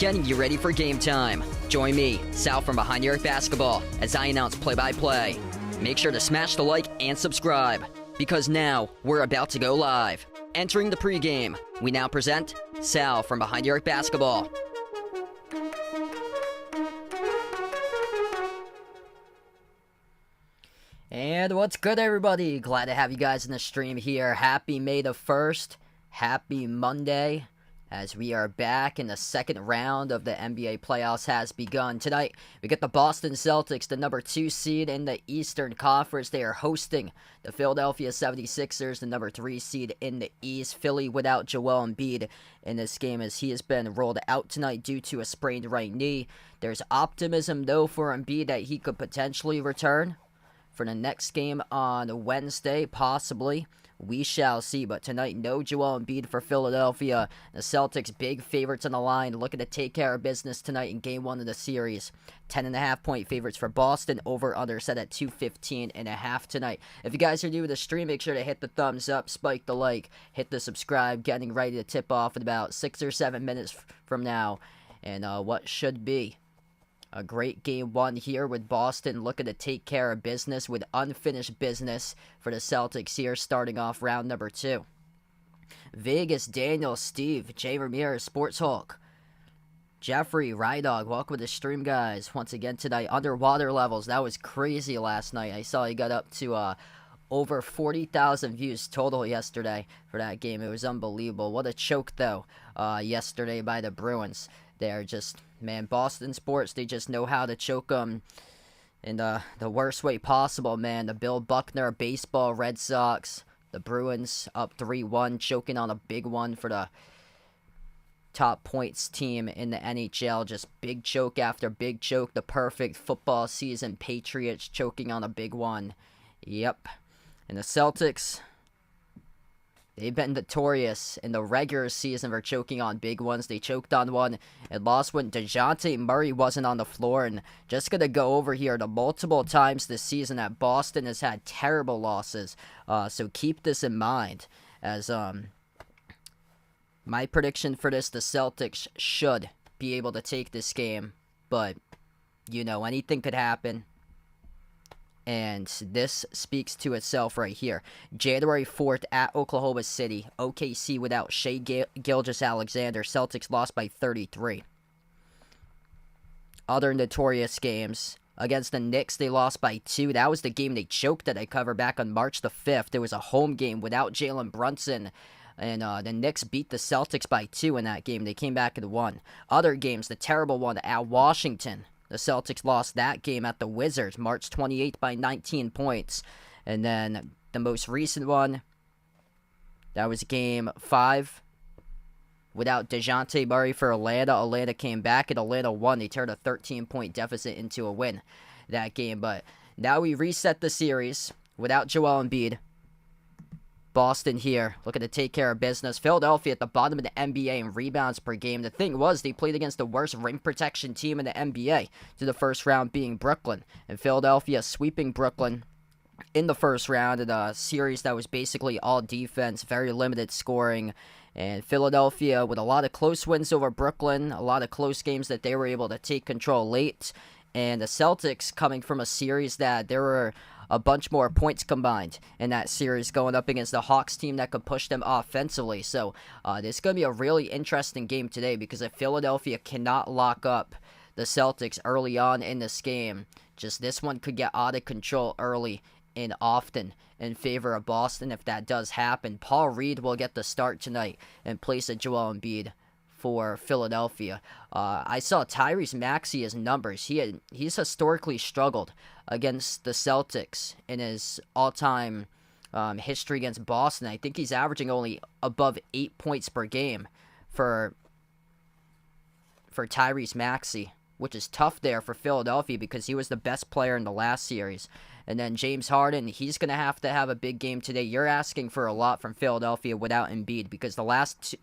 getting you ready for game time. Join me, Sal from Behind the Arc Basketball, as I announce play-by-play. Make sure to smash the like and subscribe, because now we're about to go live. Entering the pregame, we now present Sal from Behind the Arc Basketball. And what's good, everybody? Glad to have you guys in the stream here. Happy May the 1st. Happy Monday, as we are back and the second round of the NBA playoffs has begun. Tonight, we get the Boston Celtics, the number 2 seed in the Eastern Conference. They are hosting the Philadelphia 76ers, the number 3 seed in the East. Philly without Joel Embiid in this game, as he has been rolled out tonight due to a sprained right knee. There's optimism, though, for Embiid that he could potentially return for the next game on Wednesday, possibly. We shall see, but tonight, no Joel Embiid for Philadelphia. The Celtics, big favorites on the line, looking to take care of business tonight in Game 1 of the series. 10.5-point favorites for Boston, over/under set at 215.5 tonight. If you guys are new to the stream, make sure to hit the thumbs up, spike the like, hit the subscribe, getting ready to tip off in about 6 or 7 minutes from now. And what should be a great Game 1 here, with Boston looking to take care of business with unfinished business for the Celtics here, starting off round number 2. Vegas, Daniel, Steve, Jay Ramirez, Sports Hulk, Jeffrey, Rydog, welcome to the stream, guys. Once again tonight, underwater levels. That was crazy last night. I saw he got up to over 40,000 views total yesterday for that game. It was unbelievable. What a choke, though, yesterday by the Bruins. They're just, man, Boston sports, they just know how to choke them in the worst way possible, man. The Bill Buckner baseball Red Sox, the Bruins up 3-1, choking on a big one for the top points team in the NHL. Just big choke after big choke. The perfect football season. Patriots choking on a big one. Yep. And the Celtics, they've been notorious in the regular season for choking on big ones. They choked on one and lost when DeJounte Murray wasn't on the floor. And just going to go over here the multiple times this season that Boston has had terrible losses. So keep this in mind, as my prediction for this, the Celtics should be able to take this game. But, you know, anything could happen. And this speaks to itself right here. January 4th at Oklahoma City. OKC without Shai Gilgeous-Alexander. Celtics lost by 33. Other notorious games. Against the Knicks, they lost by 2. That was the game they choked that I covered back on March the 5th. It was a home game without Jalen Brunson. And the Knicks beat the Celtics by 2 in that game. They came back and won. Other games, the terrible one at Washington. The Celtics lost that game at the Wizards, March 28th by 19 points. And then the most recent one, that was Game 5 without DeJounte Murray for Atlanta. Atlanta came back and Atlanta won. They turned a 13-point deficit into a win that game. But now we reset the series without Joel Embiid. Boston here, looking to take care of business. Philadelphia at the bottom of the NBA in rebounds per game. The thing was, they played against the worst rim protection team in the NBA, to the first round being Brooklyn. And Philadelphia sweeping Brooklyn in the first round in a series that was basically all defense, very limited scoring. And Philadelphia with a lot of close wins over Brooklyn, a lot of close games that they were able to take control late. And the Celtics coming from a series that there were a bunch more points combined in that series, going up against the Hawks team that could push them offensively. So this is going to be a really interesting game today, because if Philadelphia cannot lock up the Celtics early on in this game, just this one could get out of control early and often in favor of Boston. If that does happen, Paul Reed will get the start tonight in place of Joel Embiid for Philadelphia. I saw Tyrese Maxey's numbers. He's historically struggled against the Celtics in his all-time history against Boston. I think he's averaging only above 8 points per game for Tyrese Maxey, which is tough there for Philadelphia because he was the best player in the last series. And then James Harden, he's going to have a big game today. You're asking for a lot from Philadelphia without Embiid, because the last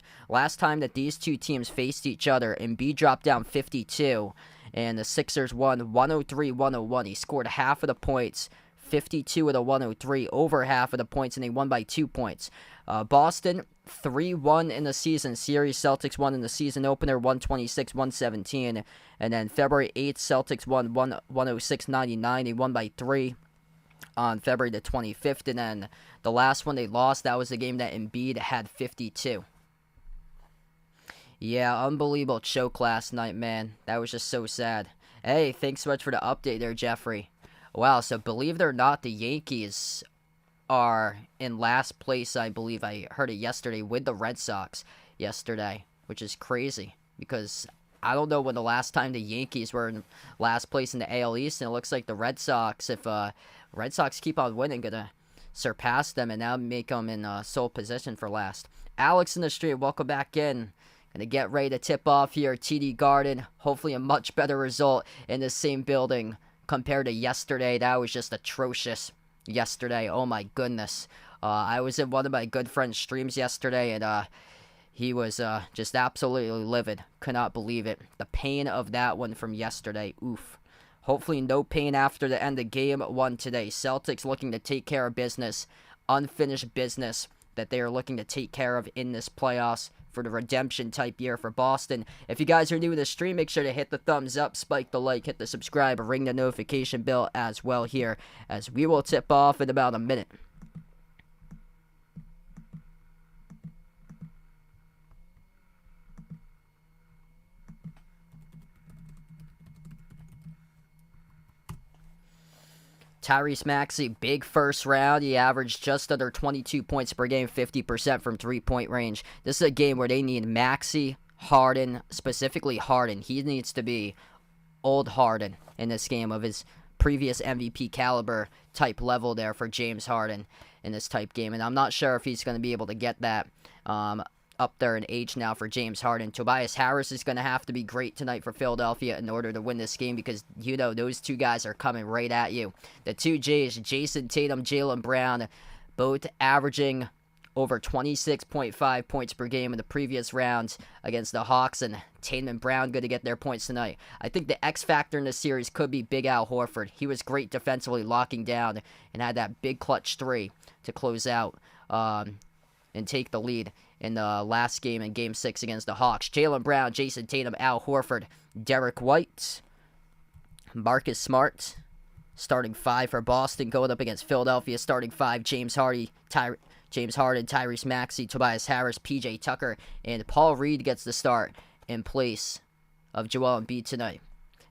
time that these two teams faced each other, Embiid dropped down 52, and the Sixers won 103-101. He scored half of the points 52 of the 103, over half of the points, and they won by 2 points. Boston, 3-1 in the season series. Celtics won in the season opener, 126-117. And then February 8th, Celtics won 106-99. They won by 3 on February the 25th. And then the last one they lost, that was the game that Embiid had 52. Yeah, unbelievable choke last night, man. That was just so sad. Hey, thanks so much for the update there, Jeffrey. Wow, so believe it or not, the Yankees are in last place, I believe. I heard it yesterday with the Red Sox yesterday, which is crazy because I don't know when the last time the Yankees were in last place in the AL East, and it looks like the Red Sox, if Red Sox keep on winning, gonna surpass them and now make them in sole position for last. Alex in the street, welcome back in. Gonna get ready to tip off here at TD Garden. Hopefully a much better result in the same building compared to yesterday. That was just atrocious yesterday. Oh my goodness. I was in one of my good friend's streams yesterday, and he was just absolutely livid. Could not believe it. The pain of that one from yesterday. Oof. Hopefully no pain after the end of game 1 today. Celtics looking to take care of business. Unfinished business that they are looking to take care of in this playoffs for the redemption type year for Boston. If you guys are new to the stream, make sure to hit the thumbs up, spike the like, hit the subscribe, ring the notification bell as well here, as we will tip off in about a minute. Tyrese Maxey, big first round. He averaged just under 22 points per game, 50% from three-point range. This is a game where they need Maxey, Harden, specifically Harden. He needs to be old Harden in this game of his previous MVP caliber type level there for James Harden in this type game. And I'm not sure if he's going to be able to get that up there in age now for James Harden. Tobias Harris is going to have to be great tonight for Philadelphia in order to win this game because, you know, those two guys are coming right at you. The two J's, Jason Tatum, Jaylen Brown, both averaging over 26.5 points per game in the previous rounds against the Hawks, and Tatum and Brown good to get their points tonight. I think the X factor in this series could be Big Al Horford. He was great defensively, locking down, and had that big clutch 3 to close out and take the lead in the last game in Game 6 against the Hawks. Jaylen Brown, Jason Tatum, Al Horford, Derek White, Marcus Smart, starting 5 for Boston, going up against Philadelphia, starting 5, James Harden, Tyrese Maxey, Tobias Harris, PJ Tucker, and Paul Reed gets the start in place of Joel Embiid tonight.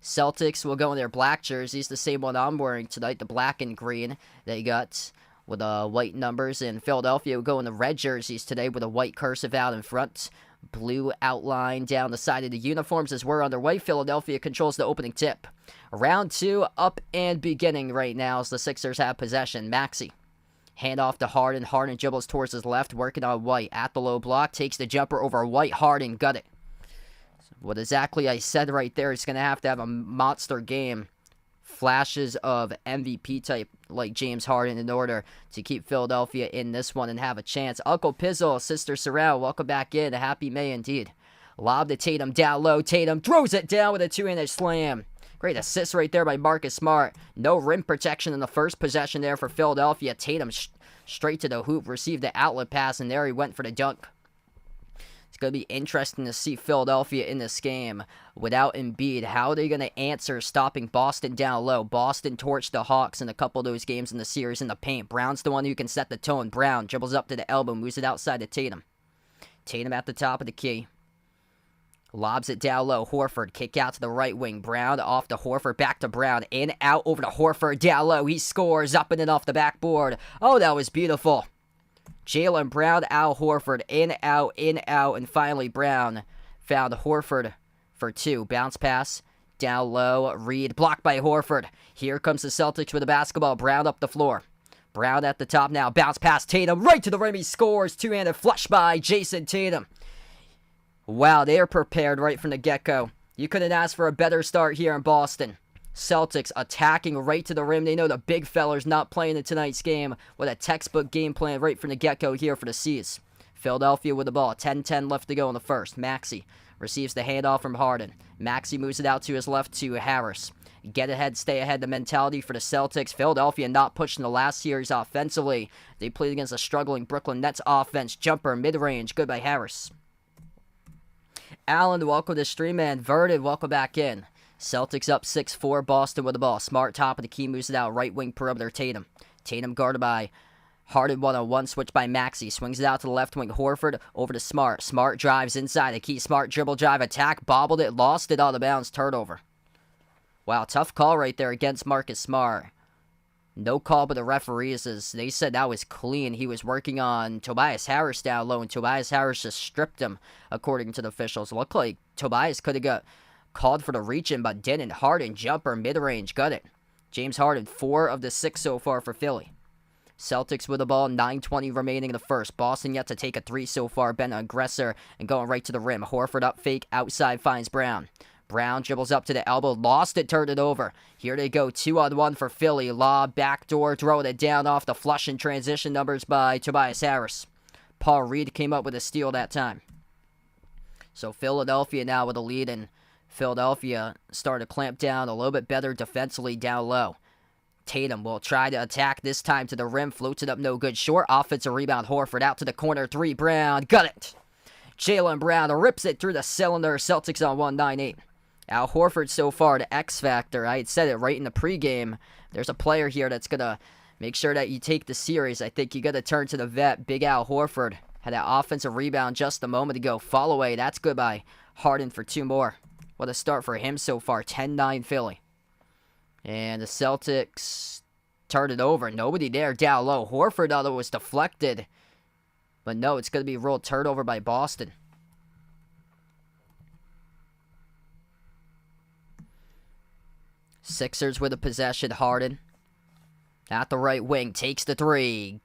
Celtics will go in their black jerseys, the same one I'm wearing tonight, the black and green they got with white numbers. And Philadelphia will go in the red jerseys today with a white cursive out in front, blue outline down the side of the uniforms as we're underway. Philadelphia controls the opening tip. Round 2 up and beginning right now as the Sixers have possession. Maxey, hand off to Harden. Harden dribbles towards his left, working on White at the low block, takes the jumper over White. Harden got it. What exactly I said right there, is going to have a monster game. Flashes of MVP type like James Harden in order to keep Philadelphia in this one and have a chance. Uncle Pizzle, Sister Sorrel, welcome back in. A happy May indeed. Lob to Tatum down low. Tatum throws it down with a two-handed slam. Great assist right there by Marcus Smart. No rim protection in the first possession there for Philadelphia. Tatum straight to the hoop, received the outlet pass, and there he went for the dunk. It's going to be interesting to see Philadelphia in this game without Embiid. How are they going to answer stopping Boston down low? Boston torched the Hawks in a couple of those games in the series in the paint. Brown's the one who can set the tone. Brown dribbles up to the elbow, moves it outside to Tatum. Tatum at the top of the key. Lobs it down low. Horford, kick out to the right wing. Brown off to Horford, back to Brown. In, out, over to Horford, down low. He scores, up and in off the backboard. Oh, that was beautiful. Jaylen Brown, Al Horford, in, out, and finally Brown found Horford for 2. Bounce pass, down low, Reed, blocked by Horford. Here comes the Celtics with the basketball. Brown up the floor. Brown at the top now, bounce pass, Tatum, right to the rim, he scores. Two-handed flush by Jason Tatum. Wow, they are prepared right from the get-go. You couldn't ask for a better start here in Boston. Celtics attacking right to the rim. They know the big fella's not playing in tonight's game with a textbook game plan right from the get-go here for the C's. Philadelphia with the ball. 10-10 left to go in the first. Maxey Receives the handoff from Harden. Maxey moves it out to his left to Harris. Get ahead, stay ahead, the mentality for the Celtics. Philadelphia not pushing the last series offensively. They played against a struggling Brooklyn Nets offense. Jumper, mid-range, good by Harris. Allen, welcome to the stream, man. Verded, welcome back in. Celtics up 6-4, Boston with the ball. Smart top of the key, moves it out, right wing perimeter, Tatum. Tatum guarded by Harden, one-on-one, switch by Maxey. Swings it out to the left wing, Horford over to Smart. Smart drives inside the key. Smart dribble drive, attack, bobbled it, lost it out of bounds, turnover. Wow, tough call right there against Marcus Smart. No call by the referees, as they said that was clean. He was working on Tobias Harris down low, and Tobias Harris just stripped him, according to the officials. Looked like Tobias could have got called for the reach-in, but didn't. Harden, jumper, mid-range, got it. James Harden, 4 of the 6 so far for Philly. Celtics with the ball, 9:20 remaining in the first. Boston yet to take a 3 so far, been an aggressor and going right to the rim. Horford up fake, outside finds Brown. Brown dribbles up to the elbow, lost it, turned it over. Here they go, 2-on-1 for Philly. Lob, backdoor, throwing it down off the flush and transition numbers by Tobias Harris. Paul Reed came up with a steal that time. So Philadelphia now with a lead, and Philadelphia starting to clamp down a little bit better defensively down low. Tatum will try to attack this time to the rim, floats it up, no good. Short offensive rebound, Horford out to the corner, 3, Brown, got it. Jaylen Brown rips it through the cylinder, Celtics on 1-9-8. Al Horford so far, the X factor. I had said it right in the pregame. There's a player here that's going to make sure that you take the series. I think you got to turn to the vet, Big Al Horford. Had that offensive rebound just a moment ago. Fall away, that's good by Harden for 2 more. What a start for him so far, 10-9 Philly. And the Celtics turned it over. Nobody there down low. Horford, although, was deflected. But no, it's going to be a real turnover by Boston. Sixers with a possession. Harden at the right wing. Takes the 3.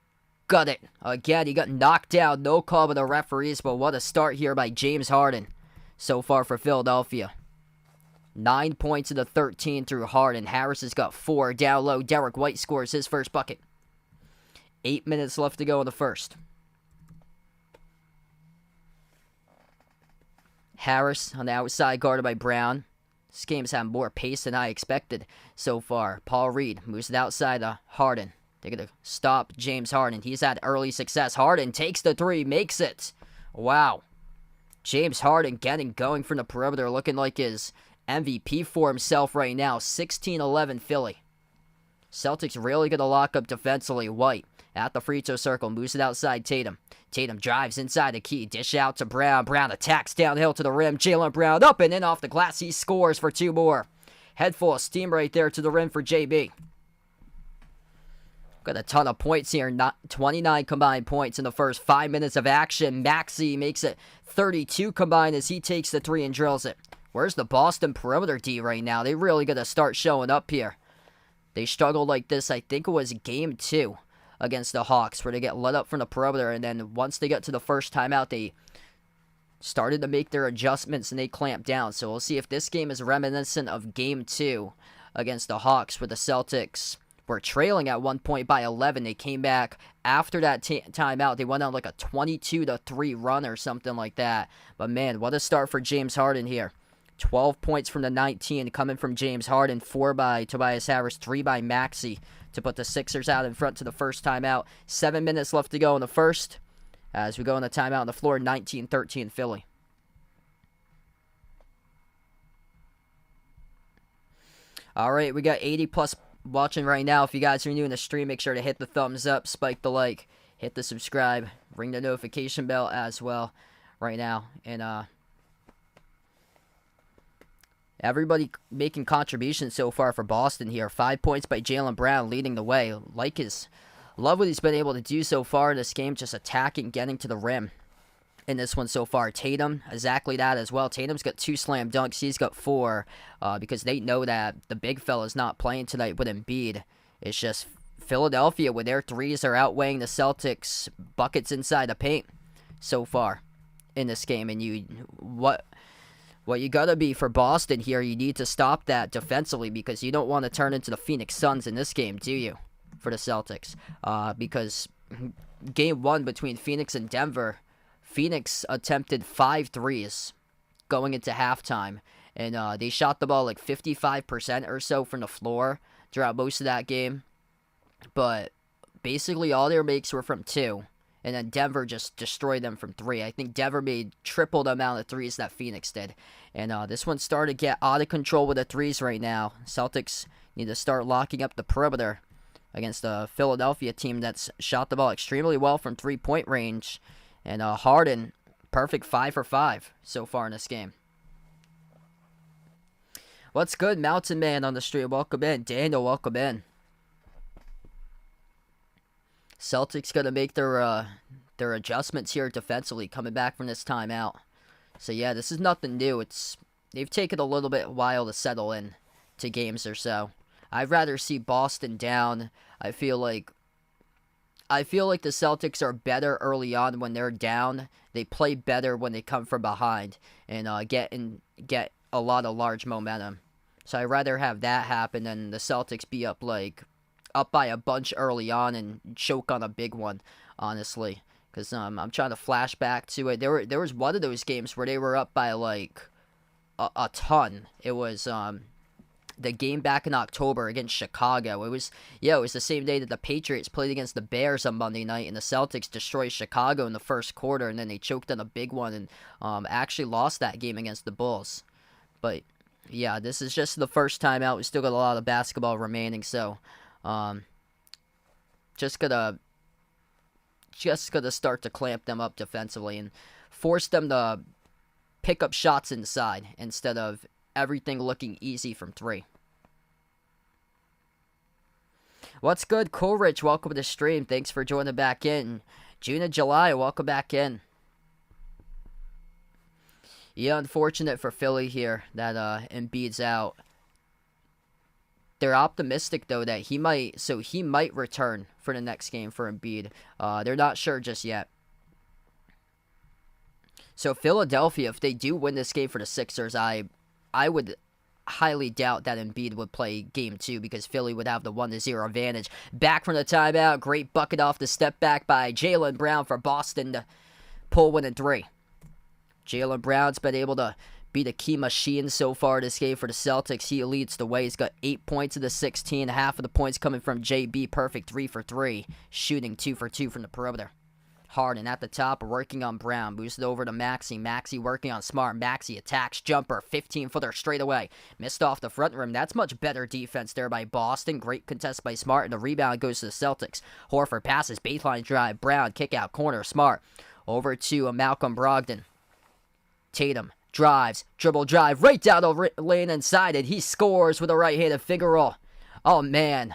Got it. Again, he got knocked down. No call by the referees, but what a start here by James Harden so far for Philadelphia. 9 points in the 13 through Harden. Harris has got 4. Down low, Derek White scores his first bucket. 8 minutes left to go in the first. Harris on the outside, guarded by Brown. This game's had more pace than I expected so far. Paul Reed moves it outside to Harden. They're going to stop James Harden. He's had early success. Harden takes the 3, makes it. Wow. James Harden getting going from the perimeter, looking like his MVP for himself right now. 16-11 Philly. Celtics really going to lock up defensively. White at the free throw circle, moves it outside Tatum. Tatum drives inside the key, dish out to Brown. Brown attacks downhill to the rim. Jaylen Brown up and in off the glass. He scores for 2 more. Head full of steam right there to the rim for JB. Got a ton of points here. 29 combined points in the first 5 minutes of action. Maxey makes it 32 combined as he takes the 3 and drills it. Where's the Boston perimeter D right now? They really got to start showing up here. They struggled like this, I think it was game 2 against the Hawks, where they get let up from the perimeter, and then once they got to the first timeout, they started to make their adjustments and they clamped down. So we'll see if this game is reminiscent of game 2 against the Hawks, where the Celtics were trailing at one point by 11. They came back after that timeout. They went on like a 22-3 run or something like that. But man, what a start for James Harden here. 12 points from the 19 coming from James Harden, 4 by Tobias Harris, 3 by Maxey to put the Sixers out in front to the first timeout. 7 minutes left to go in the first as we go in the timeout on the floor, 19-13 Philly. All right, we got 80 plus watching right now. If you guys are new in the stream, make sure to hit the thumbs up, spike the like, hit the subscribe, ring the notification bell as well right now. And everybody making contributions so far for Boston here. 5 points by Jaylen Brown leading the way. Love what he's been able to do so far in this game, just attacking, getting to the rim in this one so far. Tatum, exactly that as well. Tatum's got 2 slam dunks. He's got 4 because they know that the big fella's not playing tonight with Embiid. It's just Philadelphia with their 3s are outweighing the Celtics buckets inside the paint so far in this game. And what you gotta be for Boston here, you need to stop that defensively, because you don't want to turn into the Phoenix Suns in this game, do you? For the Celtics. Because game 1 between Phoenix and Denver, Phoenix attempted 5 threes going into halftime. And they shot the ball like 55% or so from the floor throughout most of that game. But basically all their makes were from 2. And then Denver just destroyed them from 3. I think Denver made triple the amount of threes that Phoenix did. And this one started to get out of control with the threes right now. Celtics need to start locking up the perimeter against a Philadelphia team that's shot the ball extremely well from 3-point range. And Harden, perfect 5 for 5 so far in this game. What's good, Mountain Man on the street? Welcome in. Daniel, welcome in. Celtics going to make their adjustments here defensively coming back from this timeout. So, yeah, this is nothing new. They've taken a little bit while to settle in to games or so. I'd rather see Boston down. I feel like the Celtics are better early on when they're down. They play better when they come from behind and get a lot of large momentum. So I'd rather have that happen than the Celtics be up by a bunch early on and choke on a big one, honestly. Because I'm trying to flash back to it. There was one of those games where they were up by like a ton. It was the game back in October against Chicago. It was the same day that the Patriots played against the Bears on Monday night, and the Celtics destroyed Chicago in the first quarter, and then they choked on a big one and actually lost that game against the Bulls. But yeah, this is just the first time out. We still got a lot of basketball remaining, so just gonna start to clamp them up defensively and force them to pick up shots inside instead of everything looking easy from 3. What's good, Coolrich? Welcome to the stream. Thanks for joining back in. June and July, welcome back in. Yeah, unfortunate for Philly here that Embiid's out. They're optimistic though that he might return for the next game for Embiid. They're not sure just yet. So Philadelphia, if they do win this game for the Sixers, I would highly doubt that Embiid would play game 2 because Philly would have the 1-0 advantage. Back from the timeout, great bucket off the step back by Jaylen Brown for Boston to pull winning 3. Jaylen Brown's been able to be the key machine so far this game for the Celtics. He leads the way. He's got 8 points of the 16. Half of the points coming from JB. Perfect 3 for 3. Shooting 2 for 2 from the perimeter. Harden at the top, working on Brown. Moves it over to Maxey. Maxey working on Smart. Maxey attacks. Jumper. 15-footer straight away. Missed off the front rim. That's much better defense there by Boston. Great contest by Smart. And the rebound goes to the Celtics. Horford passes. Baseline drive. Brown. Kick out. Corner. Smart. Over to Malcolm Brogdon. Tatum. Drives. Dribble drive. Right down the lane inside it. He scores with a right-handed finger roll. Oh, man.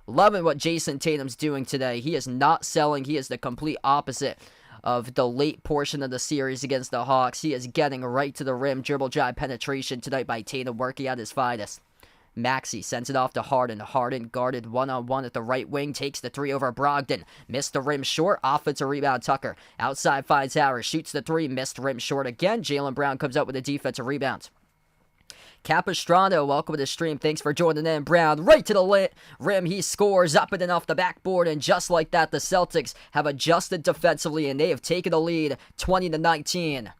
Loving what Jason Tatum's doing today. He is not selling. He is the complete opposite of the late portion of the series against the Hawks. He is getting right to the rim. Dribble drive penetration tonight by Tatum, working at his finest. Maxey sends it off to Harden. Harden guarded one-on-one at the right wing. Takes the 3 over Brogdon. Missed the rim short. Offensive rebound Tucker. Outside finds Harris. Shoots the 3. Missed rim short again. Jaylen Brown comes up with a defensive rebound. Capistrano, welcome to the stream. Thanks for joining in. Brown right to the rim. He scores up and then off the backboard. And just like that, the Celtics have adjusted defensively and they have taken the lead 20-19.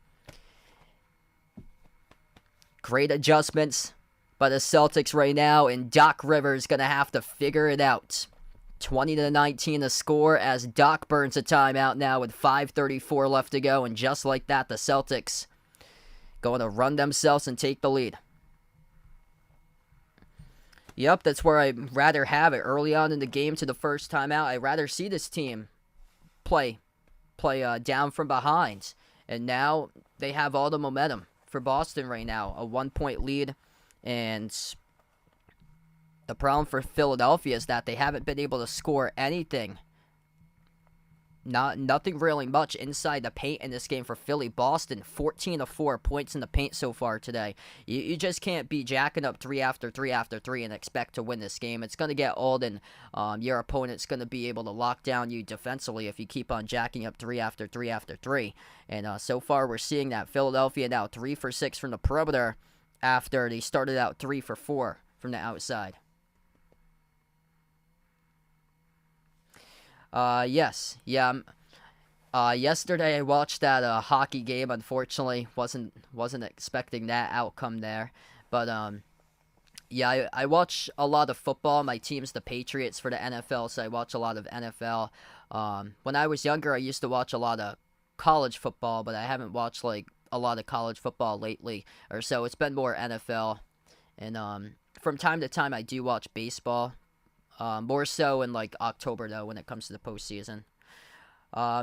Great adjustments by the Celtics right now. And Doc Rivers going to have to figure it out. 20-19 the score as Doc burns a timeout now with 5:34 left to go. And just like that, the Celtics going to run themselves and take the lead. Yep, that's where I'd rather have it. Early on in the game to the first time out, I'd rather see this team play down from behind. And now they have all the momentum for Boston right now. A 1-point lead. And the problem for Philadelphia is that they haven't been able to score anything. Nothing really much inside the paint in this game for Philly. Boston, 14 of 4 points in the paint so far today. You just can't be jacking up 3 after 3 after 3 and expect to win this game. It's going to get old, and your opponent's going to be able to lock down you defensively if you keep on jacking up 3 after 3 after 3. And so far we're seeing that. Philadelphia now 3 for 6 from the perimeter after they started out 3 for 4 from the outside. Yes. Yeah, Yesterday I watched that hockey game. Unfortunately, wasn't expecting that outcome there. But yeah, I watch a lot of football. My team's the Patriots for the NFL, so I watch a lot of NFL. When I was younger, I used to watch a lot of college football, but I haven't watched like a lot of college football lately or so. It's been more NFL, and from time to time I do watch baseball. More so in like October though when it comes to the postseason.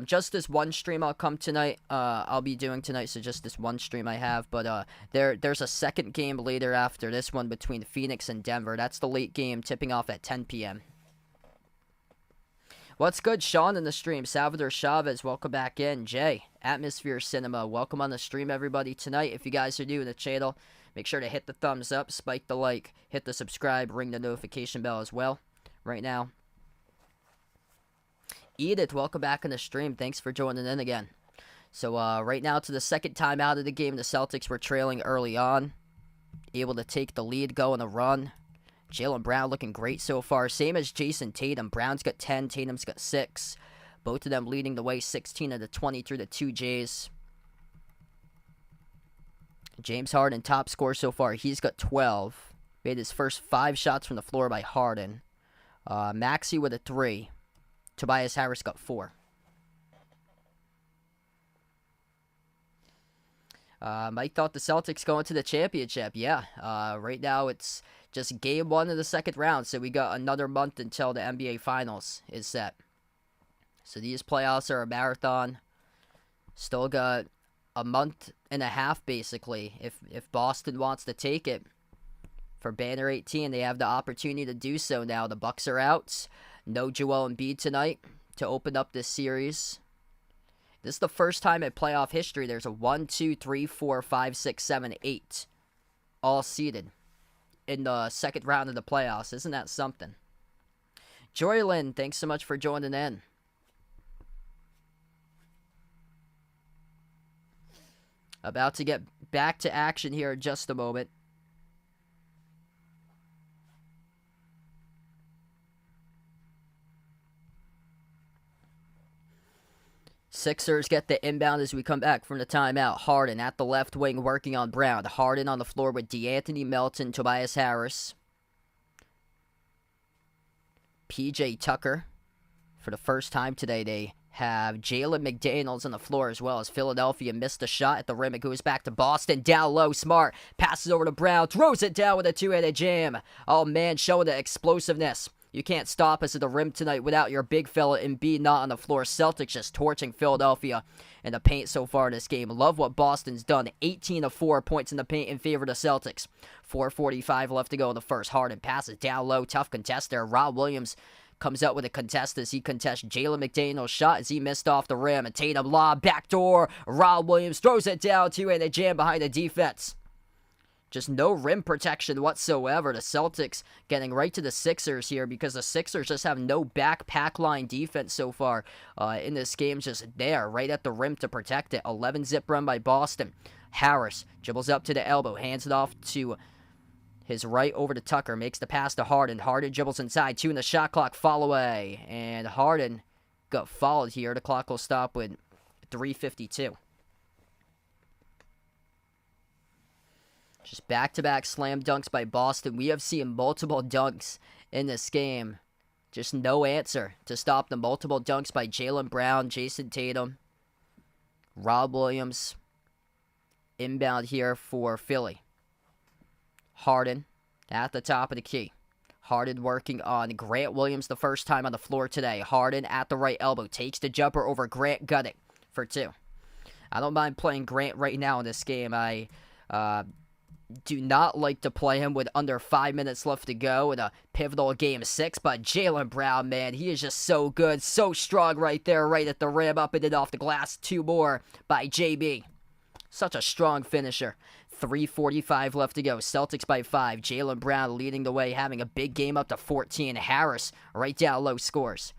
Just this one stream I'll be doing tonight, so just this one stream I have, but there's a second game later after this one between Phoenix and Denver. That's the late game tipping off at 10 p.m. What's good, Sean, in the stream? Salvador Chavez, welcome back in. Jay, Atmosphere Cinema, welcome on the stream, everybody, tonight. If you guys are new to the channel, make sure to hit the thumbs up, spike the like, hit the subscribe, ring the notification bell as well. Right now, Edith, welcome back on the stream. Thanks for joining in again. So right now to the second time out of the game, the Celtics were trailing early on, able to take the lead, go on a run. Jaylen Brown looking great so far. Same as Jason Tatum. Brown's got 10, Tatum's got 6. Both of them leading the way, 16 of the 20 through the 2 J's. James Harden, top scorer so far. He's got 12. Made his first 5 shots from the floor by Harden. Maxey with a 3. Tobias Harris got 4. Mike thought the Celtics going to the championship. Yeah, right now it's just game 1 of the second round, so we got another month until the NBA Finals is set. So these playoffs are a marathon. Still got a month and a half, basically. If Boston wants to take it for Banner 18, they have the opportunity to do so now. The Bucks are out. No Joel Embiid tonight to open up this series. This is the first time in playoff history there's a 1, 2, 3, 4, 5, 6, 7, 8 all seeded in the second round of the playoffs. Isn't that something? Joylyn, thanks so much for joining in. About to get back to action here in just a moment. Sixers get the inbound as we come back from the timeout. Harden at the left wing working on Brown. Harden on the floor with DeAnthony Melton, Tobias Harris. PJ Tucker. For the first time today, they have Jalen McDaniels on the floor as well as Philadelphia missed a shot at the rim. It goes back to Boston. Down low, Smart. Passes over to Brown. Throws it down with a two-handed jam. Oh, man, showing the explosiveness. You can't stop us at the rim tonight without your big fella Embiid not on the floor. Celtics just torching Philadelphia in the paint so far in this game. Love what Boston's done. 18 of 4 points in the paint in favor of the Celtics. 4:45 left to go in the first. Harden passes down low. Tough contest there. Rob Williams comes out with a contest as he contests Jalen McDaniel's shot as he missed off the rim. And Tatum lob, backdoor. Rob Williams throws it down and a jam behind the defense. Just no rim protection whatsoever. The Celtics getting right to the Sixers here because the Sixers just have no backpack line defense so far in this game. Just there, right at the rim to protect it. 11 zip run by Boston. Harris dribbles up to the elbow, hands it off to his right over to Tucker. Makes the pass to Harden. Harden dribbles inside. 2 in the shot clock. Fall away. And Harden got fouled here. The clock will stop with 3:52. Just back-to-back slam dunks by Boston. We have seen multiple dunks in this game. Just no answer to stop the multiple dunks by Jaylen Brown, Jason Tatum, Rob Williams. Inbound here for Philly. Harden at the top of the key. Harden working on Grant Williams the first time on the floor today. Harden at the right elbow. Takes the jumper over Grant. Got it for 2. I don't mind playing Grant right now in this game. I do not like to play him with under 5 minutes left to go in a pivotal game 6, but Jaylen Brown, man, he is just so good, so strong right there, right at the rim, up and in off the glass. 2 more by JB. Such a strong finisher. 3:45 left to go. Celtics by 5. Jaylen Brown leading the way, having a big game up to 14. Harris right down low scores.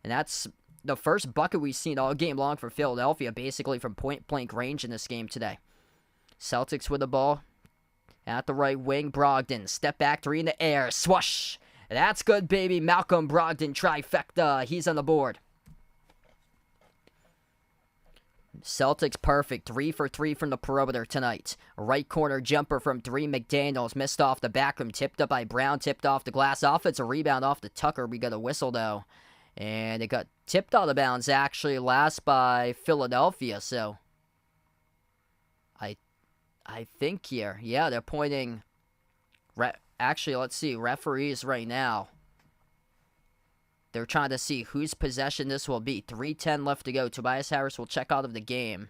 And that's the first bucket we've seen all game long for Philadelphia, basically from point-blank range in this game today. Celtics with the ball. At the right wing, Brogdon. Step back, 3 in the air. Swoosh. That's good, baby. Malcolm Brogdon trifecta. He's on the board. Celtics perfect. 3 for 3 from the perimeter tonight. Right corner jumper from 3. McDaniels missed off the back rim. Tipped up by Brown. Tipped off the glass. Offensive rebound off the Tucker. We got a whistle, though. And it got tipped out of bounds, actually, last by Philadelphia. So, I think here. Yeah, they're pointing. Actually, let's see. Referees right now. They're trying to see whose possession this will be. 3:10 left to go. Tobias Harris will check out of the game.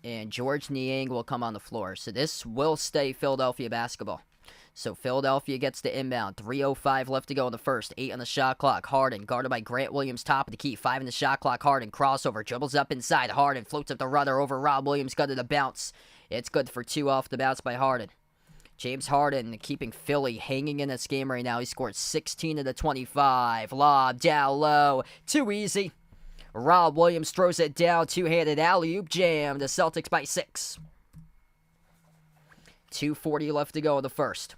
And George Niang will come on the floor. So this will stay Philadelphia basketball. So Philadelphia gets the inbound. 3:05 left to go in the first. 8 on the shot clock. Harden guarded by Grant Williams, top of the key. 5 in the shot clock. Harden crossover. Dribbles up inside. Harden floats up the rudder over Rob Williams. Got it a bounce. It's good for 2 off the bounce by Harden. James Harden keeping Philly hanging in this game right now. He scored 16 of the 25. Lob down low. Too easy. Rob Williams throws it down. Two-handed alley-oop jam. The Celtics by 6. 2:40 left to go in the first.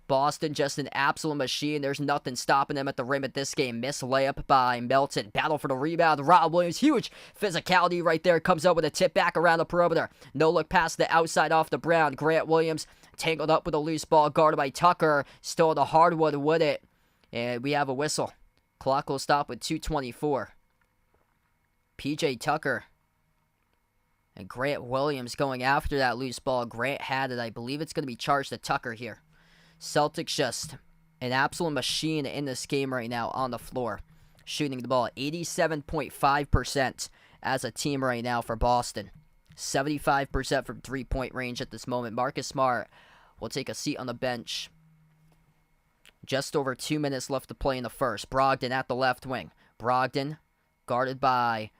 Boston just an absolute machine. There's nothing stopping them at the rim at this game. Missed layup by Melton. Battle for the rebound. Rob Williams, huge physicality right there. Comes up with a tip back around the perimeter. No look past the outside off the Brown. Grant Williams tangled up with a loose ball. Guarded by Tucker. Still the hardwood with it. And we have a whistle. Clock will stop with 2:24. PJ Tucker and Grant Williams going after that loose ball. Grant had it. I believe it's going to be charged to Tucker here. Celtics just an absolute machine in this game right now on the floor. Shooting the ball at 87.5% as a team right now for Boston. 75% from three-point range at this moment. Marcus Smart will take a seat on the bench. Just over 2 minutes left to play in the first. Brogdon at the left wing. Brogdon guarded by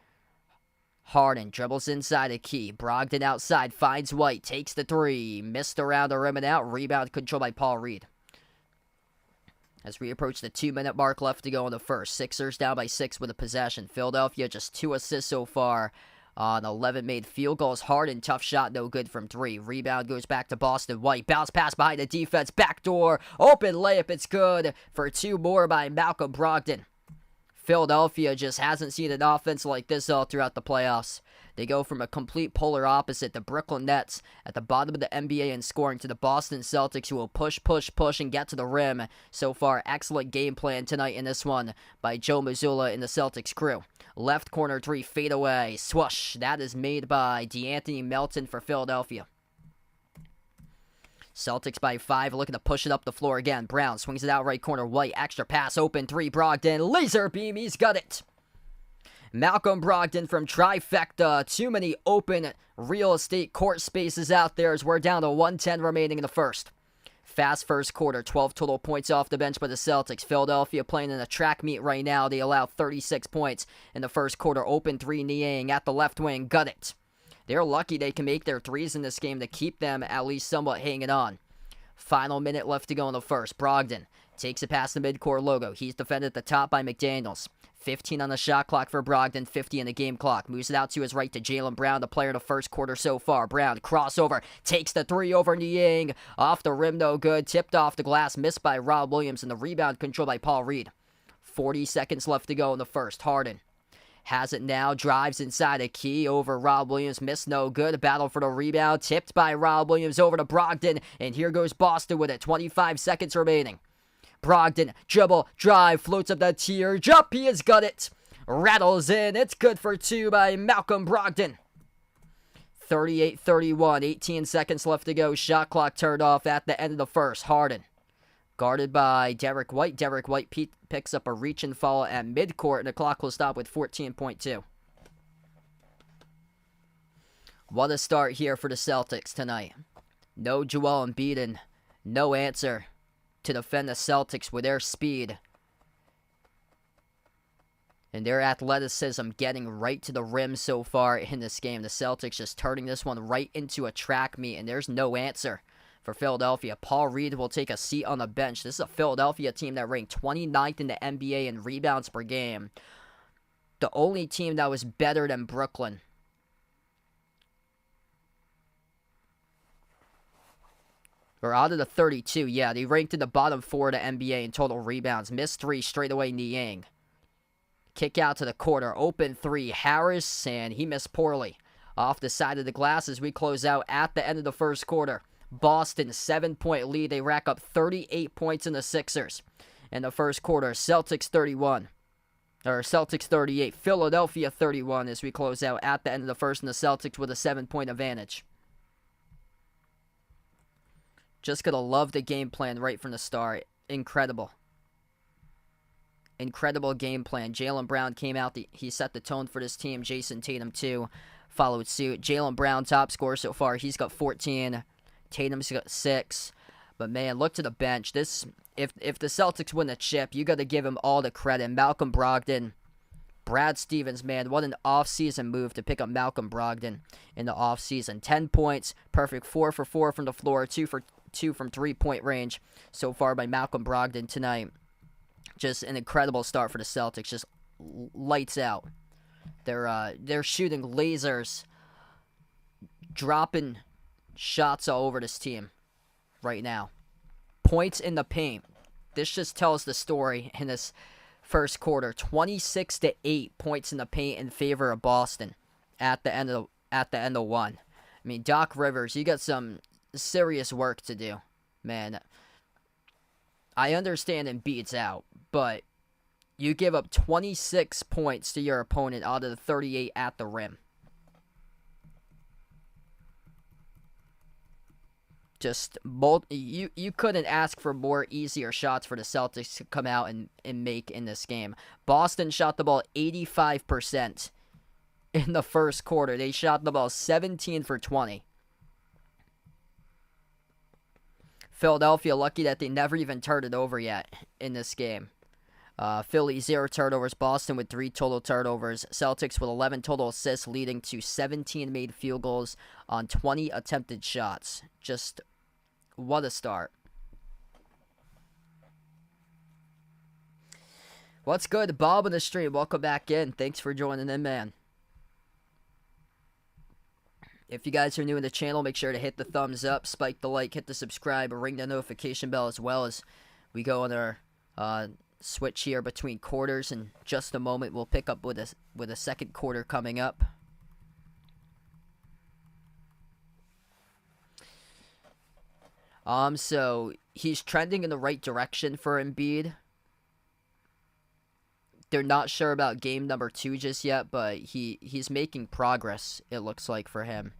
Harden. Dribbles inside a key. Brogdon outside. Finds White. Takes the 3. Missed around the rim and out. Rebound controlled by Paul Reed. As we approach the 2-minute mark left to go in the first. Sixers down by 6 with a possession. Philadelphia just 2 assists so far on 11 made field goals. Harden, tough shot, no good from 3. Rebound goes back to Boston. White. Bounce pass behind the defense. Backdoor. Open layup. It's good for 2 more by Malcolm Brogdon. Philadelphia just hasn't seen an offense like this all throughout the playoffs. They go from a complete polar opposite, the Brooklyn Nets at the bottom of the NBA in scoring, to the Boston Celtics, who will push, and get to the rim. So far, excellent game plan tonight in this one by Joe Mazzulla and the Celtics crew. Left corner 3, fade away, swoosh. That is made by DeAnthony Melton for Philadelphia. Celtics by 5, looking to push it up the floor again. Brown swings it out right corner. White, extra pass, open 3. Brogdon, laser beam, he's got it. Malcolm Brogdon from Trifecta. Too many open real estate court spaces out there as we're down to 1:10 remaining in the first. Fast first quarter, 12 total points off the bench by the Celtics. Philadelphia playing in a track meet right now. They allow 36 points in the first quarter. Open 3, Niang at the left wing, got it. They're lucky they can make their 3s in this game to keep them at least somewhat hanging on. Final minute left to go in the first. Brogdon takes it past the midcourt logo. He's defended at the top by McDaniels. 15 on the shot clock for Brogdon, 50 in the game clock. Moves it out to his right to Jaylen Brown, the player of the first quarter so far. Brown, crossover, takes the 3 over Niang. Off the rim, no good. Tipped off the glass, missed by Rob Williams, and the rebound controlled by Paul Reed. 40 seconds left to go in the first. Harden has it now, drives inside a key over Rob Williams, missed, no good. Battle for the rebound, tipped by Rob Williams over to Brogdon, and here goes Boston with it. 25 seconds remaining. Brogdon, dribble, drive, floats up that tier, jump, he has got it. Rattles in, it's good for 2 by Malcolm Brogdon. 38-31, 18 seconds left to go. Shot clock turned off at the end of the first. Harden guarded by Derek White. Derek White picks up a reach and follow at midcourt, and the clock will stop with 14.2. What a start here for the Celtics tonight. No Joel Embiid and no answer to defend the Celtics with their speed and their athleticism, getting right to the rim so far in this game. The Celtics just turning this one right into a track meet, and there's no answer for Philadelphia. Paul Reed will take a seat on the bench. This is a Philadelphia team that ranked 29th in the NBA in rebounds per game. The only team that was better than Brooklyn. Or out of the 32, yeah, they ranked in the bottom 4 of the NBA in total rebounds. Missed 3 straight away, Niang. Kick out to the corner. Open three. Harris, and he missed poorly. Off the side of the glass as we close out at the end of the first quarter. Boston, 7-point lead. They rack up 38 points in the Sixers. In the first quarter, Celtics 38. Philadelphia 31 as we close out at the end of the first, and the Celtics with a 7-point advantage. Just gonna love the game plan right from the start. Incredible game plan. Jaylen Brown came out. He set the tone for this team. Jason Tatum, too, followed suit. Jaylen Brown, top scorer so far. He's got 14. Tatum's got 6. But, man, look to the bench. If the Celtics win the chip, you got to give him all the credit. Malcolm Brogdon, Brad Stevens, man, what an offseason move to pick up Malcolm Brogdon in the offseason. 10 points, perfect 4 for 4 from the floor, 2 for 2 from 3-point range so far by Malcolm Brogdon tonight. Just an incredible start for the Celtics. Just lights out. They're shooting lasers, dropping shots all over this team right now. Points in the paint. This just tells the story in this first quarter. 26-8 points in the paint in favor of Boston at the end of one. I mean, Doc Rivers, you got some serious work to do, man. I understand Embiid's out, but you give up 26 points to your opponent out of the 38 at the rim. Just you couldn't ask for more easier shots for the Celtics to come out and make in this game. Boston shot the ball 85% in the first quarter. They shot the ball 17 for 20. Philadelphia lucky that they never even turned it over yet in this game. Philly 0 turnovers. Boston with 3 total turnovers. Celtics with 11 total assists, leading to 17 made field goals on 20 attempted shots. Just what a start. What's good, Bob on the stream? Welcome back in. Thanks for joining in, man. If you guys are new in the channel, make sure to hit the thumbs up, spike the like, hit the subscribe, ring the notification bell as well as we go on our switch here between quarters. In just a moment, we'll pick up with a second quarter coming up. So he's trending in the right direction for Embiid. They're not sure about game number 2 just yet, but he's making progress, it looks like, for him.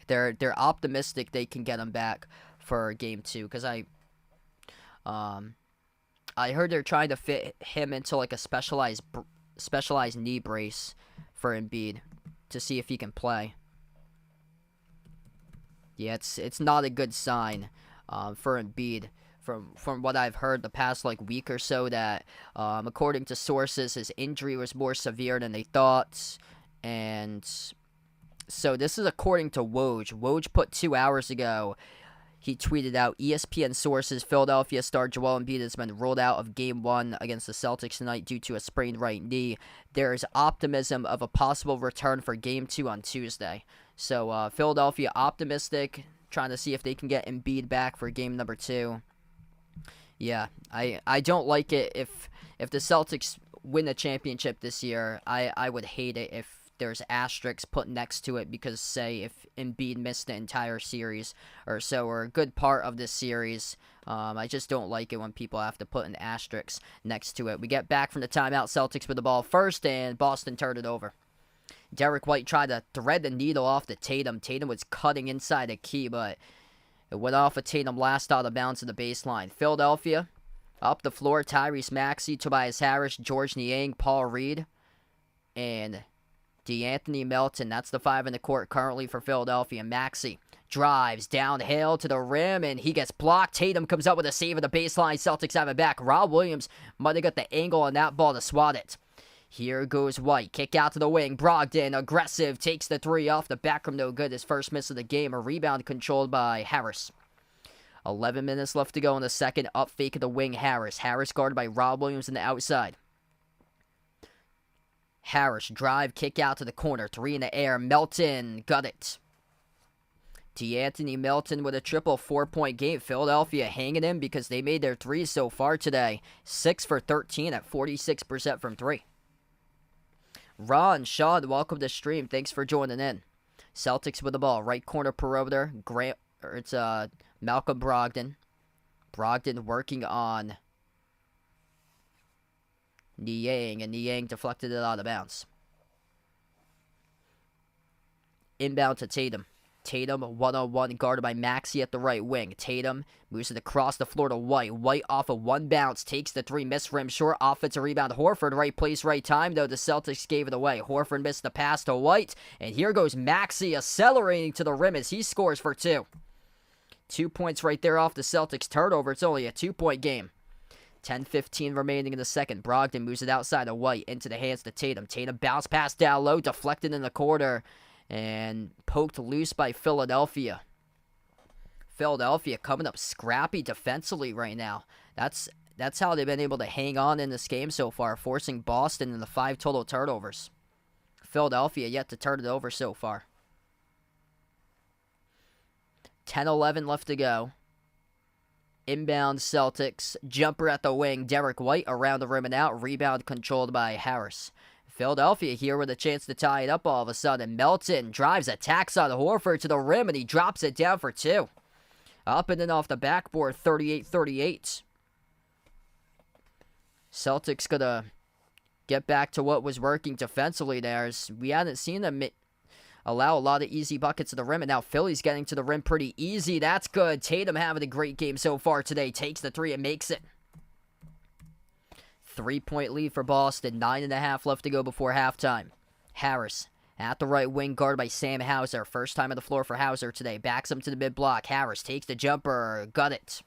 They're optimistic they can get him back for game 2, because I heard they're trying to fit him into like a specialized knee brace for Embiid to see if he can play. Yeah, it's not a good sign for Embiid. From what I've heard the past week or so, that according to sources, his injury was more severe than they thought. And so this is according to Woj. Woj put 2 hours ago, he tweeted out, ESPN sources, Philadelphia star Joel Embiid has been ruled out of Game 1 against the Celtics tonight due to a sprained right knee. There is optimism of a possible return for Game 2 on Tuesday. So Philadelphia optimistic, trying to see if they can get Embiid back for game number 2. Yeah, I don't like it if the Celtics win the championship this year. I would hate it if there's asterisks put next to it because, say, if Embiid missed the entire series or so, or a good part of this series. I just don't like it when people have to put an asterisk next to it. We get back from the timeout, Celtics with the ball first, and Boston turned it over. Derek White tried to thread the needle off to Tatum. Tatum was cutting inside the key, but it went off of Tatum last out of bounds to the baseline. Philadelphia, up the floor, Tyrese Maxey, Tobias Harris, George Niang, Paul Reed, and DeAnthony Melton. That's the 5 in the court currently for Philadelphia. Maxey drives downhill to the rim, and he gets blocked. Tatum comes up with a save at the baseline. Celtics have it back. Rob Williams might have got the angle on that ball to swat it. Here goes White. Kick out to the wing. Brogdon, aggressive, takes the 3 off the back from no good. His first miss of the game. A rebound controlled by Harris. 11 minutes left to go in the second. Up fake at the wing, Harris. Harris guarded by Rob Williams on the outside. Harris, drive, kick out to the corner. 3 in the air. Melton, got it. DeAnthony Melton with a triple 4-point game. Philadelphia hanging in because they made their 3s so far today. 6 for 13 at 46% from 3. Ron, Sean, welcome to the stream. Thanks for joining in. Celtics with the ball. Right corner perimeter. It's Malcolm Brogdon. Brogdon working on Niang, and Niang deflected it out of bounds. Inbound to Tatum. Tatum, one-on-one, guarded by Maxey at the right wing. Tatum moves it across the floor to White. White off of one bounce, takes the three, missed rim short, offensive rebound. Horford, right place, right time, though the Celtics gave it away. Horford missed the pass to White, and here goes Maxey accelerating to the rim as he scores for 2. 2 points right there off the Celtics turnover. It's only a 2-point game. 10:15 remaining in the second. Brogdon moves it outside of White into the hands to Tatum. Tatum bounce pass down low, deflected in the corner, and poked loose by Philadelphia. Philadelphia coming up scrappy defensively right now. That's how they've been able to hang on in this game so far, forcing Boston into 5 total turnovers. Philadelphia yet to turn it over so far. 10:11 left to go. Inbound Celtics. Jumper at the wing. Derek White around the rim and out. Rebound controlled by Harris. Philadelphia here with a chance to tie it up all of a sudden. Melton drives, attacks on Horford to the rim, and he drops it down for 2. Up and then off the backboard, 38-38. Celtics gonna get back to what was working defensively there. We hadn't seen them allow a lot of easy buckets to the rim, and now Philly's getting to the rim pretty easy. That's good. Tatum having a great game so far today. Takes the 3 and makes it. 3-point lead for Boston. 9.5 left to go before halftime. Harris at the right wing, guarded by Sam Hauser. First time on the floor for Hauser today. Backs him to the mid-block. Harris takes the jumper. Got it.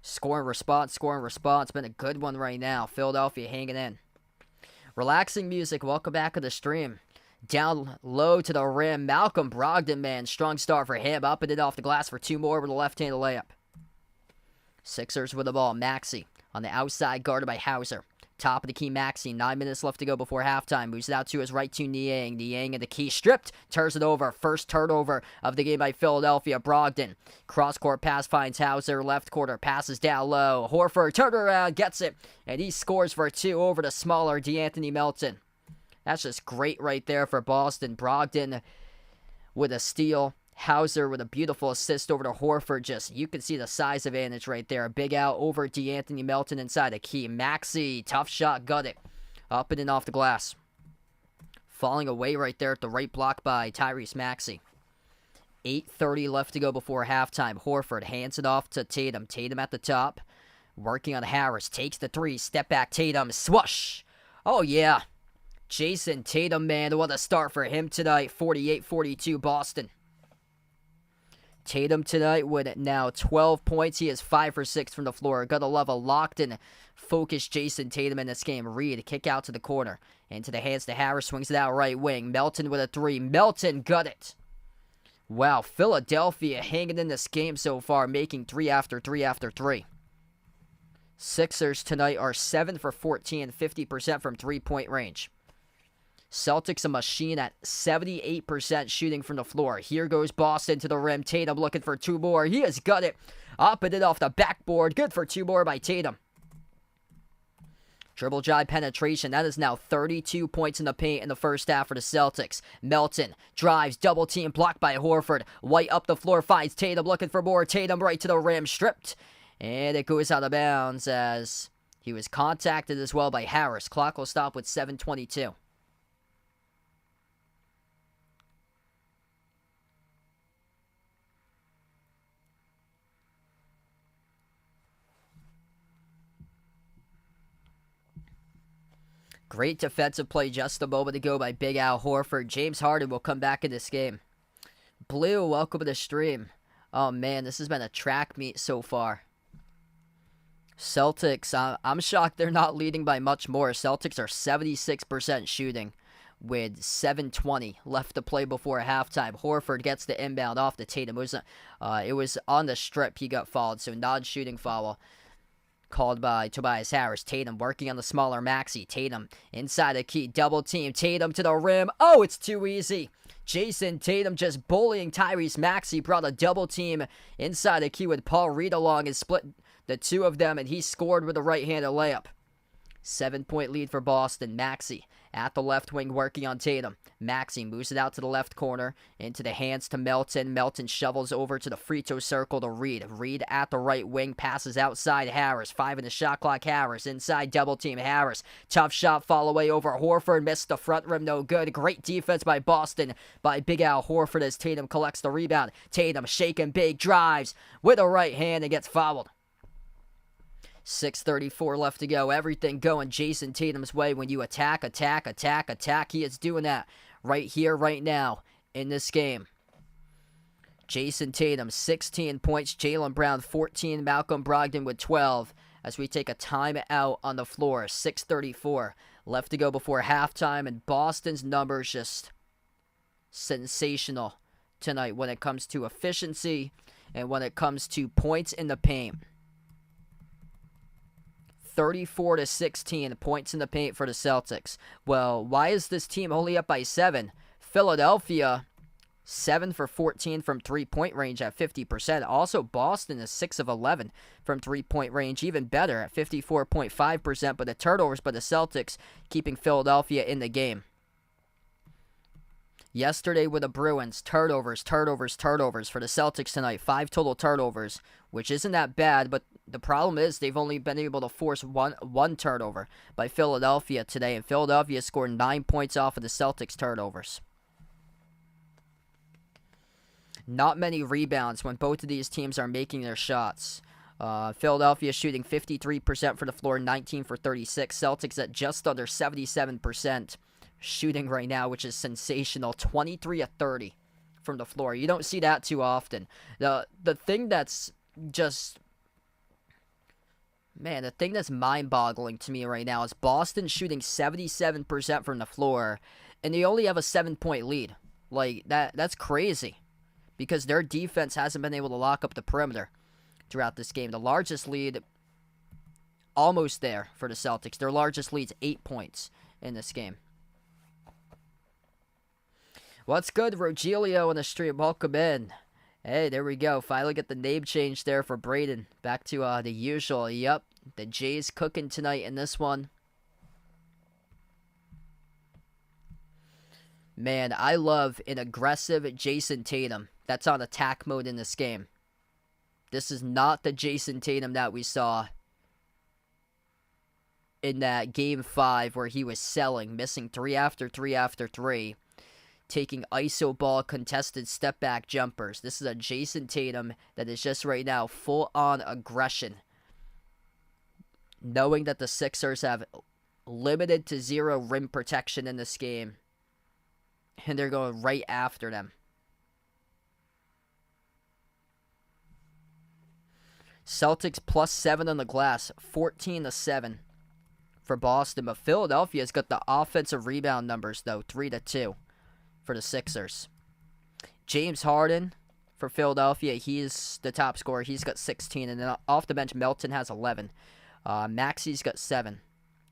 Scoring response. Been a good one right now. Philadelphia hanging in. Relaxing music. Welcome back to the stream. Down low to the rim. Malcolm Brogdon, man. Strong start for him. Up and in off the glass for 2 more with a left-handed layup. Sixers with the ball. Maxey on the outside, guarded by Hauser. Top of the key, Maxey. 9 minutes left to go before halftime. Moves it out to his right to Niang. Niang in the key, stripped. Turns it over. First turnover of the game by Philadelphia. Brogdon. Cross-court pass finds Hauser. Left quarter. Passes down low. Horford turned around. Gets it. And he scores for 2 over the smaller DeAnthony Melton. That's just great right there for Boston. Brogdon with a steal. Hauser with a beautiful assist over to Horford. Just, you can see the size advantage right there. A big out over DeAnthony Melton inside the key. Maxey, tough shot, got it. Up and in off the glass. Falling away right there at the right block by Tyrese Maxey. 8:30 left to go before halftime. Horford hands it off to Tatum. Tatum at the top. Working on Harris. Takes the 3. Step back Tatum. Swoosh. Oh, yeah. Jason Tatum, man. What a start for him tonight. 48-42 Boston. Tatum tonight with now 12 points. He is 5 for 6 from the floor. Gotta love a locked-in, focused Jason Tatum in this game. Reed, kick out to the corner. Into the hands to Harris, swings it out right wing. Melton with a 3. Melton got it. Wow, Philadelphia hanging in this game so far, making 3 after 3 after 3. Sixers tonight are 7 for 14, 50% from 3-point range. Celtics a machine at 78% shooting from the floor. Here goes Boston to the rim. Tatum looking for 2 more. He has got it. Up and in off the backboard. Good for 2 more by Tatum. Dribble drive penetration. That is now 32 points in the paint in the first half for the Celtics. Melton drives, double team, blocked by Horford. White up the floor, finds Tatum looking for more. Tatum right to the rim, stripped. And it goes out of bounds as he was contacted as well by Harris. Clock will stop with 7:22. Great defensive play just a moment ago by Big Al Horford. James Harden will come back in this game. Blue, welcome to the stream. Oh man, this has been a track meet so far. Celtics, I'm shocked they're not leading by much more. Celtics are 76% shooting with 7:20 left to play before halftime. Horford gets the inbound off the Tatum. It was on the strip he got fouled, so non-shooting foul called by Tobias Harris. Tatum working on the smaller Maxey. Tatum inside the key. Double team. Tatum to the rim. Oh, it's too easy. Jason Tatum just bullying Tyrese Maxey. Brought a double team inside the key with Paul Reed along and split the 2 of them, and he scored with a right-handed layup. 7-point lead for Boston. Maxey at the left wing working on Tatum. Maxey moves it out to the left corner, into the hands to Melton. Melton shovels over to the free throw circle to Reed. Reed at the right wing, passes outside Harris. 5 in the shot clock. Harris inside double team. Harris, tough shot, fall away over Horford. Missed the front rim, no good. Great defense by Boston by Big Al Horford as Tatum collects the rebound. Tatum shaking big, drives with a right hand and gets fouled. 6:34 left to go. Everything going Jason Tatum's way when you attack. He is doing that right here, right now in this game. Jason Tatum, 16 points. Jaylen Brown, 14. Malcolm Brogdon with 12. As we take a timeout on the floor. 6:34 left to go before halftime. And Boston's numbers just sensational tonight when it comes to efficiency and when it comes to points in the paint. 34-16 points in the paint for the Celtics. Well, why is this team only up by 7? Philadelphia, 7 for 14 from three-point range at 50%. Also, Boston is 6 of 11 from three-point range, even better at 54.5%. But the turnovers by the Celtics keeping Philadelphia in the game. Yesterday with the Bruins, turnovers for the Celtics tonight. 5 total turnovers, which isn't that bad, but the problem is they've only been able to force one turnover by Philadelphia today, and Philadelphia scored 9 points off of the Celtics turnovers. Not many rebounds when both of these teams are making their shots. Philadelphia shooting 53% for the floor, 19 for 36. Celtics at just under 77% shooting right now, which is sensational. 23 of 30 from the floor. You don't see that too often. The thing that's just... Man, the thing that's mind-boggling to me right now is Boston shooting 77% from the floor, and they only have a 7-point lead. Like, that's crazy, because their defense hasn't been able to lock up the perimeter throughout this game. The largest lead, almost there for the Celtics. Their largest lead's 8 points in this game. What's good, Rogelio on the stream? Welcome in. Hey, there we go. Finally get the name change there for Braden. Back to the usual. Yep, the Jays cooking tonight in this one. Man, I love an aggressive Jason Tatum that's on attack mode in this game. This is not the Jason Tatum that we saw in that Game 5 where he was selling, missing 3 after 3 after 3. Taking iso ball contested step back jumpers. This is a Jason Tatum that is just right now full on aggression. Knowing that the Sixers have limited to 0 rim protection in this game. And they're going right after them. Celtics plus 7 on the glass. 14-7 for Boston. But Philadelphia's got the offensive rebound numbers though. 3-2. For the Sixers. James Harden for Philadelphia, he's the top scorer. He's got 16, and then off the bench, Melton has 11. Maxey's got 7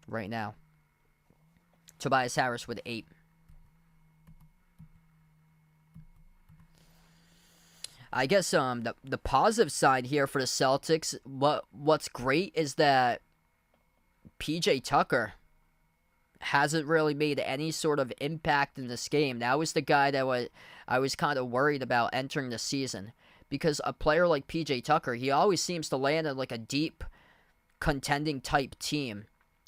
right now. Tobias Harris with 8. I guess the positive side here for the Celtics, what's great is that PJ Tucker hasn't really made any sort of impact in this game. That was the guy that I was kind of worried about entering the season. Because a player like PJ Tucker, he always seems to land in like a deep contending type team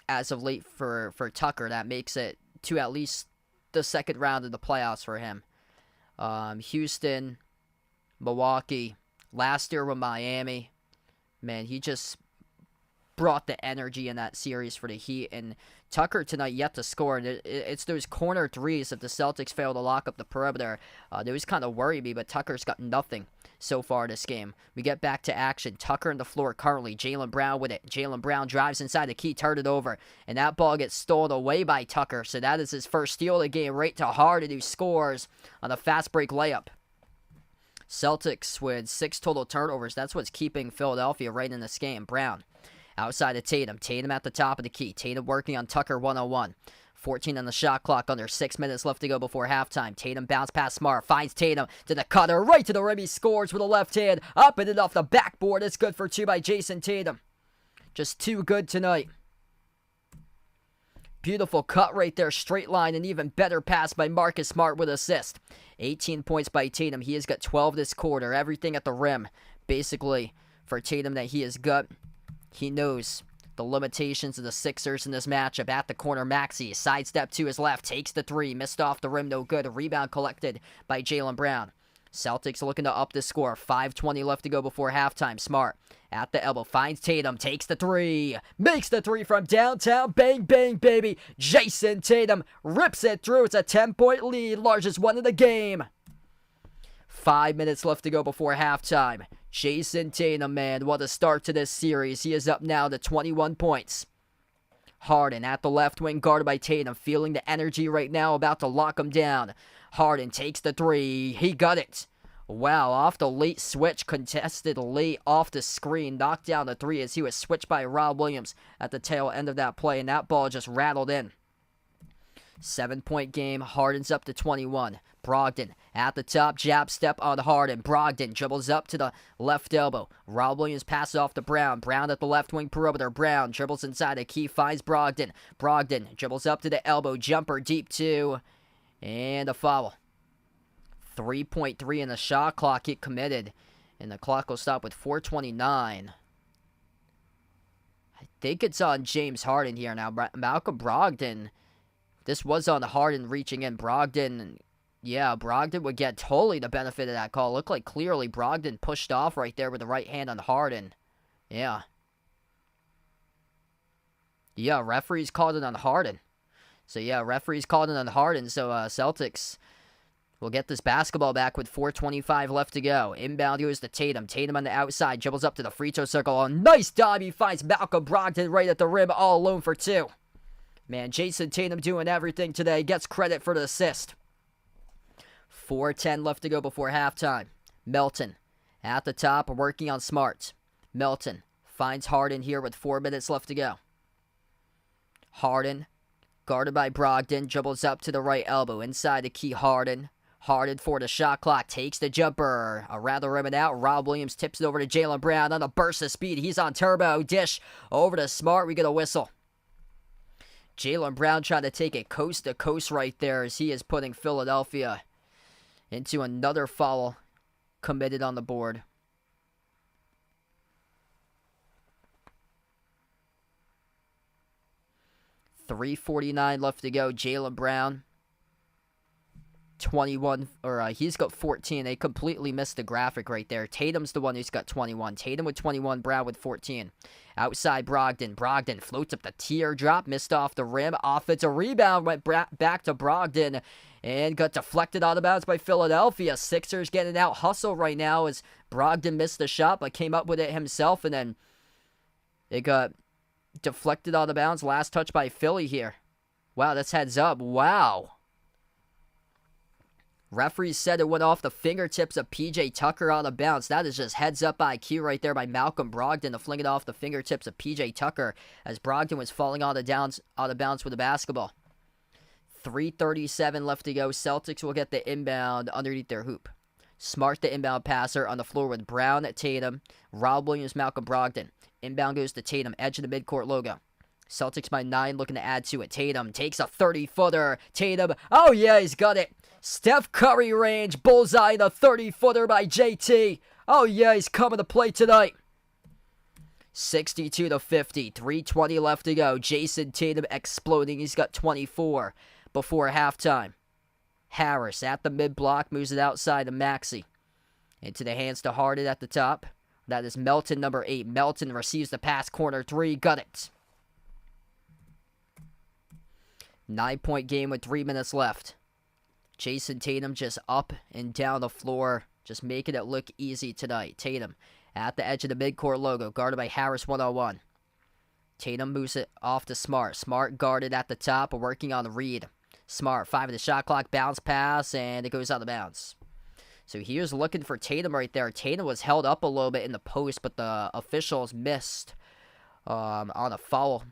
as of late for Tucker. That makes it to at least the second round of the playoffs for him. Houston, Milwaukee, last year with Miami. Man, he just brought the energy in that series for the Heat, and Tucker tonight yet to score. And it's those corner threes that the Celtics failed to lock up the perimeter. Those kind of worry me, but Tucker's got nothing so far this game. We get back to action. Tucker on the floor currently. Jaylen Brown with it. Jaylen Brown drives inside the key, turned it over, and that ball gets stolen away by Tucker. So that is his first steal of the game, right to Harden, who scores on a fast break layup. Celtics with 6 total turnovers. That's what's keeping Philadelphia right in this game. Brown outside of Tatum. Tatum at the top of the key. Tatum working on Tucker 101. 14 on the shot clock, under 6 minutes left to go before halftime. Tatum bounce past Smart, finds Tatum to the cutter, right to the rim. He scores with a left hand, up and off the backboard. It's good for 2 by Jason Tatum. Just too good tonight. Beautiful cut right there, straight line, and even better pass by Marcus Smart with assist. 18 points by Tatum. He has got 12 this quarter. Everything at the rim, basically, for Tatum that he has got. He knows the limitations of the Sixers in this matchup. At the corner, Maxey, sidestep to his left, takes the three, missed off the rim, no good. A rebound collected by Jaylen Brown. Celtics looking to up the score. 5:20 left to go before halftime. Smart at the elbow, finds Tatum, takes the three, makes the three from downtown. Bang, bang, baby. Jason Tatum rips it through. It's a 10-point lead, largest one of the game. 5 minutes left to go before halftime. Jason Tatum, man, what a start to this series. He is up now to 21 points. Harden at the left wing, guarded by Tatum, feeling the energy right now, about to lock him down. Harden takes the three. He got it. Wow, off the late switch, contested late off the screen, knocked down the three as he was switched by Rob Williams at the tail end of that play, and that ball just rattled in. 7-point game. Harden's up to 21. Brogdon at the top, jab step on Harden. Brogdon dribbles up to the left elbow. Rob Williams passes off to Brown. Brown at the left wing perimeter. Brown dribbles inside a key, finds Brogdon. Brogdon dribbles up to the elbow, jumper deep two, and a foul. 3.3 in the shot clock get committed, and the clock will stop with 4:29. I think it's on James Harden here now. Malcolm Brogdon. This was on Harden reaching in. Brogdon would get totally the benefit of that call. Looked like clearly Brogdon pushed off right there with the right hand on Harden. Yeah, referees called it on Harden. So, referees called it on Harden. So, Celtics will get this basketball back with 4:25 left to go. Inbound goes to Tatum. Tatum on the outside, dribbles up to the free throw circle. A nice dive. He finds Malcolm Brogdon right at the rim, all alone for two. Man, Jason Tatum doing everything today. Gets credit for the assist. 4:10 left to go before halftime. Melton at the top, working on Smart. Melton finds Harden here with 4 minutes left to go. Harden, guarded by Brogdon, dribbles up to the right elbow. Inside the key, Harden. Harden for the shot clock, takes the jumper. Around the rim and out. Rob Williams tips it over to Jaylen Brown on a burst of speed. He's on turbo. Dish over to Smart. We get a whistle. Jaylen Brown trying to take it coast to coast right there as he is putting Philadelphia into another foul committed on the board. .349 left to go. Jaylen Brown, 21, he's got 14. They completely missed the graphic right there. Tatum's the one who's got 21. Tatum with 21, Brown with 14. Outside Brogdon. Brogdon floats up the teardrop, missed off the rim. Offensive rebound, went back to Brogdon and got deflected out of bounds by Philadelphia. Sixers getting out hustle right now as Brogdon missed the shot but came up with it himself, and then it got deflected out of bounds. Last touch by Philly here. Wow, that's heads up. Wow. Referees said it went off the fingertips of P.J. Tucker out of bounds. That is just heads up IQ right there by Malcolm Brogdon to fling it off the fingertips of P.J. Tucker as Brogdon was falling out of bounds with the basketball. 3:37 left to go. Celtics will get the inbound underneath their hoop. Smart, the inbound passer, on the floor with Brown at Tatum. Rob Williams, Malcolm Brogdon. Inbound goes to Tatum, edge of the midcourt logo. Celtics by 9, looking to add to it. Tatum takes a 30-footer. Tatum, oh yeah, he's got it. Steph Curry range, bullseye, the 30-footer by JT. Oh yeah, he's coming to play tonight. 62-50, 3:20 left to go. Jason Tatum exploding. He's got 24 before halftime. Harris at the mid-block, moves it outside to Maxey. Into the hands to Harden at the top. That is Melton, number 8. Melton receives the pass, corner 3, got it. 9-point game with 3 minutes left. Jason Tatum just up and down the floor, just making it look easy tonight. Tatum at the edge of the midcourt logo, guarded by Harris one-on-one. Tatum moves it off to Smart. Smart guarded at the top, working on the read. Smart, 5 of the shot clock, bounce pass, and it goes out of bounds. So here's looking for Tatum right there. Tatum was held up a little bit in the post, but the officials missed on a foul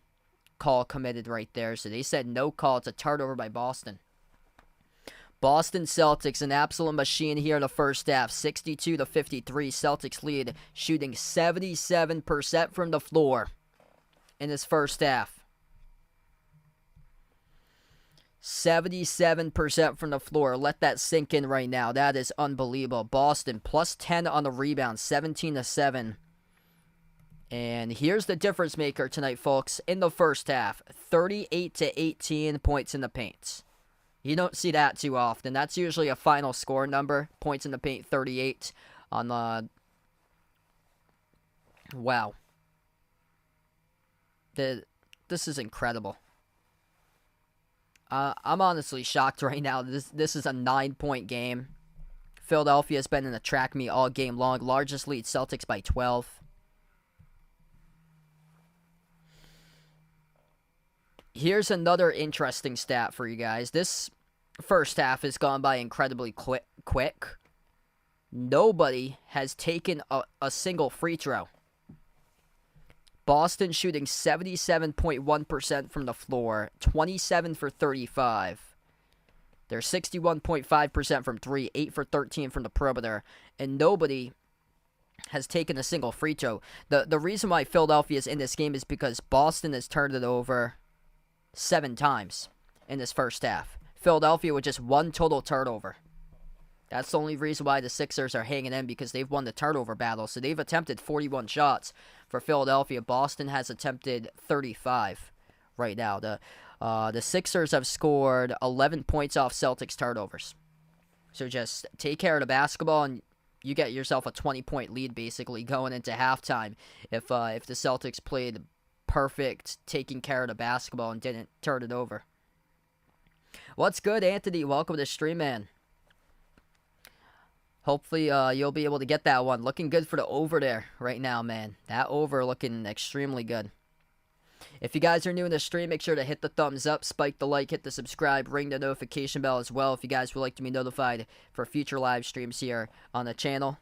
call committed right there. So they said no call. It's a turnover by Boston. Boston Celtics, an absolute machine here in the first half. 62-53, Celtics lead, shooting 77% from the floor in this first half. 77% from the floor. Let that sink in right now. That is unbelievable. Boston plus 10 on the rebound, 17-7. And here's the difference maker tonight, folks. In the first half, 38-18 points in the paint. You don't see that too often. That's usually a final score number. Points in the paint, 38 on the... Wow. This is incredible. I'm honestly shocked right now. This is a 9-point game. Philadelphia's been in the track meet all game long. Largest lead, Celtics by 12. Here's another interesting stat for you guys. This first half has gone by incredibly quick. Nobody has taken a single free throw. Boston shooting 77.1% from the floor, 27 for 35. They're 61.5% from 3, 8 for 13 from the perimeter, and nobody has taken a single free throw. The reason why Philadelphia is in this game is because Boston has turned it over 7 times in this first half. Philadelphia with just 1 total turnover. That's the only reason why the Sixers are hanging in, because they've won the turnover battle. So they've attempted 41 shots for Philadelphia. Boston has attempted 35 right now. The Sixers have scored 11 points off Celtics turnovers. So just take care of the basketball and you get yourself a 20-point lead basically going into halftime if the Celtics played perfect, taking care of the basketball and didn't turn it over. What's good, Anthony? Welcome to the stream, man. Hopefully, you'll be able to get that one. Looking good for the over there right now, man. That over looking extremely good. If you guys are new in the stream, make sure to hit the thumbs up, spike the like, hit the subscribe, ring the notification bell as well if you guys would like to be notified for future live streams here on the channel.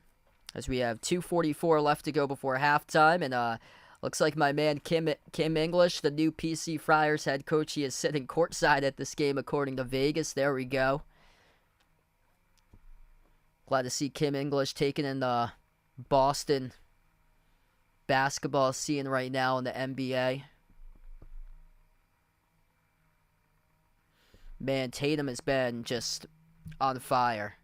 As we have 2:44 left to go before halftime, and looks like my man Kim English, the new PC Friars head coach, he is sitting courtside at this game according to Vegas. There we go. Glad to see Kim English taking in the Boston basketball scene right now in the NBA. Man, Tatum has been just on fire.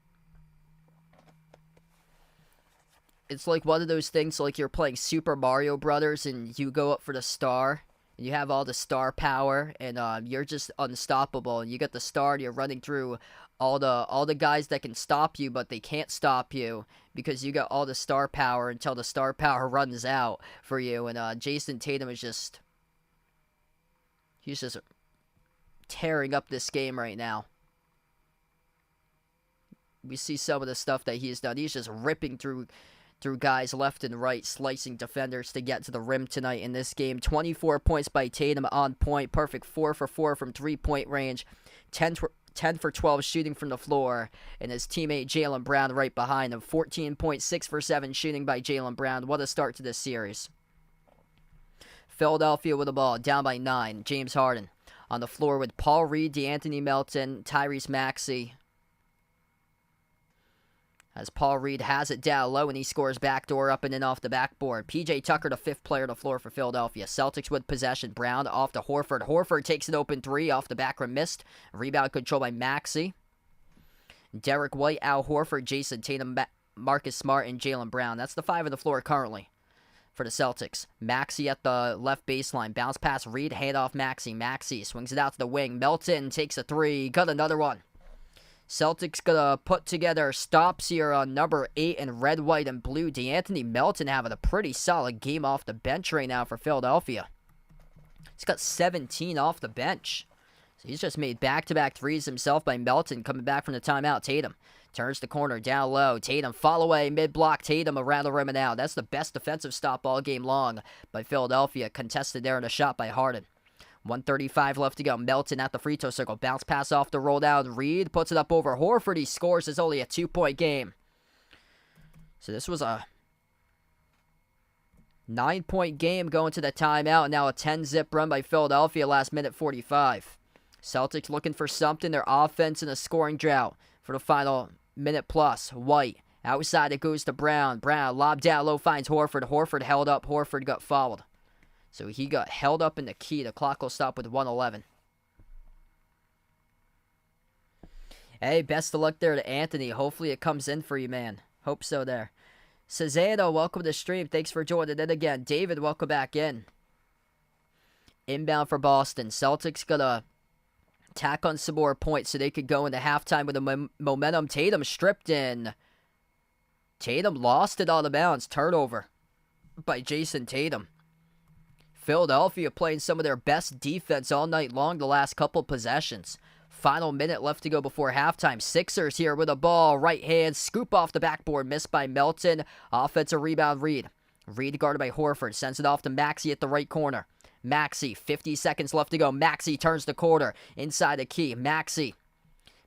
It's like one of those things like you're playing Super Mario Brothers and you go up for the star and you have all the star power and you're just unstoppable and you get the star and you're running through all the guys that can stop you, but they can't stop you because you got all the star power until the star power runs out for you. And Jason Tatum is he's just tearing up this game right now. We see some of the stuff that he's done. He's just ripping through guys left and right, slicing defenders to get to the rim tonight in this game. 24 points by Tatum on point. Perfect 4 for 4 from three-point range. 10 for 12 shooting from the floor. And his teammate Jaylen Brown right behind him. 14.6 for 7 shooting by Jaylen Brown. What a start to this series. Philadelphia with the ball, down by 9. James Harden on the floor with Paul Reed, DeAnthony Melton, Tyrese Maxey. As Paul Reed has it down low and he scores backdoor up and in off the backboard. P.J. Tucker, the 5th player on the floor for Philadelphia. Celtics with possession. Brown off to Horford. Horford takes an open 3 off the back rim, missed. Rebound controlled by Maxey. Derek White, Al Horford, Jason Tatum, Marcus Smart, and Jaylen Brown. That's the 5 on the floor currently for the Celtics. Maxey at the left baseline. Bounce pass Reed, hand off Maxey. Maxey swings it out to the wing. Melton takes a 3. Got another one. Celtics gonna put together stops here on number 8 in red, white, and blue. DeAnthony Melton having a pretty solid game off the bench right now for Philadelphia. He's got 17 off the bench. So he's just made back-to-back threes himself by Melton coming back from the timeout. Tatum turns the corner down low. Tatum fall away, mid-block. Tatum around the rim and out. That's the best defensive stop all game long by Philadelphia. Contested there in a shot by Harden. 1:35 left to go. Melton at the free throw circle. Bounce pass off the roll down. Reed puts it up over Horford. He scores. It's only a 2-point game. So this was a 9-point game going to the timeout. And now a 10-zip run by Philadelphia last minute 45. Celtics looking for something. Their offense in a scoring drought for the final minute plus. White. Outside it goes to Brown. Brown lob down low finds Horford. Horford held up. Horford got fouled. So he got held up in the key. The clock will stop with 1:11. Hey, best of luck there to Anthony. Hopefully it comes in for you, man. Hope so there. Cezanne, welcome to the stream. Thanks for joining in again. David, welcome back in. Inbound for Boston. Celtics gonna tack on some more points so they could go into halftime with a momentum. Tatum stripped in. Tatum lost it out of bounds. Turnover by Jason Tatum. Philadelphia playing some of their best defense all night long the last couple possessions. Final minute left to go before halftime. Sixers here with a ball. Right hand. Scoop off the backboard. Missed by Melton. Offensive rebound, Reed. Reed guarded by Horford. Sends it off to Maxey at the right corner. Maxey. 50 seconds left to go. Maxey turns the quarter. Inside the key. Maxey.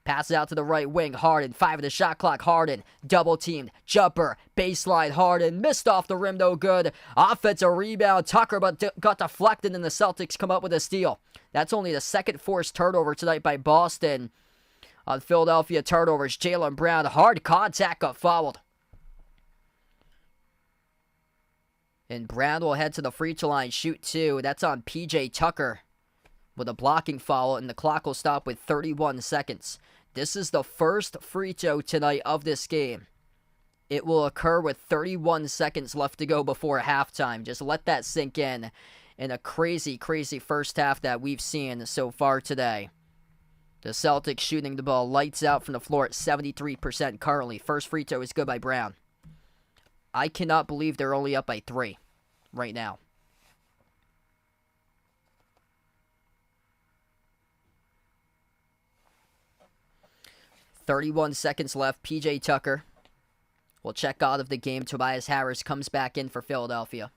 Passes out to the right wing. Harden. 5 of the shot clock. Harden. Double teamed. Jumper. Baseline. Harden. Missed off the rim. No good. Offensive rebound. Tucker but got deflected and the Celtics come up with a steal. That's only the second forced turnover tonight by Boston. On Philadelphia turnovers. Jaylen Brown. Hard contact. Got fouled. And Brown will head to the free throw line. Shoot 2. That's on PJ Tucker with a blocking foul. And the clock will stop with 31 seconds. This is the first free throw tonight of this game. It will occur with 31 seconds left to go before halftime. Just let that sink in a crazy, crazy first half that we've seen so far today. The Celtics shooting the ball lights out from the floor at 73% currently. First free throw is good by Brown. I cannot believe they're only up by 3 right now. .31 seconds left. PJ Tucker will check out of the game. Tobias Harris comes back in for Philadelphia.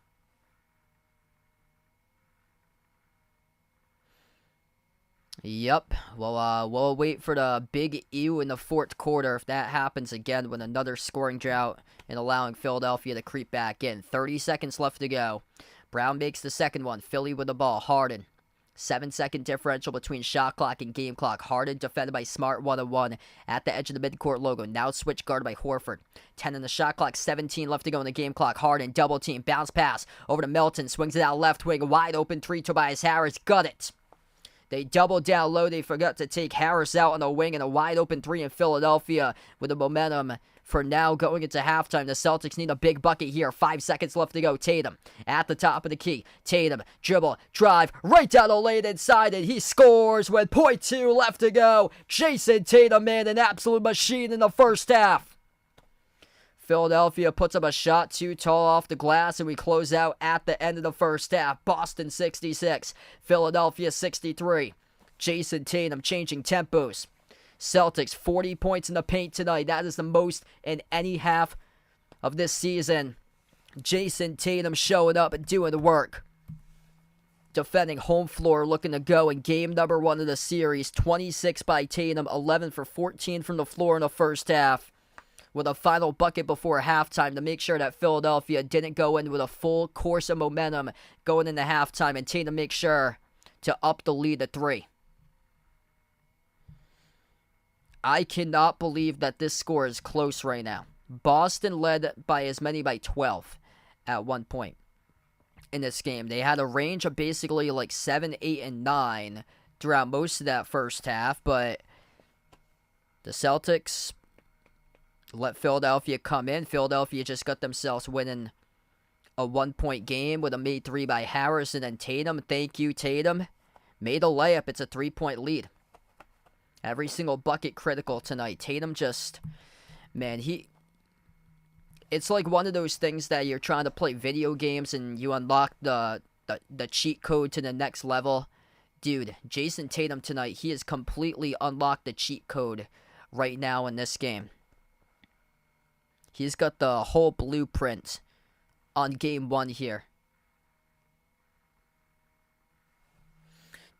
Yep. Well, we'll wait for the big ew in the fourth quarter if that happens again with another scoring drought and allowing Philadelphia to creep back in. 30 seconds left to go. Brown makes the second one. Philly with the ball. Harden. 7-second differential between shot clock and game clock. Harden defended by Smart 1-on-1 at the edge of the midcourt logo. Now switch guarded by Horford. 10 in the shot clock. 17 left to go in the game clock. Harden double team. Bounce pass over to Melton. Swings it out left wing. Wide open 3. Tobias Harris. Got it. They doubled down low. They forgot to take Harris out on the wing and a wide open 3 in Philadelphia with the momentum for now going into halftime. The Celtics need a big bucket here. 5 seconds left to go. Tatum at the top of the key. Tatum, dribble, drive, right down the lane inside it. He scores with .2 left to go. Jason Tatum, man, an absolute machine in the first half. Philadelphia puts up a shot too tall off the glass, and we close out at the end of the first half. Boston 66, Philadelphia 63. Jason Tatum changing tempos. Celtics 40 points in the paint tonight. That is the most in any half of this season. Jason Tatum showing up and doing the work. Defending home floor, looking to go in game number 1 of the series. 26 by Tatum, 11 for 14 from the floor in the first half, with a final bucket before halftime to make sure that Philadelphia didn't go in with a full course of momentum going into halftime, and Tatum makes sure to up the lead to 3. I cannot believe that this score is close right now. Boston led by as many by 12 at one point in this game. They had a range of basically like 7, 8, and 9 throughout most of that first half, but the Celtics let Philadelphia come in. Philadelphia just got themselves winning a 1-point game with a made 3 by Harris, and then Tatum, thank you Tatum, made a layup. It's a 3-point lead. Every single bucket critical tonight. Tatum just, man, it's like one of those things that you're trying to play video games and you unlock the cheat code to the next level. Dude, Jason Tatum tonight, he has completely unlocked the cheat code right now in this game. He's got the whole blueprint on game 1 here.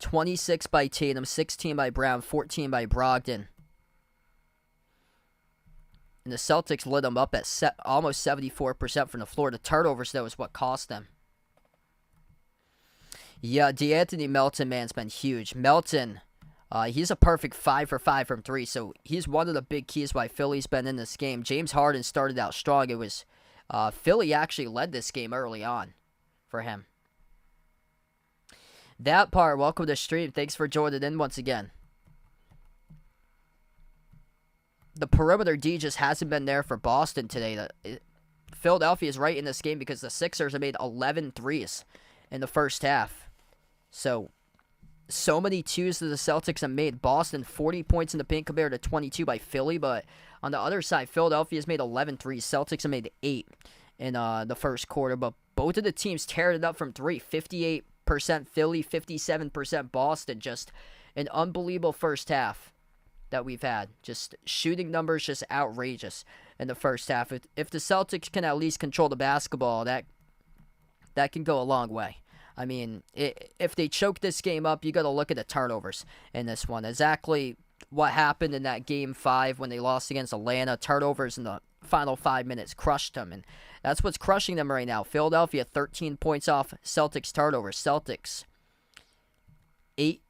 26 by Tatum, 16 by Brown, 14 by Brogdon. And the Celtics lit them up at almost 74% from the floor. The turnovers, though, is what cost them. Yeah, DeAnthony Melton, man's been huge. Melton, he's a perfect 5 for 5 from 3, so he's one of the big keys why Philly's been in this game. James Harden started out strong. It was Philly actually led this game early on for him. That part, welcome to the stream. Thanks for joining in once again. the perimeter D just hasn't been there for Boston today. Philadelphia is right in this game because the Sixers have made 11 threes in the first half. So many twos that the Celtics have made. Boston 40 points in the paint compared to 22 by Philly, but on the other side, Philadelphia's made 11 threes. Celtics have made 8 in the first quarter, but both of the teams teared it up from 3. 58% Philly, 57% Boston. Just an unbelievable first half that we've had. Just shooting numbers just outrageous in the first half. If the Celtics can at least control the basketball, that can go a long way. I mean, if they choke this game up, you got to look at the turnovers in this one. Exactly what happened in that Game 5 when they lost against Atlanta. Turnovers in the final 5 minutes crushed them, and that's what's crushing them right now. Philadelphia 13 points off Celtics turnovers. Celtics 8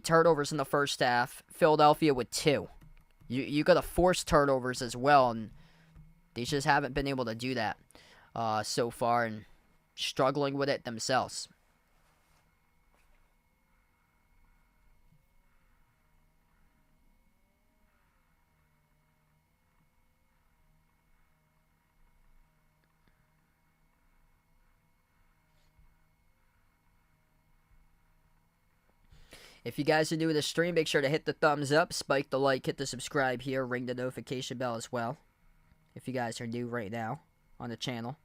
turnovers in the first half. Philadelphia with 2. You got to force turnovers as well, and they just haven't been able to do that so far, and struggling with it themselves. If you guys are new to the stream, make sure to hit the thumbs up, spike the like, hit the subscribe here, ring the notification bell as well. If you guys are new right now on the channel.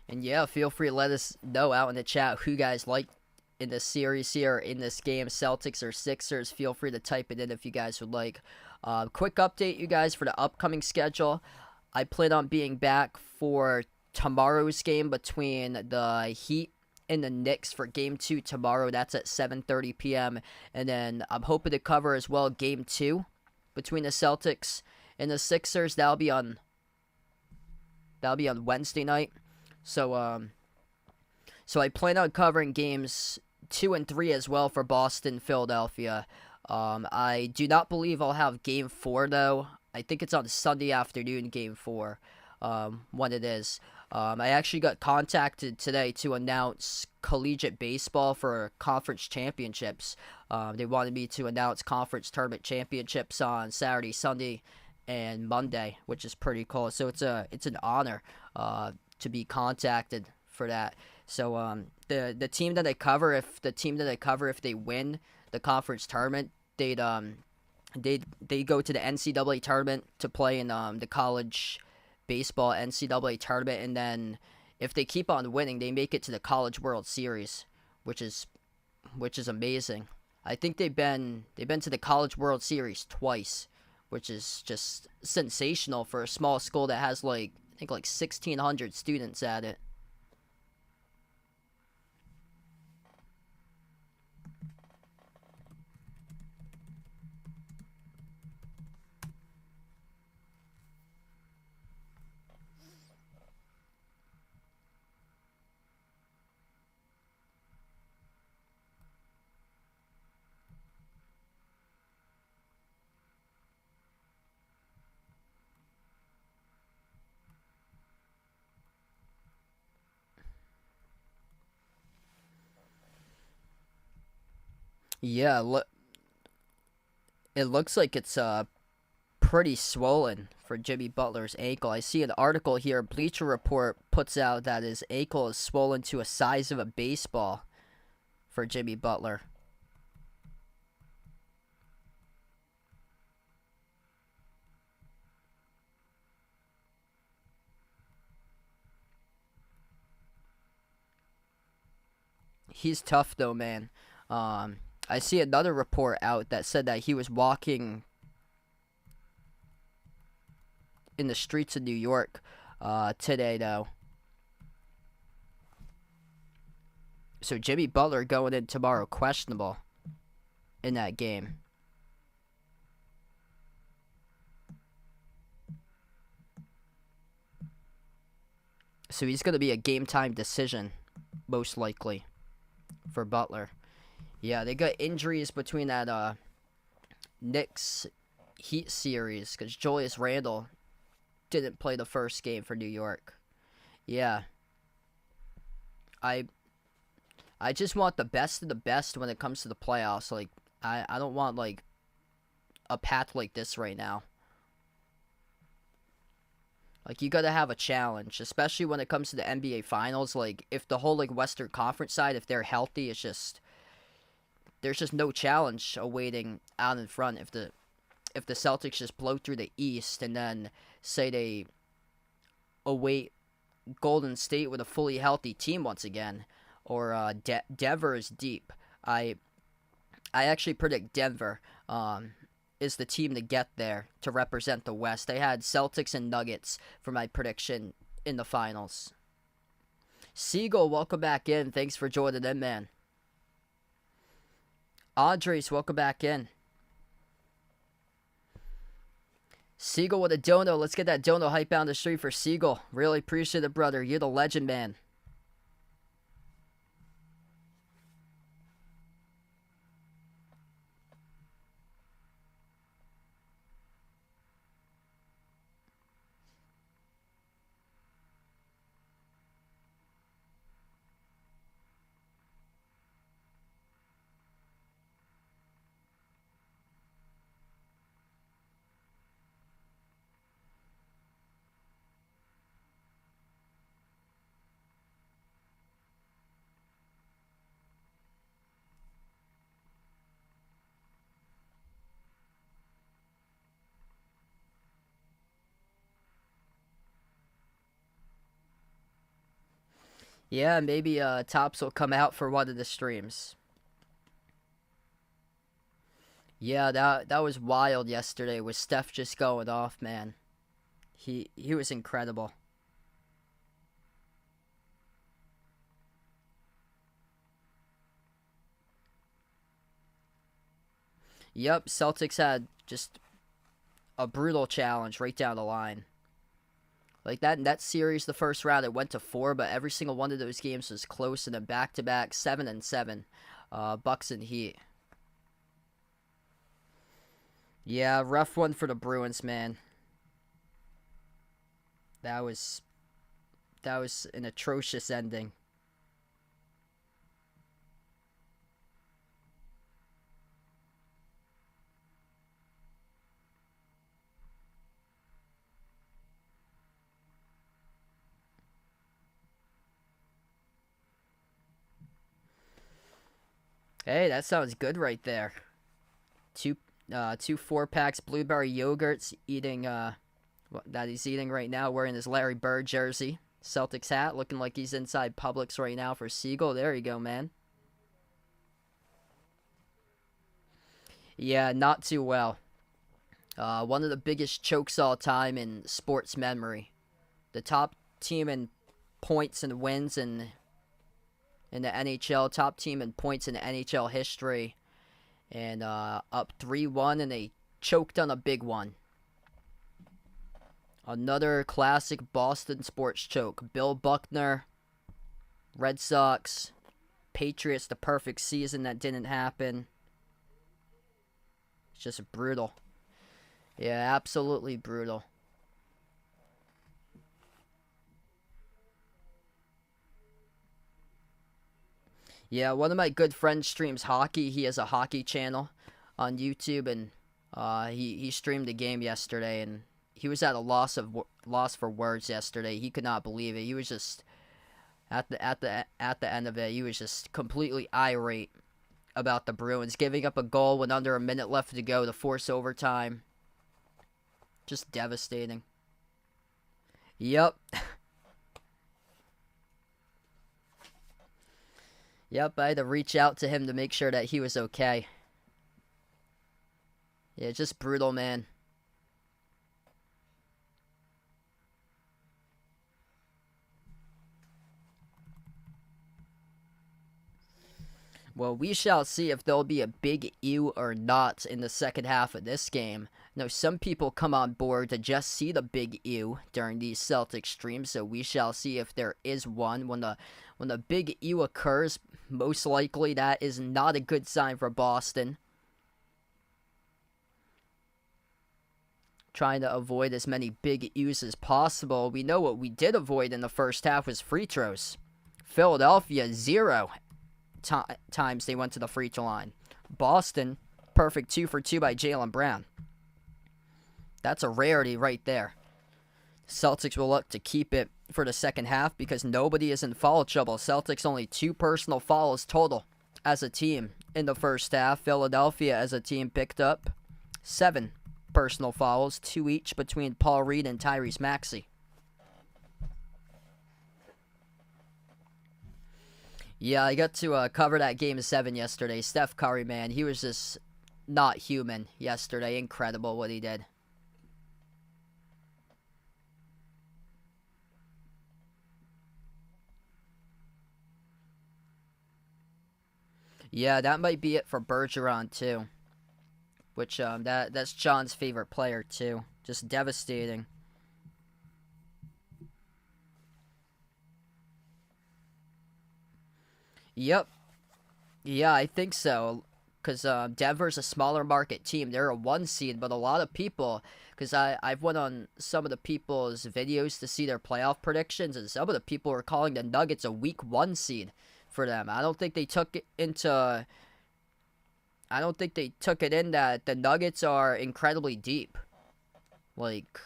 And yeah, feel free to let us know out in the chat who you guys like in this series here, in this game, Celtics or Sixers. Feel free to type it in if you guys would like. Quick update, you guys, for the upcoming schedule. I plan on being back for tomorrow's game between the Heat and the Knicks for Game 2 tomorrow. That's at 7:30 p.m. And then I'm hoping to cover as well Game 2 between the Celtics and the Sixers. That'll be on Wednesday night. So I plan on covering games 2 and 3 as well for Boston, Philadelphia. I do not believe I'll have Game 4, though. I think it's on Sunday afternoon, Game 4, when it is. I actually got contacted today to announce collegiate baseball for conference championships. They wanted me to announce conference tournament championships on Saturday, Sunday, and Monday, which is pretty cool. So it's an honor to be contacted for that. So the team that I cover, if they win the conference tournament, they go to the NCAA tournament to play in the college baseball NCAA tournament, and then if they keep on winning, they make it to the College World Series, which is amazing. I think they've been to the College World Series twice, which is just sensational for a small school that has I think 1,600 students at it. Yeah, it looks like it's pretty swollen for Jimmy Butler's ankle. I see an article here, Bleacher Report puts out that his ankle is swollen to a size of a baseball for Jimmy Butler. He's tough though, man. I see another report out that said that he was walking in the streets of New York today, though. So Jimmy Butler going in tomorrow, questionable in that game. So he's going to be a game time decision, most likely, for Butler. Yeah, they got injuries between that Knicks Heat series because Julius Randle didn't play the first game for New York. Yeah. I just want the best of the best when it comes to the playoffs. Like, I don't want, like, a path like this right now. Like, you gotta have a challenge, especially when it comes to the NBA Finals. Like, if the whole, like, Western Conference side, if they're healthy, it's just... There's just no challenge awaiting out in front if the Celtics just blow through the East and then say they await Golden State with a fully healthy team once again, or Denver is deep. I actually predict Denver is the team to get there to represent the West. They had Celtics and Nuggets for my prediction in the finals. Siegel, welcome back in. Thanks for joining in, man. Andres, welcome back in. Siegel with a dono. Let's get that dono hype down the street for Siegel. Really appreciate it, brother. You're the legend, man. Yeah, maybe Tops will come out for one of the streams. Yeah, that was wild yesterday with Steph just going off, man. He was incredible. Yep, Celtics had just a brutal challenge right down the line. Like that series, the first round, it went to 4, but every single one of those games was close, and then back-to-back 7-7, Bucks and Heat. Yeah, rough one for the Bruins, man. That was an atrocious ending. Hey, that sounds good right there. Two 4-packs blueberry yogurts eating that he's eating right now, wearing his Larry Bird jersey, Celtics hat, looking like he's inside Publix right now for Siegel. There you go, man. Yeah, not too well. One of the biggest chokes all time in sports memory. The top team in points and wins in the NHL, top team in points in the NHL history, and up 3-1, and they choked on a big one. Another classic Boston sports choke. Bill Buckner, Red Sox, Patriots, the perfect season that didn't happen. It's just brutal. Yeah, absolutely brutal. Yeah, one of my good friends streams hockey. He has a hockey channel on YouTube, and he streamed the game yesterday, and he was at a loss for words yesterday. He could not believe it. He was just at the end of it. He was just completely irate about the Bruins giving up a goal when under a minute left to go to force overtime. Just devastating. Yep. Yep, I had to reach out to him to make sure that he was okay. Yeah, just brutal, man. Well, we shall see if there'll be a big ew or not in the second half of this game. Now, some people come on board to just see the big ew during these Celtics streams, so we shall see if there is one. When the big ew occurs, most likely that is not a good sign for Boston. Trying to avoid as many big ews as possible. We know what we did avoid in the first half was free throws. Philadelphia, 0 times they went to the free throw line. Boston, perfect 2 for 2 by Jaylen Brown. That's a rarity right there. Celtics will look to keep it for the second half because nobody is in foul trouble. Celtics only 2 personal fouls total as a team in the first half. Philadelphia as a team picked up 7 personal fouls, 2 each between Paul Reed and Tyrese Maxey. Yeah, I got to cover that Game 7 yesterday. Steph Curry, man, he was just not human yesterday. Incredible what he did. Yeah, that might be it for Bergeron, too. Which, that's John's favorite player, too. Just devastating. Yep. Yeah, I think so. Because Denver's a smaller market team. They're a 1 seed, but a lot of people... Because I've went on some of the people's videos to see their playoff predictions, and some of the people were calling the Nuggets a week 1 seed for them. I don't think they took it into... I don't think they took it in that the Nuggets are incredibly deep. Like,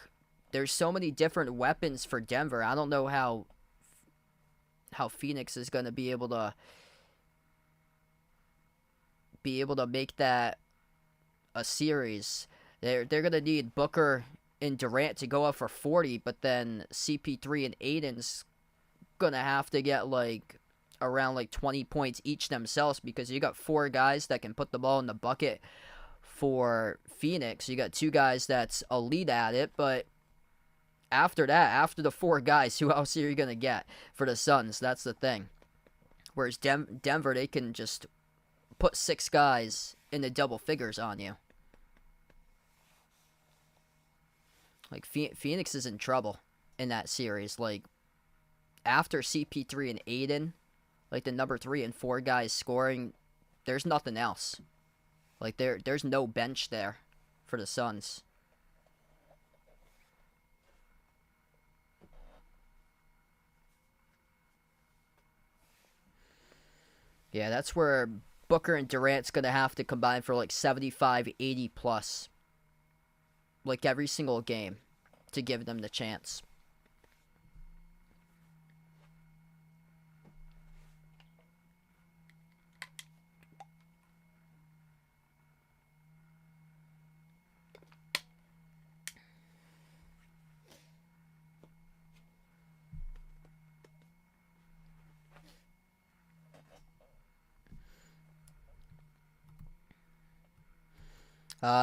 there's so many different weapons for Denver. I don't know how Phoenix is going to be able to make that a series. They're going to need Booker and Durant to go up for 40, but then CP3 and Aiden's going to have to get like around like 20 points each themselves because you got 4 guys that can put the ball in the bucket for Phoenix. You got 2 guys that's elite at it, but after that, after the 4 guys, who else are you going to get for the Suns? That's the thing. Whereas Denver, they can just put 6 guys in the double figures on you. Like, Phoenix is in trouble in that series. Like, after CP3 and Aiden, like the number 3 and 4 guys scoring, there's nothing else. Like, there's no bench there for the Suns. Yeah, that's where Booker and Durant's going to have to combine for like 75, 80 plus. Like every single game to give them the chance.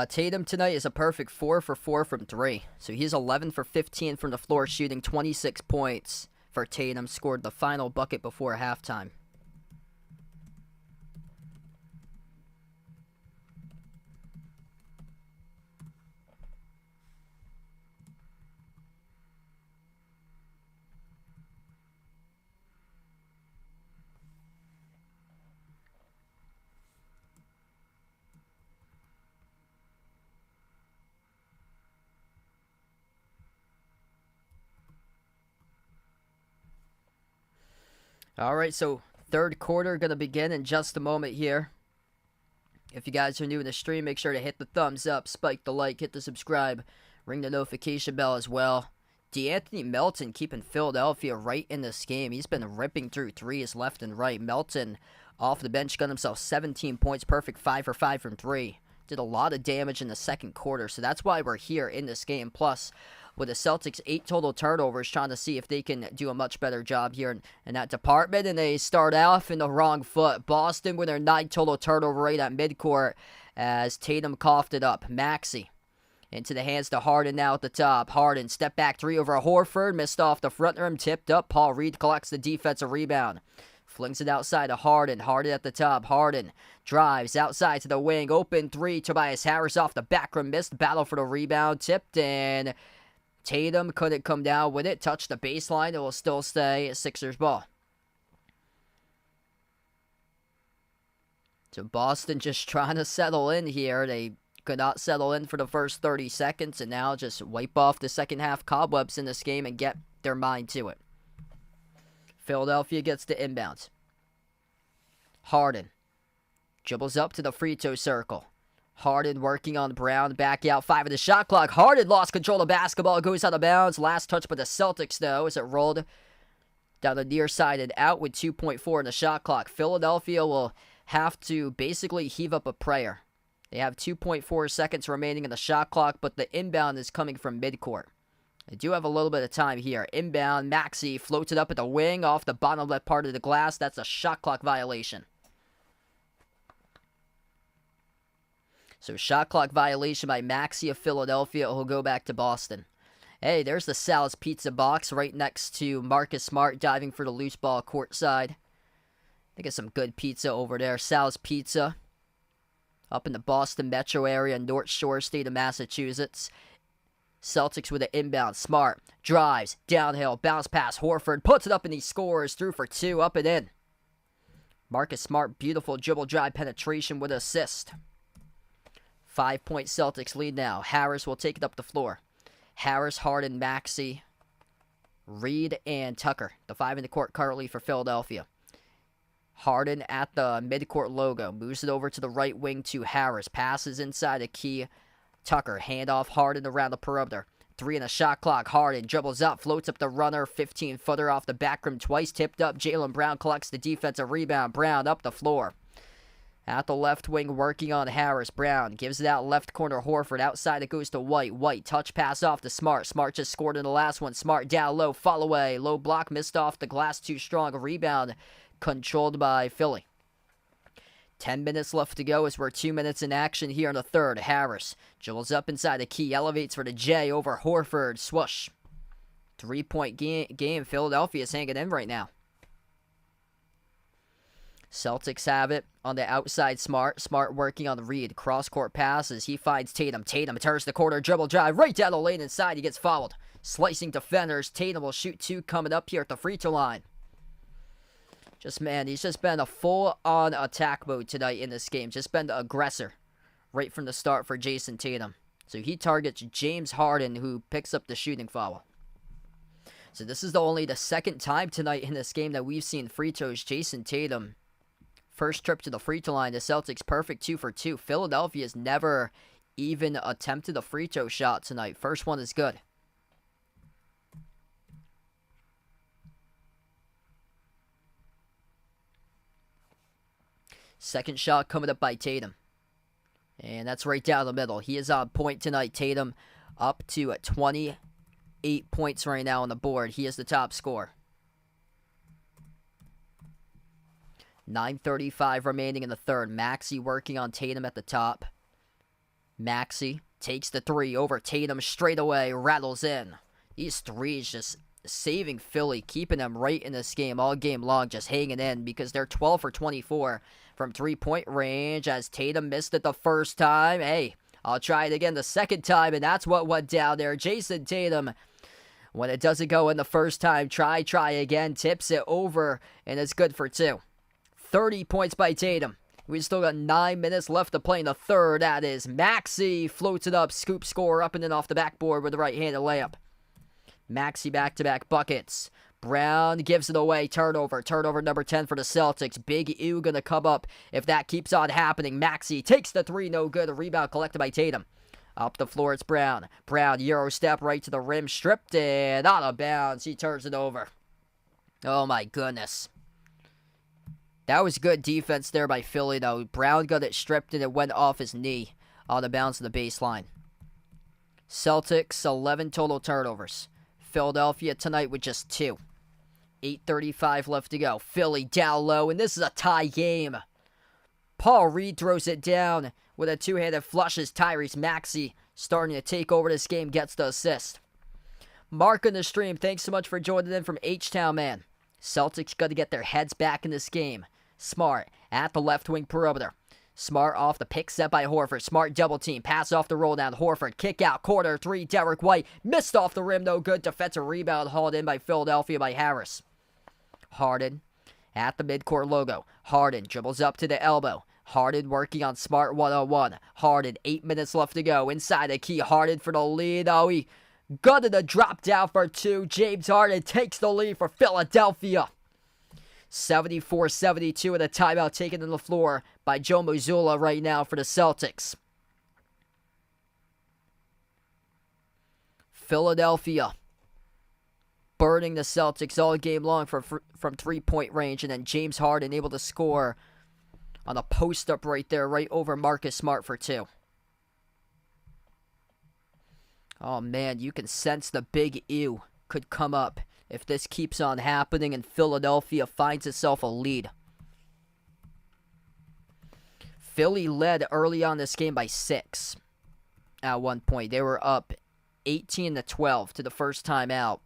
Tatum tonight is a perfect 4 for 4 from 3. So he's 11 for 15 from the floor, shooting 26 points for Tatum. Scored the final bucket before halftime. All right, so third quarter going to begin in just a moment here. If you guys are new to the stream, make sure to hit the thumbs up, spike the like, hit the subscribe, ring the notification bell as well. DeAnthony Melton keeping Philadelphia right in this game. He's been ripping through threes left and right. Melton off the bench got himself 17 points, perfect 5 for 5 from 3. Did a lot of damage in the second quarter, so that's why we're here in this game. Plus, with the Celtics, 8 total turnovers, trying to see if they can do a much better job here in that department. And they start off in the wrong foot. Boston with their 9 total turnover rate at midcourt as Tatum coughed it up. Maxey into the hands to Harden now at the top. Harden, step back 3 over Horford, missed off the front rim, tipped up. Paul Reed collects the defensive rebound Flings it outside to Harden. Harden at the top. Harden drives outside to the wing. Open three. Tobias Harris off the back rim. Missed. Battle for the rebound. Tipped in. Tatum couldn't come down with it. Touched the baseline. It will still stay Sixers ball. So Boston just trying to settle in here. They could not settle in for the first 30 seconds. And now just wipe off the second half cobwebs in this game and get their mind to it. Philadelphia gets the inbounds. Harden dribbles up to the free throw circle. Harden working on Brown. Back out. 5 of the shot clock. Harden lost control of basketball. Goes out of bounds. Last touch by the Celtics, though, as it rolled down the near side and out with 2.4 in the shot clock. Philadelphia will have to basically heave up a prayer. They have 2.4 seconds remaining in the shot clock, but the inbound is coming from midcourt. They do have a little bit of time here. Inbound, Maxey floats it up at the wing off the bottom left part of the glass. That's a shot clock violation. So shot clock violation by Maxey of Philadelphia. He'll go back to Boston. Hey, there's the Sal's Pizza box right next to Marcus Smart diving for the loose ball courtside. I think it's some good pizza over there. Sal's Pizza up in the Boston metro area, North Shore, state of Massachusetts. Celtics with an inbound. Smart drives, downhill, bounce pass. Horford puts it up and he scores. Through for 2, up and in. Marcus Smart, beautiful dribble drive penetration with assist. 5-point Celtics lead now. Harris will take it up the floor. Harris, Harden, Maxey, Reed, and Tucker. The 5 in the court currently for Philadelphia. Harden at the midcourt logo. Moves it over to the right wing to Harris. Passes inside a key. Tucker, handoff Harden around the perimeter. 3 in the shot clock. Harden dribbles up, floats up the runner. 15-footer off the back rim twice. Tipped up. Jaylen Brown collects the defensive rebound. Brown up the floor. At the left wing, working on Harris. Brown gives it out left corner. Horford outside. It goes to White. White touch pass off to Smart. Smart just scored in the last one. Smart down low. Fall away. Low block missed off the glass. Too strong. Rebound controlled by Philly. 10 minutes left to go as we're 2 minutes in action here in the third. Harris dribbles up inside the key. Elevates for the J over Horford. Swoosh. 3-point game. Philadelphia's hanging in right now. Celtics have it on the outside. Smart working on the Reed. Cross-court passes. He finds Tatum. Tatum turns the corner. Dribble drive right down the lane inside. He gets fouled. Slicing defenders. Tatum will shoot 2 coming up here at the free throw line. He's just been a full-on attack mode tonight in this game. Just been the aggressor right from the start for Jason Tatum. So he targets James Harden, who picks up the shooting foul. So this is only the second time tonight in this game that we've seen free throws. Jason Tatum, first trip to the free throw line. The Celtics perfect 2 for 2. Philadelphia's never even attempted a free throw shot tonight. First one is good. Second shot coming up by Tatum. And that's right down the middle. He is on point tonight. Tatum up to 28 points right now on the board. He is the top scorer. 9:35 remaining in the third. Maxey working on Tatum at the top. Maxey takes the 3 over Tatum straight away. Rattles in. These threes just saving Philly, keeping them right in this game all game long, just hanging in because they're 12 for 24 from 3-point range as Tatum missed it the first time. Hey, I'll try it again the second time, and that's what went down there. Jason Tatum, when it doesn't go in the first time, try again, tips it over, and it's good for 2. 30 points by Tatum. We still got 9 minutes left to play in the third. That is Maxey floats it up, scoop score up and in off the backboard with a right-handed layup. Maxey back-to-back buckets. Brown gives it away. Turnover number 10 for the Celtics. Big U gonna come up if that keeps on happening. Maxey takes the 3, no good. A rebound collected by Tatum. Up the floor, it's Brown. Brown, Euro step right to the rim. Stripped and out of bounds. He turns it over. Oh my goodness. That was good defense there by Philly, though. Brown got it stripped and it went off his knee on the bounce of the baseline. Celtics, 11 total turnovers. Philadelphia tonight with just 2. 8:35 left to go. Philly down low, and this is a tie game. Paul Reed throws it down with a 2-handed flush as Tyrese Maxey starting to take over this game, gets the assist. Mark on the stream, thanks so much for joining in from H-Town, man. Celtics got to get their heads back in this game. Smart at the left wing perimeter. Smart off the pick set by Horford. Smart double team. Pass off the roll down. Horford kick out. Corner three. Derek White missed off the rim. No good. Defensive rebound hauled in by Philadelphia by Harris. Harden at the midcourt logo. Harden dribbles up to the elbow. Harden working on Smart one-on-one. Harden, 8 minutes left to go. Inside the key. Harden for the lead. Oh, he gutted a drop down for two. James Harden takes the lead for Philadelphia. 74-72 and a timeout taken on the floor by Joe Mazzulla right now for the Celtics. Philadelphia burning the Celtics all game long from three-point range, and then James Harden able to score on a post-up right there, right over Marcus Smart for two. Oh man, you can sense the big ew could come up if this keeps on happening and Philadelphia finds itself a lead. Philly led early on this game by 6 at one point. They were up 18-12 to the first time out.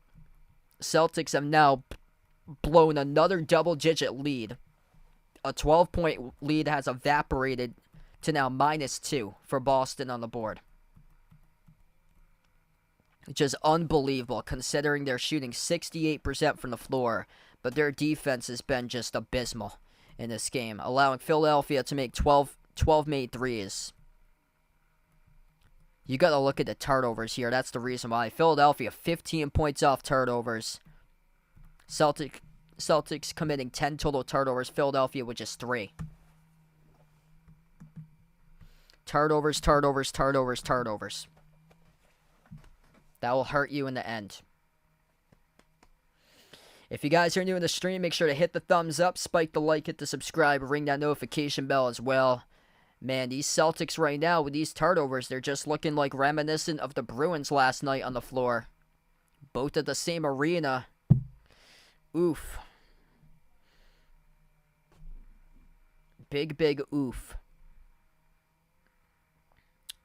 Celtics have now blown another double-digit lead. A 12-point lead has evaporated to now -2 for Boston on the board. Just unbelievable considering they're shooting 68% from the floor, but their defense has been just abysmal in this game, allowing Philadelphia to make 12 made threes. You got to look at the turnovers here. That's the reason why. Philadelphia 15 points off turnovers. Celtics committing 10 total turnovers. Philadelphia with just 3. Turnovers. That will hurt you in the end. If you guys are new in the stream, make sure to hit the thumbs up, spike the like, hit the subscribe, ring that notification bell as well. Man, these Celtics right now with these turnovers, they're just looking like reminiscent of the Bruins last night on the floor. Both at the same arena. Oof. Big oof.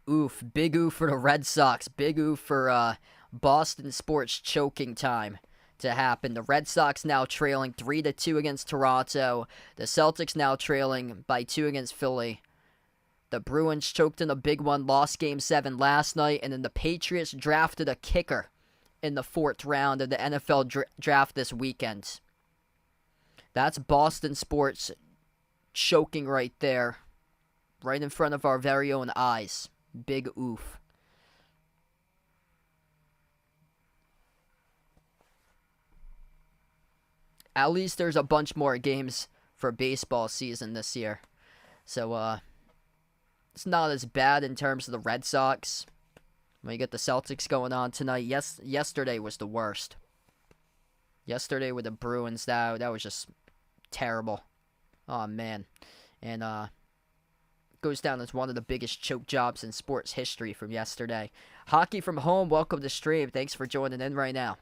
Oof. Big oof for the Red Sox. Big oof for Boston sports choking time to happen. The Red Sox now trailing 3-2 against Toronto. The Celtics now trailing by 2 against Philly. The Bruins choked in a big one, lost Game 7 last night, and then the Patriots drafted a kicker in the 4th round of the NFL draft this weekend. That's Boston sports choking right there, right in front of our very own eyes. Big oof. At least there's a bunch more games for baseball season this year. So, it's not as bad in terms of the Red Sox. When you get the Celtics going on tonight, yesterday was the worst. Yesterday with the Bruins, that was just terrible. Oh, man. And, goes down as one of the biggest choke jobs in sports history from yesterday. Hockey from home, welcome to stream. Thanks for joining in right now.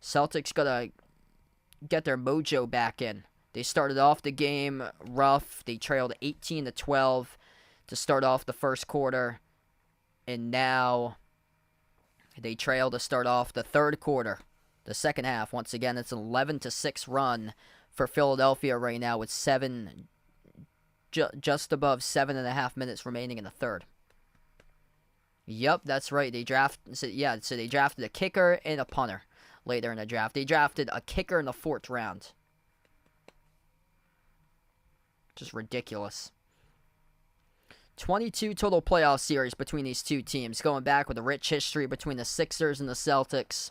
Celtics gotta get their mojo back in. They started off the game rough. They trailed 18-12 to start off the first quarter. And now they trail to start off the third quarter. The second half, once again, it's an 11-6 run for Philadelphia right now with just above 7.5 minutes remaining in the third. Yep, that's right. They drafted a kicker and a punter later in the draft. They drafted a kicker in the 4th round. Just ridiculous. 22 total playoff series between these two teams, going back with a rich history between the Sixers and the Celtics.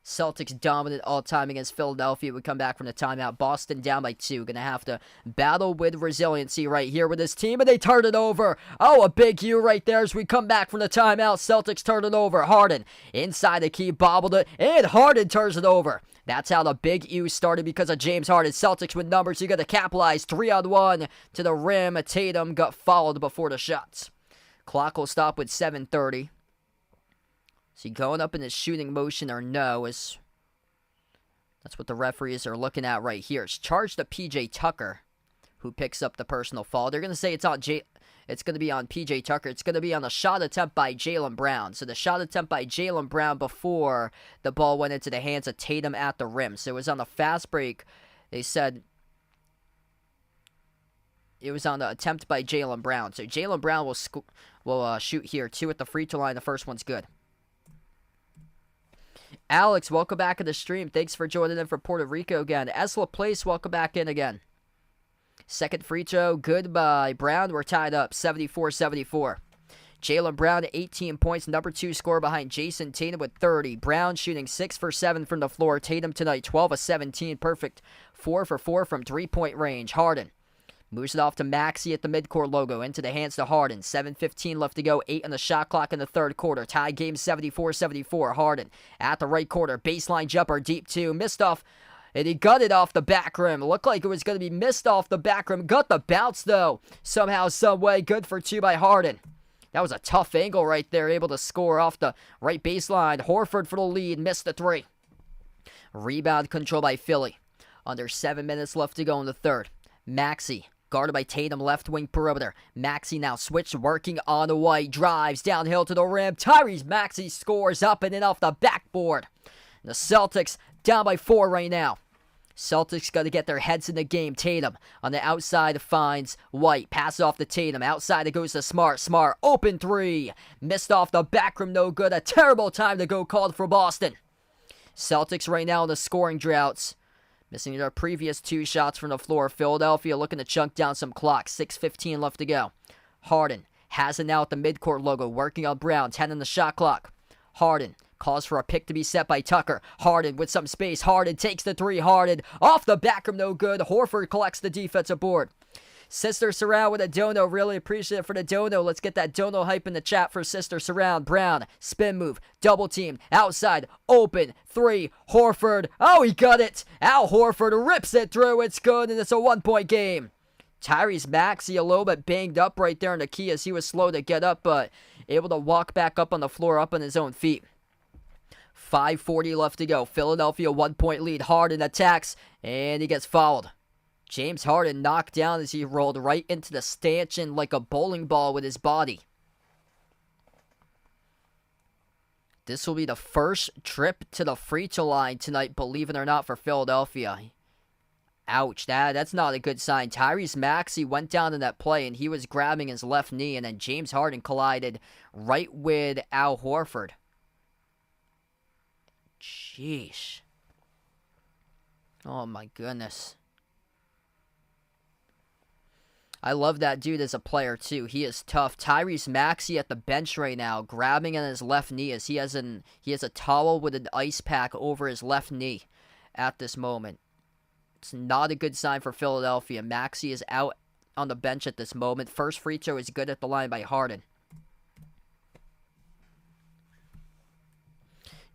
Celtics dominant all time against Philadelphia. We come back from the timeout. Boston down by 2. Going to have to battle with resiliency right here with this team. And they turn it over. Oh, a big U right there as we come back from the timeout. Celtics turn it over. Harden inside the key. Bobbled it. And Harden turns it over. That's how the big U started because of James Harden. Celtics with numbers. You got to capitalize. 3-on-1 to the rim. Tatum got fouled before the shots. Clock will stop with 7:30. Is he going up in his shooting motion or no? That's what the referees are looking at right here. It's charged to P.J. Tucker, who picks up the personal foul. They're going to say it's going to be on P.J. Tucker. It's going to be on a shot attempt by Jaylen Brown. So the shot attempt by Jaylen Brown before the ball went into the hands of Tatum at the rim. So it was on the fast break They said it was on the attempt by Jaylen Brown. So Jaylen Brown will shoot here. 2 at the free throw line. The first one's good. Alex, welcome back to the stream. Thanks for joining in for Puerto Rico again. Esla Place, welcome back in again. Second free throw, good by Brown. We're tied up, 74-74. Jaylen Brown, 18 points, number 2 scorer behind Jason Tatum with 30. Brown shooting 6 for 7 from the floor. Tatum tonight, 12 of 17, perfect. 4 for 4 from three-point range. Harden moves it off to Maxey at the midcourt logo. Into the hands to Harden. 7:15 left to go. 8 on the shot clock in the third quarter. Tie game 74-74. Harden at the right corner. Baseline jumper deep 2. Missed off. And he got it off the back rim. Looked like it was going to be missed off the back rim. Got the bounce, though. Somehow, some way. Good for 2 by Harden. That was a tough angle right there. Able to score off the right baseline. Horford for the lead. Missed the 3. Rebound control by Philly. Under 7 minutes left to go in the third. Maxey. Guarded by Tatum, left wing perimeter. Maxey now switched, working on the white. Drives downhill to the rim. Tyrese Maxey scores up and in off the backboard. The Celtics down by 4 right now. Celtics got to get their heads in the game. Tatum on the outside finds White. Passes off to Tatum. Outside it goes to Smart. Smart, open 3. Missed off the back rim, no good. A terrible time to go called for Boston. Celtics right now in the scoring droughts. Missing their previous 2 shots from the floor. Philadelphia looking to chunk down some clock. 6:15 left to go. Harden has it now at the midcourt logo. Working on Brown. 10 on the shot clock. Harden calls for a pick to be set by Tucker. Harden with some space. Harden takes the 3. Harden off the back rim, no good. Horford collects the defensive board. Sister Surround with a dono. Really appreciate it for the dono. Let's get that dono hype in the chat for Sister Surround. Brown, spin move, double team, outside, open, 3, Horford. Oh, he got it. Al Horford rips it through. It's good, and it's a 1-point game. Tyrese Maxey a little bit banged up right there in the key as he was slow to get up, but able to walk back up on the floor, up on his own feet. 5:40 left to go. Philadelphia 1-point lead. Harden attacks, and he gets fouled. James Harden knocked down as he rolled right into the stanchion like a bowling ball with his body. This will be the first trip to the free throw line tonight, believe it or not, for Philadelphia. Ouch, that's not a good sign. Tyrese Maxey went down in that play, and he was grabbing his left knee, and then James Harden collided right with Al Horford. Jeez. Oh, my goodness. I love that dude as a player, too. He is tough. Tyrese Maxey at the bench right now, grabbing on his left knee as he has a towel with an ice pack over his left knee at this moment. It's not a good sign for Philadelphia. Maxey is out on the bench at this moment. First free throw is good at the line by Harden.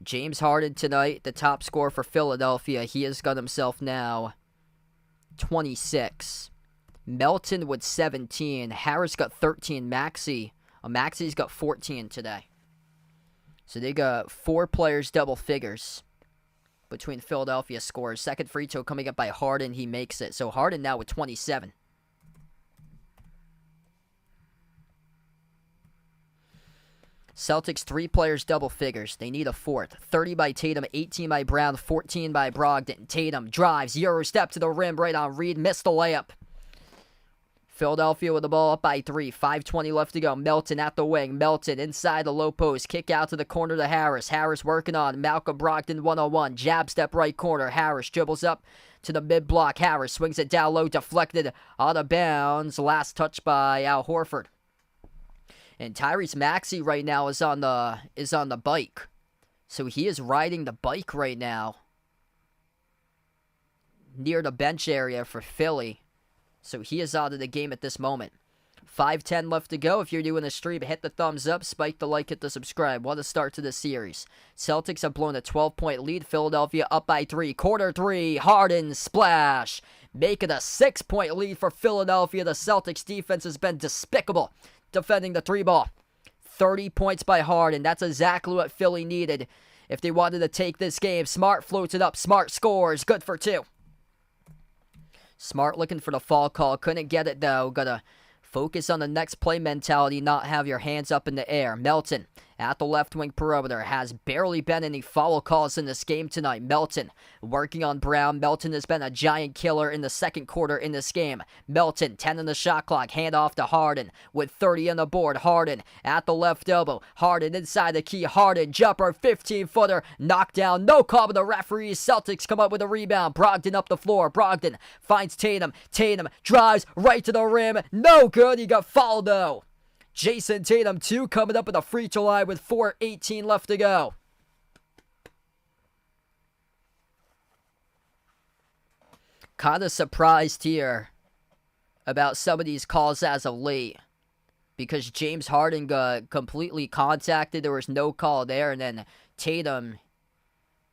James Harden tonight, the top scorer for Philadelphia. He has got himself now 26. Melton with 17. Harris got 13. Maxey's got 14 today. So they got 4 players double figures between Philadelphia scores. Second free throw coming up by Harden. He makes it. So Harden now with 27. Celtics 3 players double figures. They need a 4th. 30 by Tatum, 18 by Brown, 14 by Brogdon. Tatum drives, Euro step to the rim right on Reed. Missed the layup. Philadelphia with the ball up by 3. 5:20 left to go. Melton at the wing. Melton inside the low post. Kick out to the corner to Harris. Harris working on Malcolm Brogdon 1-on-1. Jab step right corner. Harris dribbles up to the mid block. Harris swings it down low. Deflected out of bounds. Last touch by Al Horford. And Tyrese Maxey right now is on the bike. So he is riding the bike right now near the bench area for Philly. So he is out of the game at this moment. 5:10 left to go. If you're doing the stream, hit the thumbs up, spike the like, hit the subscribe. What a start to the series. Celtics have blown a 12-point lead. Philadelphia up by 3. Quarter 3. Harden splash. Make it a 6-point lead for Philadelphia. The Celtics defense has been despicable defending the 3 ball. 30 points by Harden. That's exactly what Philly needed if they wanted to take this game. Smart floats it up. Smart scores. Good for 2. Smart looking for the fall call. Couldn't get it, though. Gotta focus on the next play mentality, not have your hands up in the air. Melton at the left wing perimeter. Has barely been any foul calls in this game tonight. Melton working on Brown. Melton has been a giant killer in the second quarter in this game. Melton, 10 in the shot clock. Hand off to Harden with 30 on the board. Harden at the left elbow. Harden inside the key. Harden jumper, 15-footer. Knockdown. No call by the referees. Celtics come up with a rebound. Brogdon up the floor. Brogdon finds Tatum. Tatum drives right to the rim. No good. He got fouled though. Jason Tatum, 2, coming up at the free throw line with 4:18 left to go. Kind of surprised here about some of these calls as of late, because James Harden got completely contacted. There was no call there, and then Tatum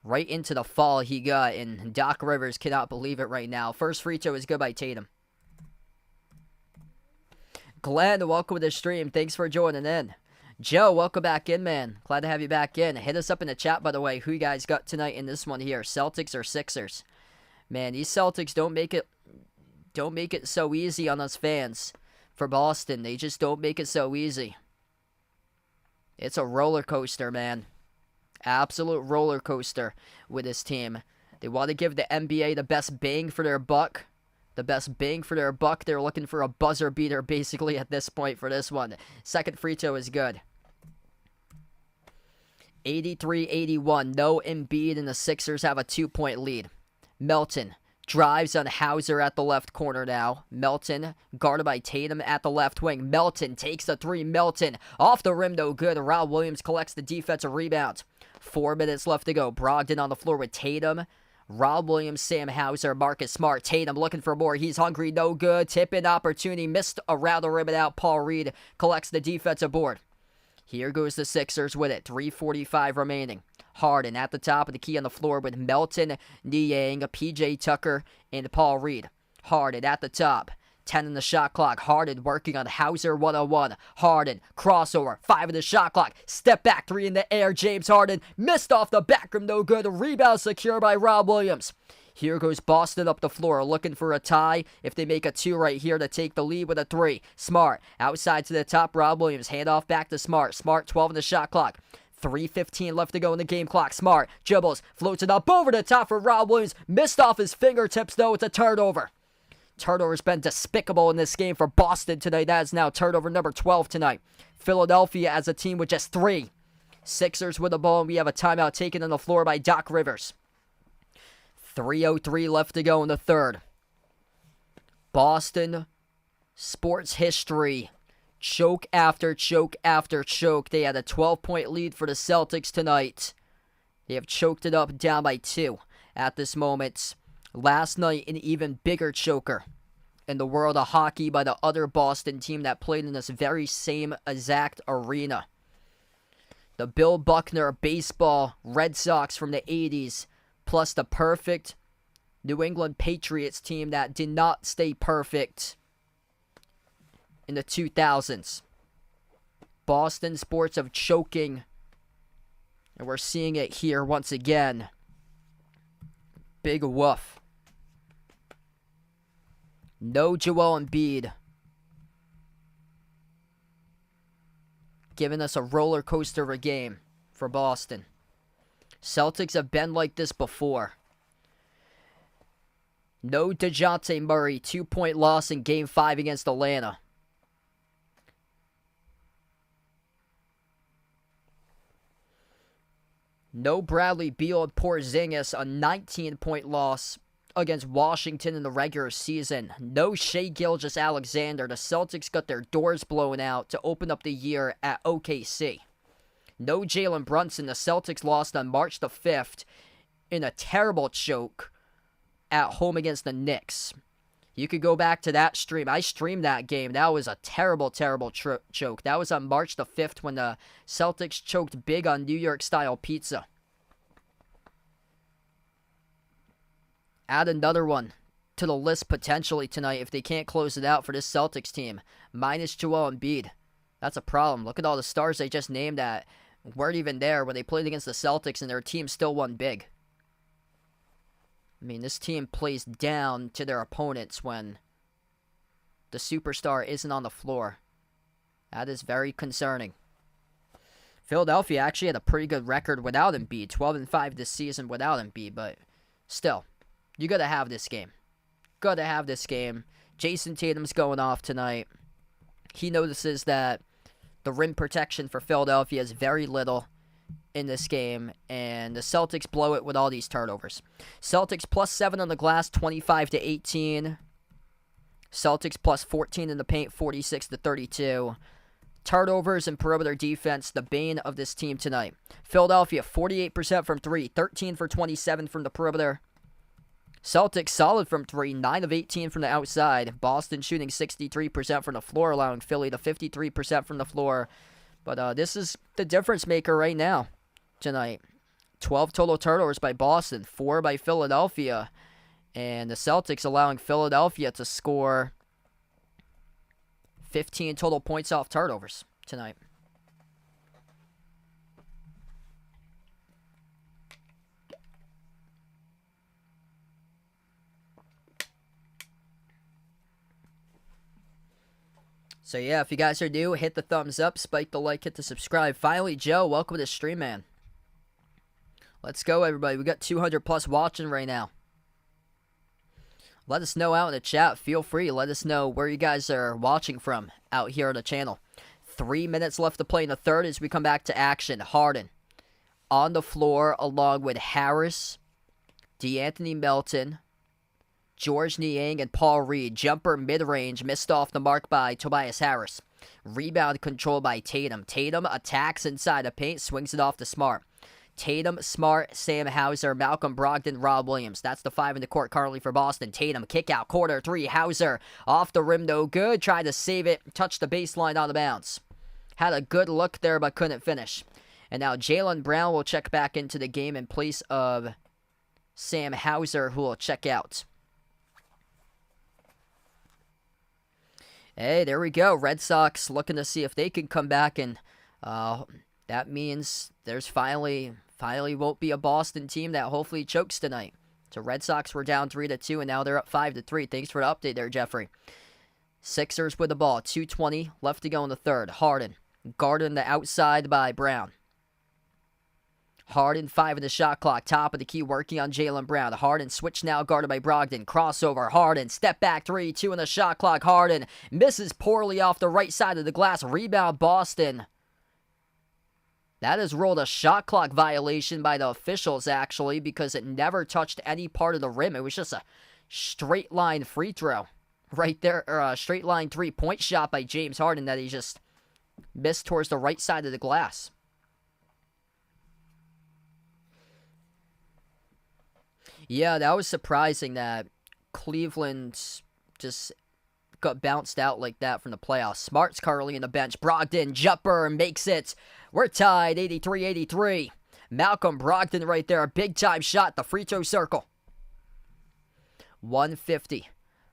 right into the foul he got, and Doc Rivers cannot believe it right now. First free throw is good by Tatum. Glenn, welcome to the stream. Thanks for joining in. Joe, welcome back in, man. Glad to have you back in. Hit us up in the chat, by the way, who you guys got tonight in this one here, Celtics or Sixers. Man, these Celtics don't make it so easy on us fans for Boston. They just don't make it so easy. It's a roller coaster, man. Absolute roller coaster with this team. They want to give the NBA the best bang for their buck. The best bang for their buck. They're looking for a buzzer beater basically at this point for this one. Second free throw is good. 83-81. No Embiid, and the Sixers have a 2-point lead. Melton drives on Hauser at the left corner now. Melton guarded by Tatum at the left wing. Melton takes the 3. Melton off the rim, no good. Rob Williams collects the defensive rebound. 4 minutes left to go. Brogdon on the floor with Tatum. Rob Williams, Sam Hauser, Marcus Smart. Tatum looking for more. He's hungry, no good. Tip-in opportunity, missed around the rim and out. Paul Reed collects the defensive board. Here goes the Sixers with it. 3:45 remaining. Harden at the top of the key on the floor with Melton, Niang, PJ Tucker, and Paul Reed. Harden at the top. 10 in the shot clock. Harden working on Hauser 1-on-1. Harden, crossover, 5 in the shot clock. Step back, 3 in the air. James Harden missed off the back rim, no good. Rebound secure by Rob Williams. Here goes Boston up the floor, looking for a tie. If they make a 2 right here to take the lead with a 3. Smart, outside to the top. Rob Williams, handoff back to Smart. Smart, 12 in the shot clock. 3:15 left to go in the game clock. Smart, dribbles, floats it up over the top for Rob Williams. Missed off his fingertips, though. It's a turnover. Turnover's been despicable in this game for Boston today. That is now turnover number 12 tonight. Philadelphia as a team with just 3. Sixers with the ball, and we have a timeout taken on the floor by Doc Rivers. 3:03 left to go in the third. Boston sports history. Choke after choke after choke. They had a 12-point lead for the Celtics tonight. They have choked it up, down by 2 at this moment. Last night, an even bigger choker in the world of hockey by the other Boston team that played in this very same exact arena. The Bill Buckner baseball Red Sox from the 80s, plus the perfect New England Patriots team that did not stay perfect in the 2000s. Boston sports of choking, and we're seeing it here once again. Big woof. No Joel Embiid. Giving us a roller coaster of a game for Boston. Celtics have been like this before. No DeJounte Murray, 2-point loss in Game 5 against Atlanta. No Bradley Beal and Porzingis, a 19-point loss against Washington in the regular season. No Shai Gilgeous-Alexander. The Celtics got their doors blown out to open up the year at OKC. No Jalen Brunson. The Celtics lost on March the 5th in a terrible choke at home against the Knicks. You could go back to that stream. I streamed that game. That was a terrible, terrible choke. That was on March the 5th when the Celtics choked big on New York-style pizza. Add another one to the list potentially tonight if they can't close it out for this Celtics team. Minus Joel Embiid. That's a problem. Look at all the stars they just named that weren't even there when they played against the Celtics and their team still won big. I mean, this team plays down to their opponents when the superstar isn't on the floor. That is very concerning. Philadelphia actually had a pretty good record without Embiid. 12-5 this season without Embiid, but still, you got to have this game. Got to have this game. Jason Tatum's going off tonight. He notices that the rim protection for Philadelphia is very little in this game, and the Celtics blow it with all these turnovers. Celtics +7 on the glass, 25-18. Celtics +14 in the paint, 46-32. Turnovers and perimeter defense, the bane of this team tonight. Philadelphia, 48% from 3, 13 for 27 from the perimeter. Celtics solid from 3, 9 of 18 from the outside. Boston shooting 63% from the floor, allowing Philly to 53% from the floor. But this is the difference maker right now tonight. 12 total turnovers by Boston, 4 by Philadelphia. And the Celtics allowing Philadelphia to score 15 total points off turnovers tonight. So yeah, if you guys are new, hit the thumbs up, spike the like, hit the subscribe. Finally, Joe, welcome to the stream, man. Let's go, everybody. We got 200 plus watching right now. Let us know out in the chat. Feel free. Let us know where you guys are watching from out here on the channel. 3 minutes left to play in the third as we come back to action. Harden on the floor along with Harris, DeAnthony Melton, George Niang, and Paul Reed. Jumper mid-range, missed off the mark by Tobias Harris. Rebound controlled by Tatum. Tatum attacks inside the paint, swings it off to Smart. Tatum, Smart, Sam Hauser, Malcolm Brogdon, Rob Williams. That's the 5 in the court currently for Boston. Tatum, kick out, corner 3, Hauser. Off the rim, no good. Tried to save it, touched the baseline on the bounce. Had a good look there, but couldn't finish. And now Jaylen Brown will check back into the game in place of Sam Hauser, who will check out. Hey, there we go. Red Sox looking to see if they can come back, and that means there's finally won't be a Boston team that hopefully chokes tonight. So Red Sox were down 3-2, and now they're up 5-3. Thanks for the update there, Jeffrey. Sixers with the ball. 2:20 left to go in the third. Harden guarded on the outside by Brown. Harden, 5 in the shot clock. Top of the key, working on Jaylen Brown. Harden switch now, guarded by Brogdon. Crossover, Harden. Step back 3, 2 in the shot clock. Harden misses poorly off the right side of the glass. Rebound, Boston. That has rolled a shot clock violation by the officials, actually, because it never touched any part of the rim. It was just a straight line free throw right there, or a straight line 3-point shot by James Harden that he just missed towards the right side of the glass. Yeah, that was surprising that Cleveland just got bounced out like that from the playoffs. Smart's currently in the bench. Brogdon, jumper, makes it. We're tied, 83-83. Malcolm Brogdon right there, a big-time shot, the free throw circle. 1:50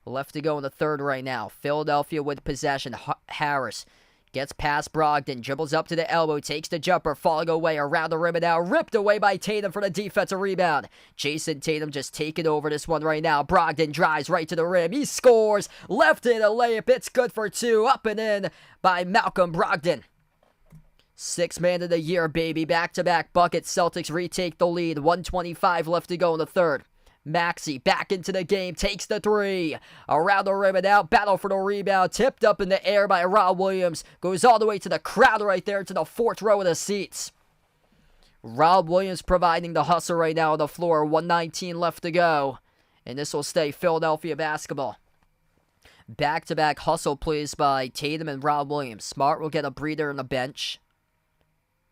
left to go in the third right now. Philadelphia with possession. Harris gets past Brogdon, dribbles up to the elbow, takes the jumper, falling away around the rim, and now ripped away by Tatum for the defensive rebound. Jason Tatum just taking over this one right now. Brogdon drives right to the rim. He scores. Left-handed layup. It's good for 2. Up and in by Malcolm Brogdon. 6th man of the year, baby. Back-to-back buckets. Celtics retake the lead. 1:25 left to go in the third. Maxey back into the game, takes the 3. Around the rim and out, battle for the rebound. Tipped up in the air by Rob Williams. Goes all the way to the crowd right there, to the 4th row of the seats. Rob Williams providing the hustle right now on the floor. 1:19 left to go. And this will stay Philadelphia basketball. Back-to-back hustle plays by Tatum and Rob Williams. Smart will get a breather on the bench.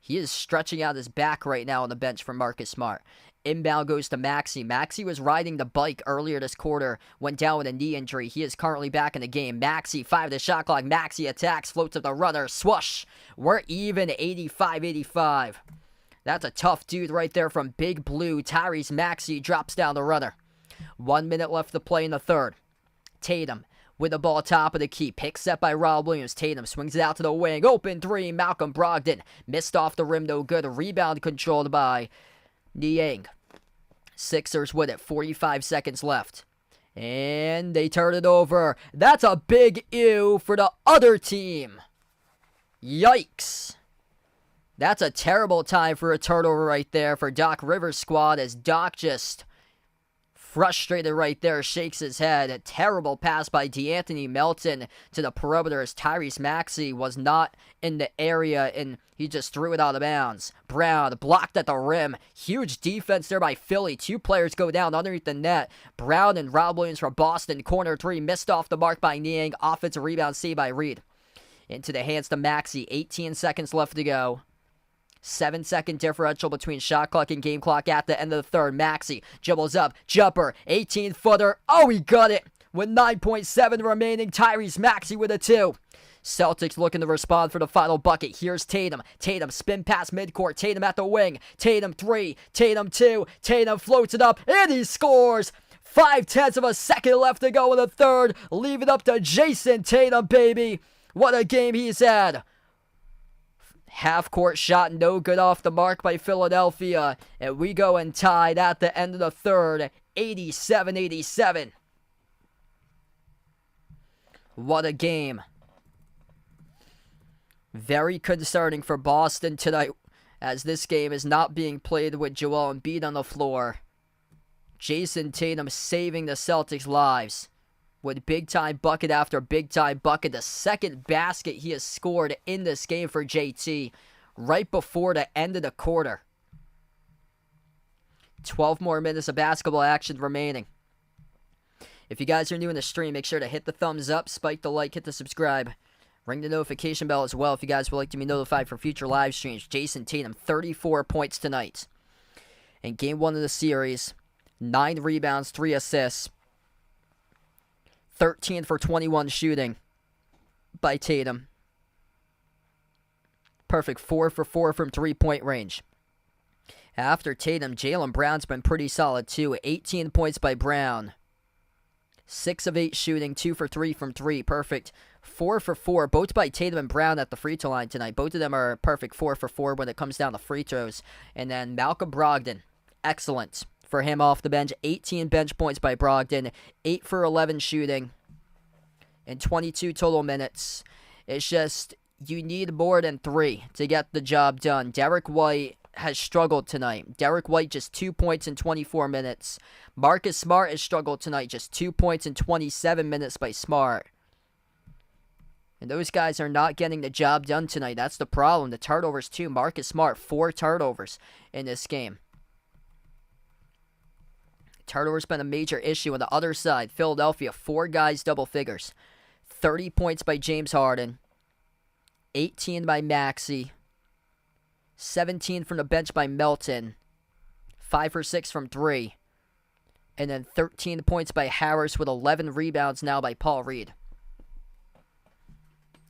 He is stretching out his back right now on the bench for Marcus Smart. Inbound goes to Maxey. Maxey was riding the bike earlier this quarter, went down with a knee injury. He is currently back in the game. Maxey, 5 to shot clock. Maxey attacks, floats up the runner. Swoosh. We're even, 85-85. That's a tough dude right there from Big Blue. Tyrese Maxey drops down the runner. 1 minute left to play in the third. Tatum with the ball top of the key. Pick set by Rob Williams. Tatum swings it out to the wing. Open 3. Malcolm Brogdon. Missed off the rim, no good. Rebound controlled by Niang. Sixers with it. 45 seconds left. And they turn it over. That's a big ew for the other team. Yikes. That's a terrible time for a turnover right there for Doc Rivers' squad, as Doc just frustrated right there, shakes his head. A terrible pass by D'Anthony Melton to the perimeter as Tyrese Maxey was not in the area and he just threw it out of bounds. Brown blocked at the rim. Huge defense there by Philly. 2 players go down underneath the net. Brown and Rob Williams from Boston. Corner 3 missed off the mark by Niang. Offensive rebound saved by Reed. Into the hands to Maxey. 18 seconds left to go. 7-second differential between shot clock and game clock at the end of the third. Maxey dribbles up, jumper, 18-footer. Oh, he got it with 9.7 remaining. Tyrese Maxey with a 2. Celtics looking to respond for the final bucket. Here's Tatum. Tatum spin pass midcourt. Tatum at the wing. Tatum 3. Tatum 2. Tatum floats it up and he scores. 0.5 of a second left to go in the third. Leave it up to Jason Tatum, baby. What a game he's had. Half-court shot, no good off the mark by Philadelphia. And we go and tied at the end of the third, 87-87. What a game. Very concerning for Boston tonight, as this game is not being played with Joel Embiid on the floor. Jason Tatum saving the Celtics' lives with big-time bucket after big-time bucket. The second basket he has scored in this game for JT right before the end of the quarter. 12 more minutes of basketball action remaining. If you guys are new in the stream, make sure to hit the thumbs up, spike the like, hit the subscribe. Ring the notification bell as well if you guys would like to be notified for future live streams. Jason Tatum, 34 points tonight. In game 1 of the series, 9 rebounds, 3 assists. 13 for 21 shooting by Tatum. Perfect 4 for 4 from three-point range. After Tatum, Jaylen Brown's been pretty solid too. 18 points by Brown. 6 of 8 shooting, 2 for 3 from 3. Perfect 4 for 4, both by Tatum and Brown at the free throw line tonight. Both of them are perfect 4 for 4 when it comes down to free throws. And then Malcolm Brogdon, excellent for him off the bench. 18 bench points by Brogdon. 8 for 11 shooting in 22 total minutes. It's just, you need more than 3 to get the job done. Derek White has struggled tonight. Derek White just 2 points in 24 minutes. Marcus Smart has struggled tonight. Just 2 points in 27 minutes by Smart. And those guys are not getting the job done tonight. That's the problem. The turnovers too. Marcus Smart, 4 turnovers in this game. Turnovers been a major issue on the other side. Philadelphia, 4 guys double figures. 30 points by James Harden. 18 by Maxey. 17 from the bench by Melton. 5 for 6 from 3. And then 13 points by Harris with 11 rebounds now by Paul Reed.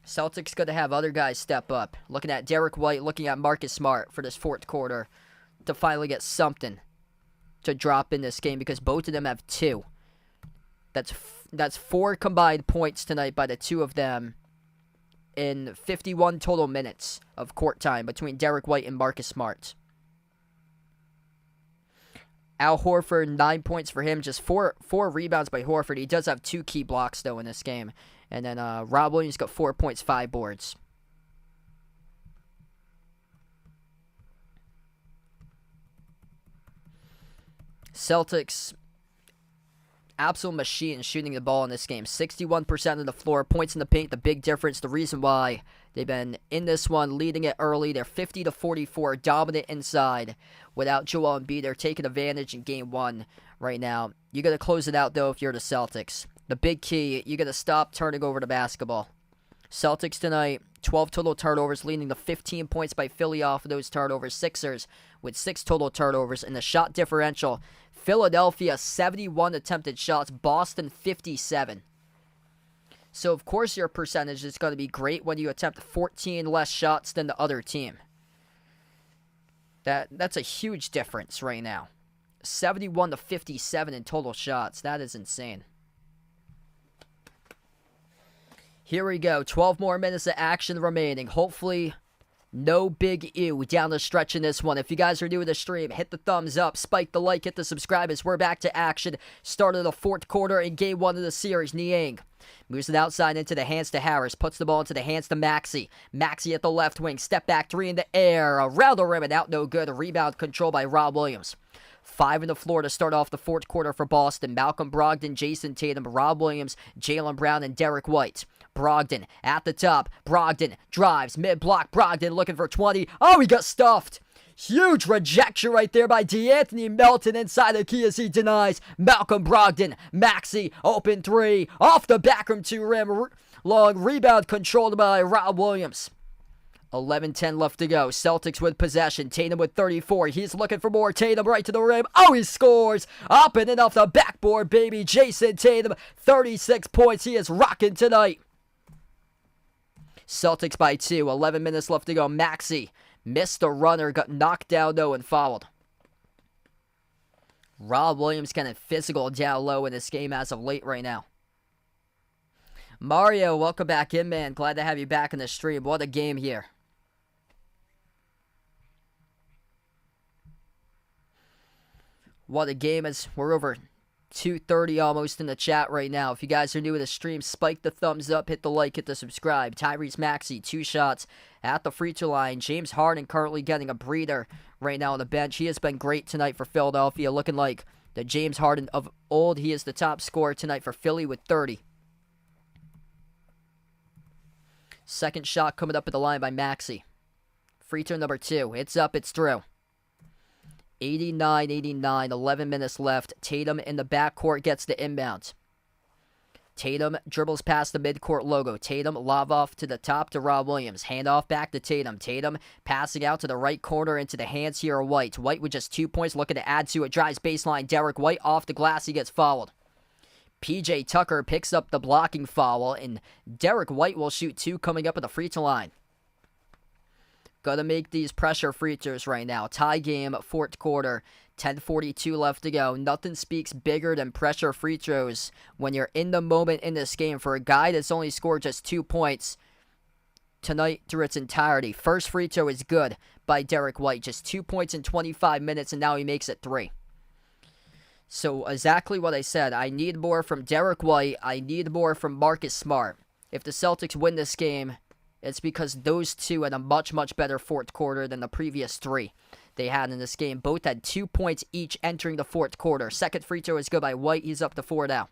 Celtics going to have other guys step up. Looking at Derek White, looking at Marcus Smart for this fourth quarter to finally get something to drop in this game, because both of them have 2. That's 4 combined points tonight by the 2 of them in 51 total minutes of court time between Derek White and Marcus Smart. Al Horford, 9 points for him, just 4 rebounds by Horford. He does have 2 key blocks, though, in this game. And then Rob Williams got 4 points, 5 boards. Celtics, absolute machine shooting the ball in this game. 61% of the floor, points in the paint, the big difference. The reason why they've been in this one, leading it early. They're 50-44, dominant inside. Without Joel Embiid, they're taking advantage in game 1 right now. You got to close it out, though, if you're the Celtics. The big key, you got to stop turning over the basketball. Celtics tonight, 12 total turnovers, leading to 15 points by Philly off of those turnovers. Sixers with 6 total turnovers. In the shot differential, Philadelphia, 71 attempted shots. Boston, 57. So, of course, your percentage is going to be great when you attempt 14 less shots than the other team. That's a huge difference right now. 71-57 in total shots. That is insane. Here we go. 12 more minutes of action remaining. Hopefully, No big ew down the stretch in this one. If you guys are new to the stream, hit the thumbs up, spike the like, hit the subscribe as we're back to action. Start of the fourth quarter in game 1 of the series. Niang moves it outside into the hands to Harris. Puts the ball into the hands to Maxey. Maxey at the left wing. Step back 3 in the air. Around the rim and out no good. A rebound control by Rob Williams. 5 on the floor to start off the fourth quarter for Boston. Malcolm Brogdon, Jason Tatum, Rob Williams, Jaylen Brown, and Derek White. Brogdon at the top. Brogdon drives, mid-block. Brogdon looking for 20. Oh, he got stuffed. Huge rejection right there by DeAnthony Melton inside the key as he denies. Malcolm Brogdon, Maxey, open 3. Off the backroom to rim. Long rebound controlled by Rob Williams. 11-10 left to go. Celtics with possession. Tatum with 34. He's looking for more. Tatum right to the rim. Oh, he scores. Up and off the backboard, baby. Jason Tatum, 36 points. He is rocking tonight. Celtics by 2. 11 minutes left to go. Maxey missed a runner. Got knocked down, though, and fouled. Rob Williams kind of physical down low in this game as of late right now. Mario, welcome back in, man. Glad to have you back in the stream. What a game here. What a game is. We're over 2:30 almost in the chat right now. If you guys are new to the stream, spike the thumbs up, hit the like, hit the subscribe. Tyrese Maxey, 2 shots at the free throw line. James Harden currently getting a breather right now on the bench. He has been great tonight for Philadelphia, looking like the James Harden of old. He is the top scorer tonight for Philly with 30. Second shot coming up at the line by Maxey. Free throw number 2. It's up, it's through. 89-89, 11 minutes left. Tatum in the backcourt gets the inbound. Tatum dribbles past the midcourt logo. Tatum lob off to the top to Rob Williams. Handoff back to Tatum. Tatum passing out to the right corner into the hands here of White. White with just 2 points looking to add to it. Drives baseline. Derek White off the glass. He gets fouled. PJ Tucker picks up the blocking foul, and Derek White will shoot 2 coming up at the free throw line. Gotta make these pressure free throws right now. Tie game, fourth quarter, 10:42 left to go. Nothing speaks bigger than pressure free throws when you're in the moment in this game. For a guy that's only scored just 2 points tonight through its entirety. First free throw is good by Derek White. Just 2 points in 25 minutes, and now he makes it 3. So exactly what I said. I need more from Derek White. I need more from Marcus Smart. If the Celtics win this game, it's because those two had a much, much better fourth quarter than the previous 3 they had in this game. Both had 2 points each entering the fourth quarter. Second free throw is good by White. He's up to 4 now.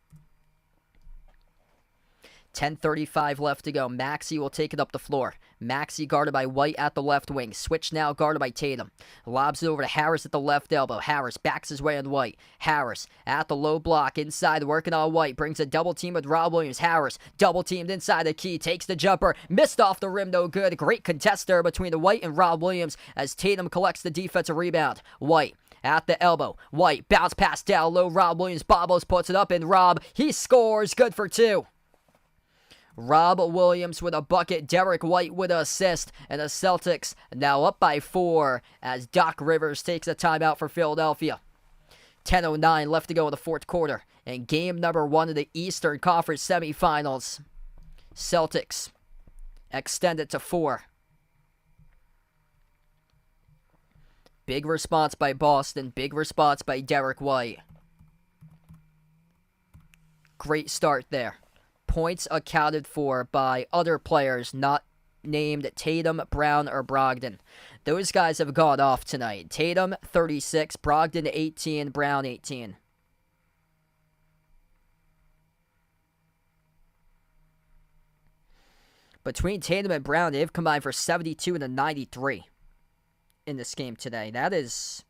10:35 left to go. Maxey will take it up the floor. Maxey guarded by White at the left wing. Switch now guarded by Tatum. Lobs it over to Harris at the left elbow. Harris backs his way on White. Harris at the low block inside working on White. Brings a double team with Rob Williams. Harris double teamed inside the key. Takes the jumper. Missed off the rim, no good. Great contest there between the White and Rob Williams as Tatum collects the defensive rebound. White at the elbow. White bounce pass down low. Rob Williams bobbles, puts it up, and Rob, he scores. Good for 2. Rob Williams with a bucket, Derek White with an assist, and the Celtics now up by 4 as Doc Rivers takes a timeout for Philadelphia. 10:09 left to go in the fourth quarter, and game number 1 of the Eastern Conference semifinals. Celtics extend it to 4. Big response by Boston, big response by Derek White. Great start there. Points accounted for by other players not named Tatum, Brown, or Brogdon. Those guys have gone off tonight. Tatum, 36, Brogdon, 18, Brown, 18. Between Tatum and Brown, they've combined for 72 and a 93 in this game today. That is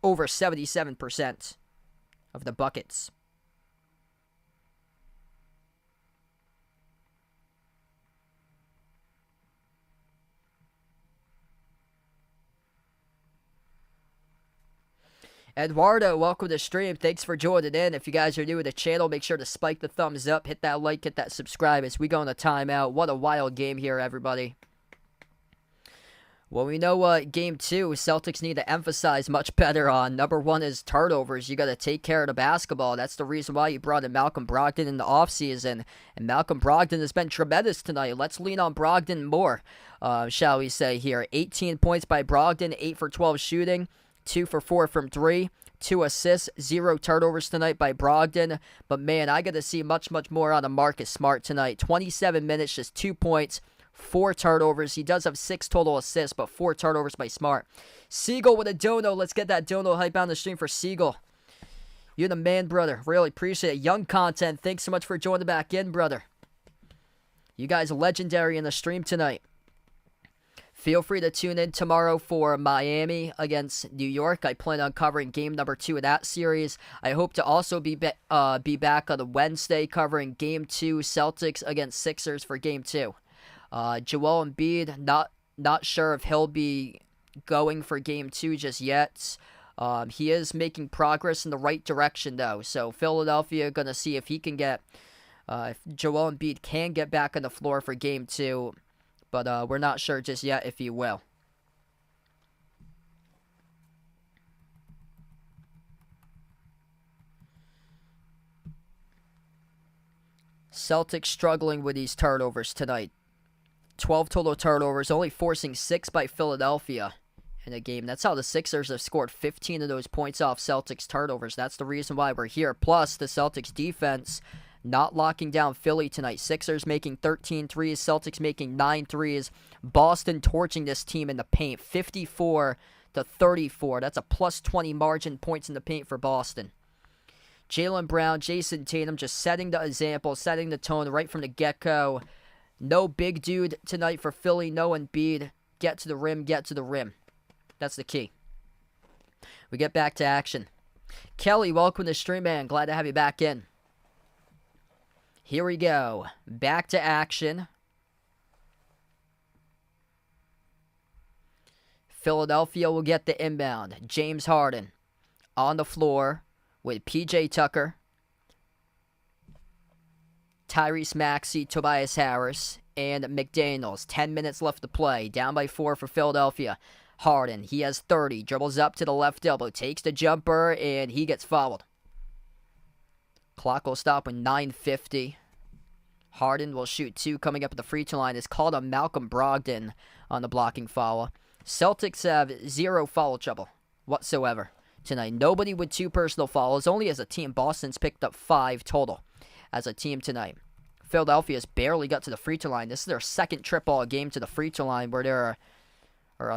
over 77% of the buckets. Eduardo, welcome to the stream. Thanks for joining in. If you guys are new to the channel, make sure to spike the thumbs up, hit that like, hit that subscribe as we go on a timeout. What a wild game here, everybody. Well, we know what Game 2 Celtics need to emphasize much better on. Number one is turnovers. You got to take care of the basketball. That's the reason why you brought in Malcolm Brogdon in the offseason. And Malcolm Brogdon has been tremendous tonight. Let's lean on Brogdon more, shall we say here. 18 points by Brogdon, 8 for 12 shooting, 2 for 4 from 3. 2 assists, 0 turnovers tonight by Brogdon. But man, I got to see much more out of Marcus Smart tonight. 27 minutes, just 2 points. 4 turnovers. He does have 6 total assists, but 4 turnovers by Smart. Siegel with a dono. Let's get that dono hype on the stream for Siegel. You're the man, brother. Really appreciate it. Young content. Thanks so much for joining back in, brother. You guys are legendary in the stream tonight. Feel free to tune in tomorrow for Miami against New York. I plan on covering game number 2 of that series. I hope to also be back on a Wednesday covering game 2 Celtics against Sixers for game 2. Joel Embiid, not sure if he'll be going for game 2 just yet. He is making progress in the right direction, though. So Philadelphia going to see if he can get, if Joel Embiid can get back on the floor for game 2. But we're not sure just yet if he will. Celtics struggling with these turnovers tonight. 12 total turnovers, only forcing 6 by Philadelphia in a game. That's how the Sixers have scored 15 of those points off Celtics turnovers. That's the reason why we're here. Plus, the Celtics defense not locking down Philly tonight. Sixers making 13 threes, Celtics making 9 threes. Boston torching this team in the paint, 54-34. That's a plus 20 margin points in the paint for Boston. Jaylen Brown, Jason Tatum just setting the example, setting the tone right from the get-go. No big dude tonight for Philly. No Embiid. Get to the rim. Get to the rim. That's the key. We get back to action. Kelly, welcome to the stream, man. Glad to have you back in. Here we go. Back to action. Philadelphia will get the inbound. James Harden on the floor with P.J. Tucker, Tyrese Maxey, Tobias Harris, and McDaniels. 10 minutes left to play. Down by 4 for Philadelphia. Harden, he has 30. Dribbles up to the left elbow. Takes the jumper, and he gets fouled. Clock will stop with 9:50. Harden will shoot 2 coming up at the free throw line. It's called on Malcolm Brogdon on the blocking foul. Celtics have 0 foul trouble whatsoever tonight. Nobody with 2 personal fouls. Only as a team, Boston's picked up 5 total as a team tonight. Philadelphia's barely got to the free throw line. This is their second trip all game to the free throw line, where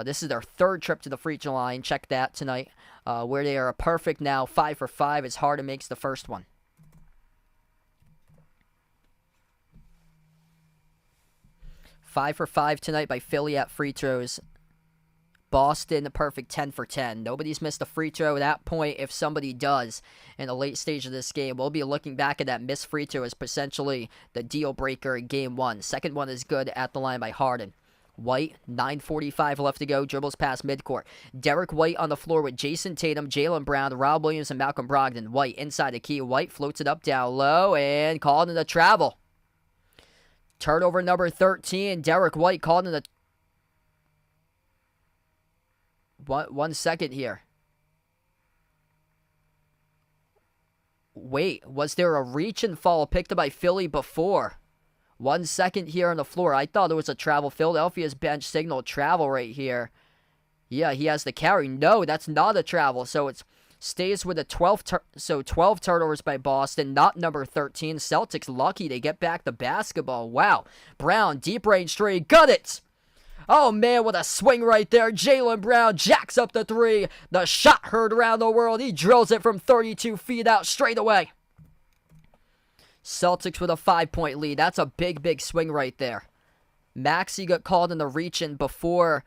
this is their 3rd trip to the free throw line. Check that tonight, where they are perfect now, 5 for 5 as Harden makes the first one. 5 for 5 tonight by Philly at free throws. Boston, a perfect 10 for 10. Nobody's missed a free throw at that point. If somebody does in the late stage of this game, we'll be looking back at that missed free throw as potentially the deal breaker in game 1. Second one is good at the line by Harden. White, 9:45 left to go, dribbles past midcourt. Derek White on the floor with Jason Tatum, Jaylen Brown, Rob Williams, and Malcolm Brogdon. White inside the key. White floats it up down low and called in a travel. Turnover number 13. Derek White called in a... One second here. Wait, was there a reach and fall picked up by Philly before? 1 second here on the floor. I thought it was a travel. Philadelphia's bench signaled travel right here. Yeah, he has the carry. No, that's not a travel. So it stays with a 12 turnovers by Boston, not number 13. Celtics lucky to get back the basketball. Wow. Brown, deep range three. Got it! Oh, man, what a swing right there. Jaylen Brown jacks up the 3. The shot heard around the world. He drills it from 32 feet out straight away. Celtics with a 5-point lead. That's a big swing right there. Maxey got called in the reach-in before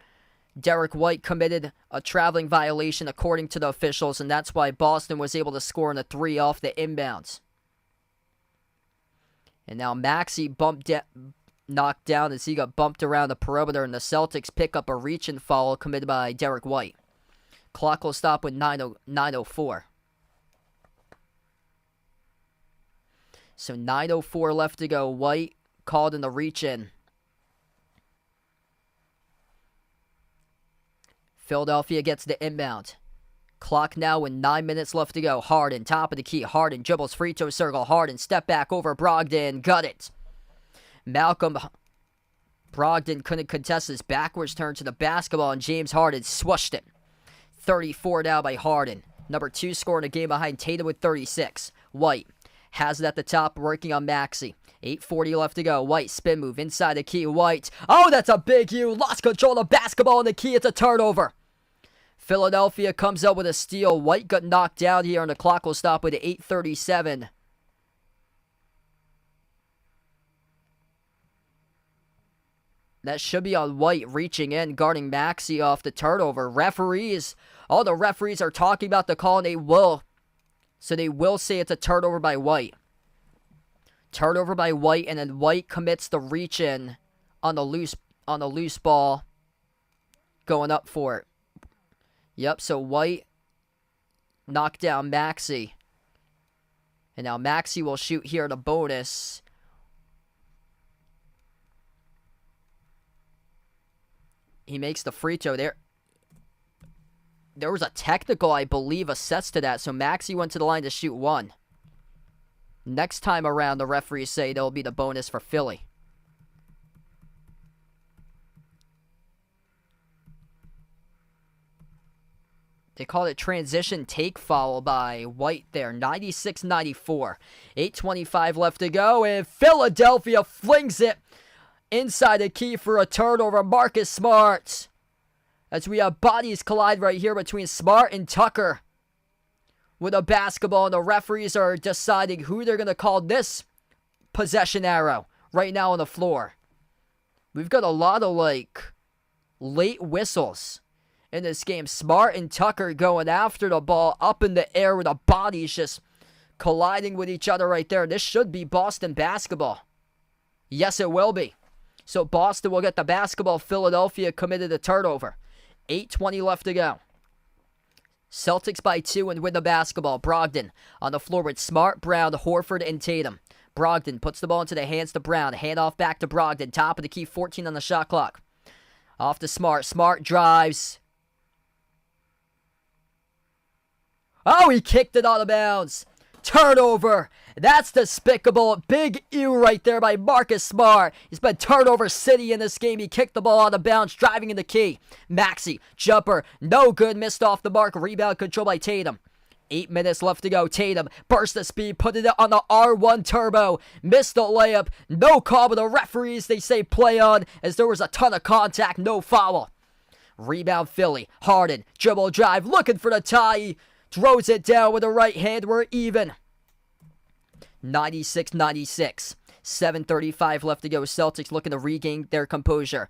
Derek White committed a traveling violation according to the officials, and that's why Boston was able to score in a 3 off the inbounds. And now Maxey knocked down as he got bumped around the perimeter, and the Celtics pick up a reach-in foul committed by Derek White. Clock will stop with 9:04. So 9:04 left to go. White called in the reach-in. Philadelphia gets the inbound. Clock now with 9 minutes left to go. Harden, top of the key. Harden dribbles free throw circle. Harden, step back over Brogdon. Got it. Malcolm Brogdon couldn't contest his backwards turn to the basketball, and James Harden swushed it. 34 now by Harden. Number 2 scoring a game behind Tatum with 36. White has it at the top, working on Maxey. 8:40 left to go. White, spin move inside the key. White. Oh, that's a big U. Lost control of the basketball in the key. It's a turnover. Philadelphia comes up with a steal. White got knocked down here, and the clock will stop with 8:37. That should be on White, reaching in, guarding Maxey off the turnover. Referees, all the referees are talking about the call, and they will. So they will say it's a turnover by White. Turnover by White, and then White commits the reach in on the loose ball, going up for it. Yep, so White knocked down Maxey. And now Maxey will shoot here at a bonus. He makes the free throw there. There was a technical, I believe, assessed to that, so Maxey went to the line to shoot one. Next time around, the referees say there'll be the bonus for Philly. They called it transition take foul by White there. 96-94. 8:25 left to go, and Philadelphia flings it inside the key for a turnover. Marcus Smart. As we have bodies collide right here between Smart and Tucker with a basketball, and the referees are deciding who they're going to call this possession arrow right now on the floor. We've got a lot of, late whistles in this game. Smart and Tucker going after the ball up in the air with the bodies just colliding with each other right there. This should be Boston basketball. Yes, it will be. So Boston will get the basketball. Philadelphia committed a turnover. 8:20 left to go. Celtics by 2 and win the basketball. Brogdon on the floor with Smart, Brown, Horford, and Tatum. Brogdon puts the ball into the hands to Brown. Handoff back to Brogdon. Top of the key, 14 on the shot clock. Off to Smart. Smart drives. Oh, he kicked it out of bounds. Turnover. That's despicable. Big ew right there by Marcus Smart. He's been turnover city in this game. He kicked the ball out of bounds, driving in the key. Maxey, jumper, no good. Missed off the mark. Rebound control by Tatum. 8 minutes left to go. Tatum burst the speed, put it on the R1 turbo. Missed the layup. No call, but the referees, they say play on, as there was a ton of contact. No foul. Rebound Philly. Harden, dribble drive, looking for the tie. Throws it down with the right hand. We're even. 96-96. 7:35 left to go. Celtics looking to regain their composure.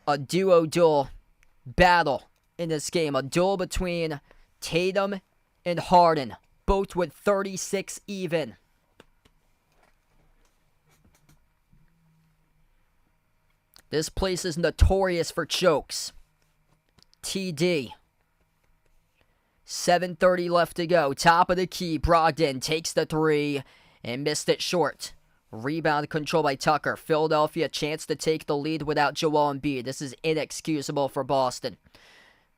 A duel battle in this game. A duel between Tatum and Harden. Both with 36 even. This place is notorious for chokes. TD. 7:30 left to go. Top of the key. Brogdon takes the three and missed it short. Rebound control by Tucker. Philadelphia chance to take the lead without Joel Embiid. This is inexcusable for Boston.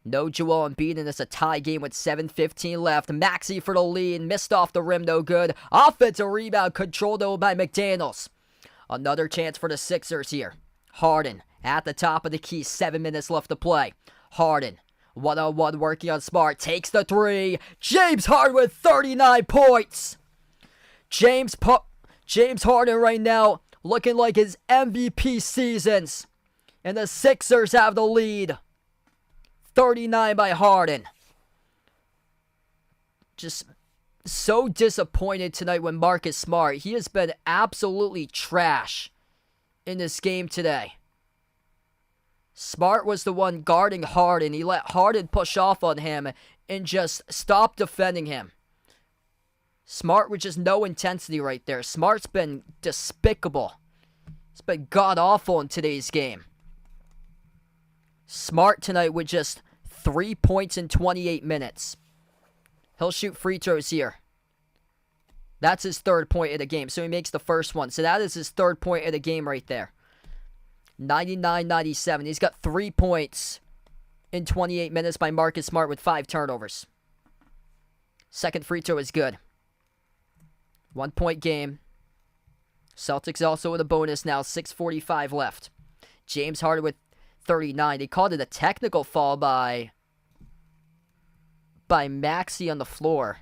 No Joel Embiid, and it's a tie game with 7:15 left. Maxey for the lead. Missed off the rim, no good. Offensive rebound controlled though by McDaniels. Another chance for the Sixers here. Harden at the top of the key. 7 minutes left to play. Harden. 1-on-1 working on Smart. Takes the three. James Harden with 39 points. James Harden right now looking like his MVP seasons. And the Sixers have the lead. 39 by Harden. Just so disappointed tonight with Marcus Smart. He has been absolutely trash in this game today. Smart was the one guarding Harden. He let Harden push off on him and just stop defending him. Smart with just no intensity right there. Smart's been despicable. It's been god-awful in today's game. Smart tonight with just 3 points in 28 minutes. He'll shoot free throws here. That's his third point of the game. So he makes the first one. So that is his third point of the game right there. 99-97. He's got 3 points in 28 minutes by Marcus Smart with 5 turnovers. Second free throw is good. 1 point game. Celtics also with a bonus now, 6:45 left. James Harden with 39. They called it a technical foul by Maxey on the floor.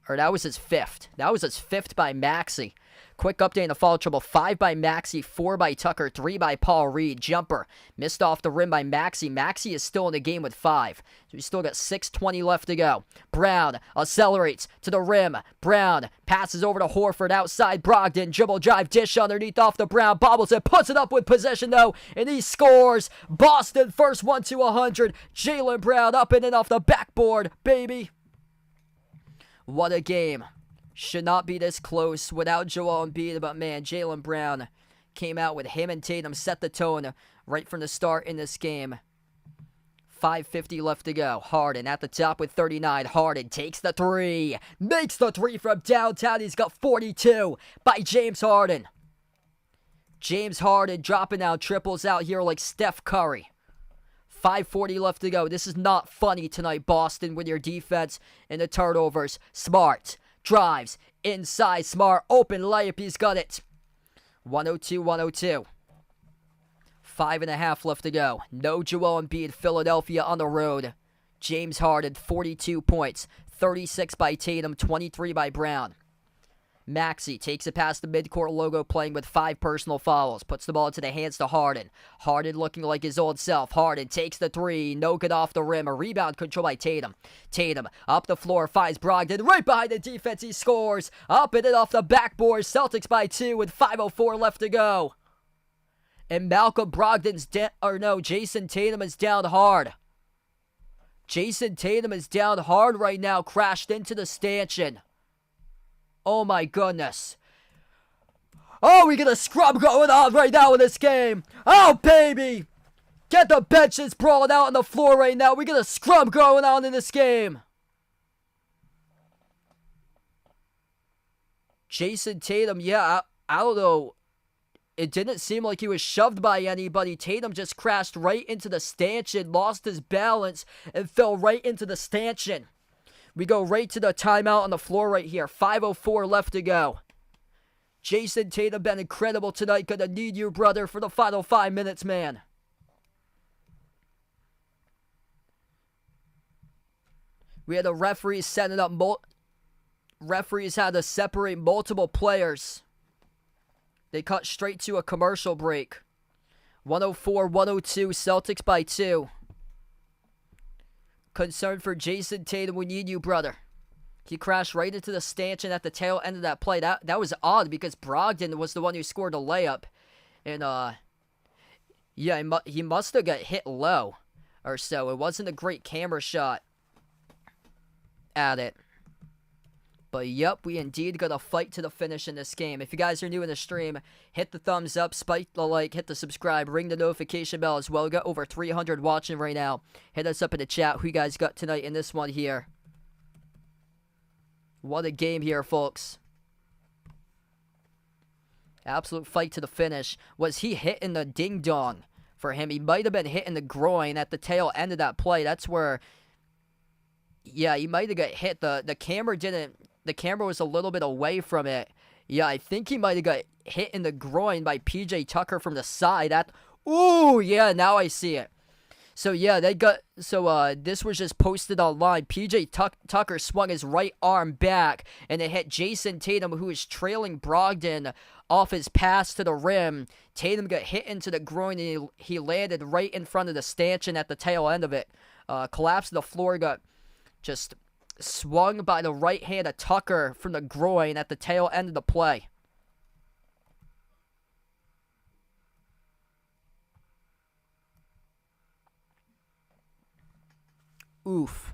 Or that was his fifth. That was his fifth by Maxey. Quick update in the foul trouble. 5 by Maxey, 4 by Tucker, 3 by Paul Reed. Jumper missed off the rim by Maxey. Maxey is still in the game with 5. So we still got 6:20 left to go. Brown accelerates to the rim. Brown passes over to Horford outside. Brogdon dribble drive dish underneath off the Brown. Bobbles it, puts it up with possession though, and he scores. Boston first one to 100. Jaylen Brown up and in off the backboard, baby. What a game. Should not be this close without Joel Embiid, but man, Jaylen Brown came out with him and Tatum, set the tone right from the start in this game. 5:50 left to go. Harden at the top with 39. Harden takes the 3. Makes the 3 from downtown. He's got 42 by James Harden. James Harden dropping out triples out here like Steph Curry. 5:40 left to go. This is not funny tonight, Boston, with your defense and the turnovers. Smart drives inside. Smart open layup. He's got it. 102-102. 5.5 left to go. No Joel Embiid. Philadelphia on the road. James Harden, 42 points. 36 by Tatum, 23 by Brown. Maxey takes it past the midcourt logo, playing with 5 personal fouls. Puts the ball into the hands to Harden. Harden looking like his old self. Harden takes the 3. No good off the rim. A rebound control by Tatum. Tatum up the floor, finds Brogdon. Right behind the defense, he scores. Up and in off the backboard. Celtics by 2 with 5:04 left to go. And Malcolm Brogdon's Jason Tatum is down hard. Jason Tatum is down hard right now. Crashed into the stanchion. Oh my goodness. Oh, we got a scrub going on right now in this game. Oh, baby. Get the benches brawling out on the floor right now. We got a scrub going on in this game. Jason Tatum, yeah, I don't know. It didn't seem like he was shoved by anybody. Tatum just crashed right into the stanchion, lost his balance, and fell right into the stanchion. We go right to the timeout on the floor right here. 5:04 left to go. Jason Tatum been incredible tonight. Gonna need you, brother, for the final 5 minutes, man. We had the referees setting up. Referees had to separate multiple players. They cut straight to a commercial break. 104-102, Celtics by 2. Concern for Jason Tatum, we need you, brother. He crashed right into the stanchion at the tail end of that play. That was odd because Brogdon was the one who scored a layup. And, yeah, he must have got hit low or so. It wasn't a great camera shot at it. But, yep, we indeed got a fight to the finish in this game. If you guys are new in the stream, hit the thumbs up, spike the like, hit the subscribe, ring the notification bell as well. We got over 300 watching right now. Hit us up in the chat who you guys got tonight in this one here. What a game here, folks. Absolute fight to the finish. Was he hitting the ding-dong for him? He might have been hitting the groin at the tail end of that play. That's where, yeah, he might have got hit. The camera didn't... The camera was a little bit away from it. Yeah, I think he might have got hit in the groin by PJ Tucker from the side. Ooh, yeah, now I see it. So, yeah, this was just posted online. PJ Tucker swung his right arm back, and it hit Jason Tatum, who was trailing Brogdon off his pass to the rim. Tatum got hit into the groin, and he landed right in front of the stanchion at the tail end of it. Collapsed to the floor, got just swung by the right hand of Tucker from the groin at the tail end of the play. Oof.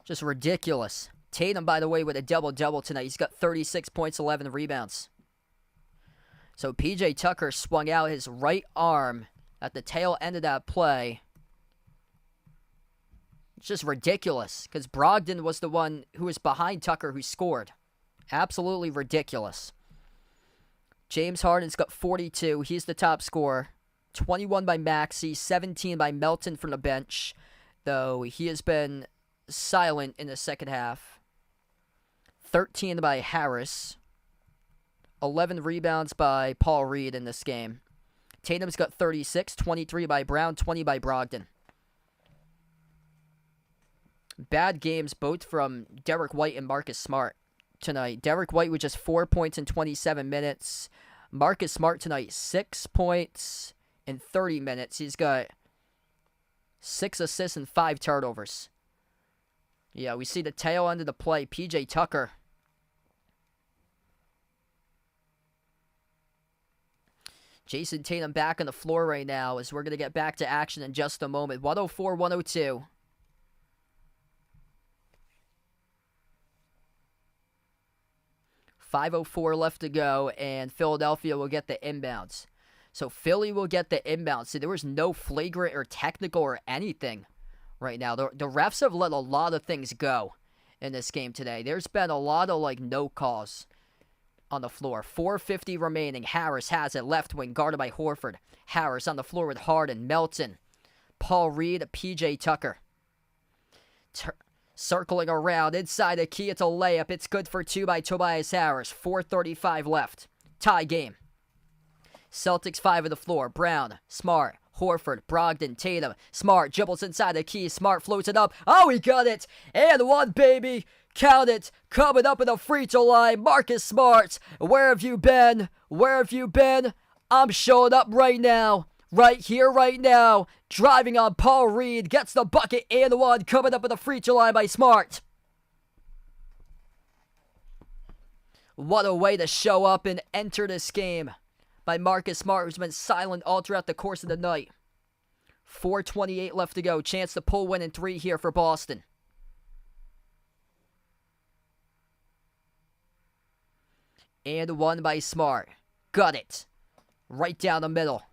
Just ridiculous. Tatum, by the way, with a double-double tonight. He's got 36 points, 11 rebounds. So PJ Tucker swung out his right arm at the tail end of that play. It's just ridiculous, because Brogdon was the one who was behind Tucker who scored. Absolutely ridiculous. James Harden's got 42. He's the top scorer. 21 by Maxey, 17 by Melton from the bench, though he has been silent in the second half. 13 by Harris. 11 rebounds by Paul Reed in this game. Tatum's got 36, 23 by Brown, 20 by Brogdon. Bad games both from Derek White and Marcus Smart tonight. Derek White with just 4 points in 27 minutes. Marcus Smart tonight, 6 points in 30 minutes. He's got 6 assists and 5 turnovers. Yeah, we see the tail end of the play. PJ Tucker. Jason Tatum back on the floor right now as we're going to get back to action in just a moment. 104-102. .504 left to go, and Philadelphia will get the inbounds. So Philly will get the inbounds. See, there was no flagrant or technical or anything right now. The refs have let a lot of things go in this game today. There's been a lot of, no calls on the floor. 4:50 remaining. Harris has it. Left wing, guarded by Horford. Harris on the floor with Harden, Melton, Paul Reed, PJ Tucker. Circling around. Inside the key, it's a layup. It's good for 2 by Tobias Harris. 4:35 left. Tie game. Celtics 5 on the floor. Brown, Smart, Horford, Brogdon, Tatum. Smart dribbles inside the key. Smart floats it up. Oh, he got it. And one, baby. Count it. Coming up in the free throw line. Marcus Smart. Where have you been? Where have you been? I'm showing up right now. Right here, right now. Driving on Paul Reed. Gets the bucket and one. Coming up in the free throw line by Smart. What a way to show up and enter this game by Marcus Smart, who's been silent all throughout the course of the night. 4:28 left to go. Chance to pull win in 3 here for Boston. And one by Smart. Got it. Right down the middle.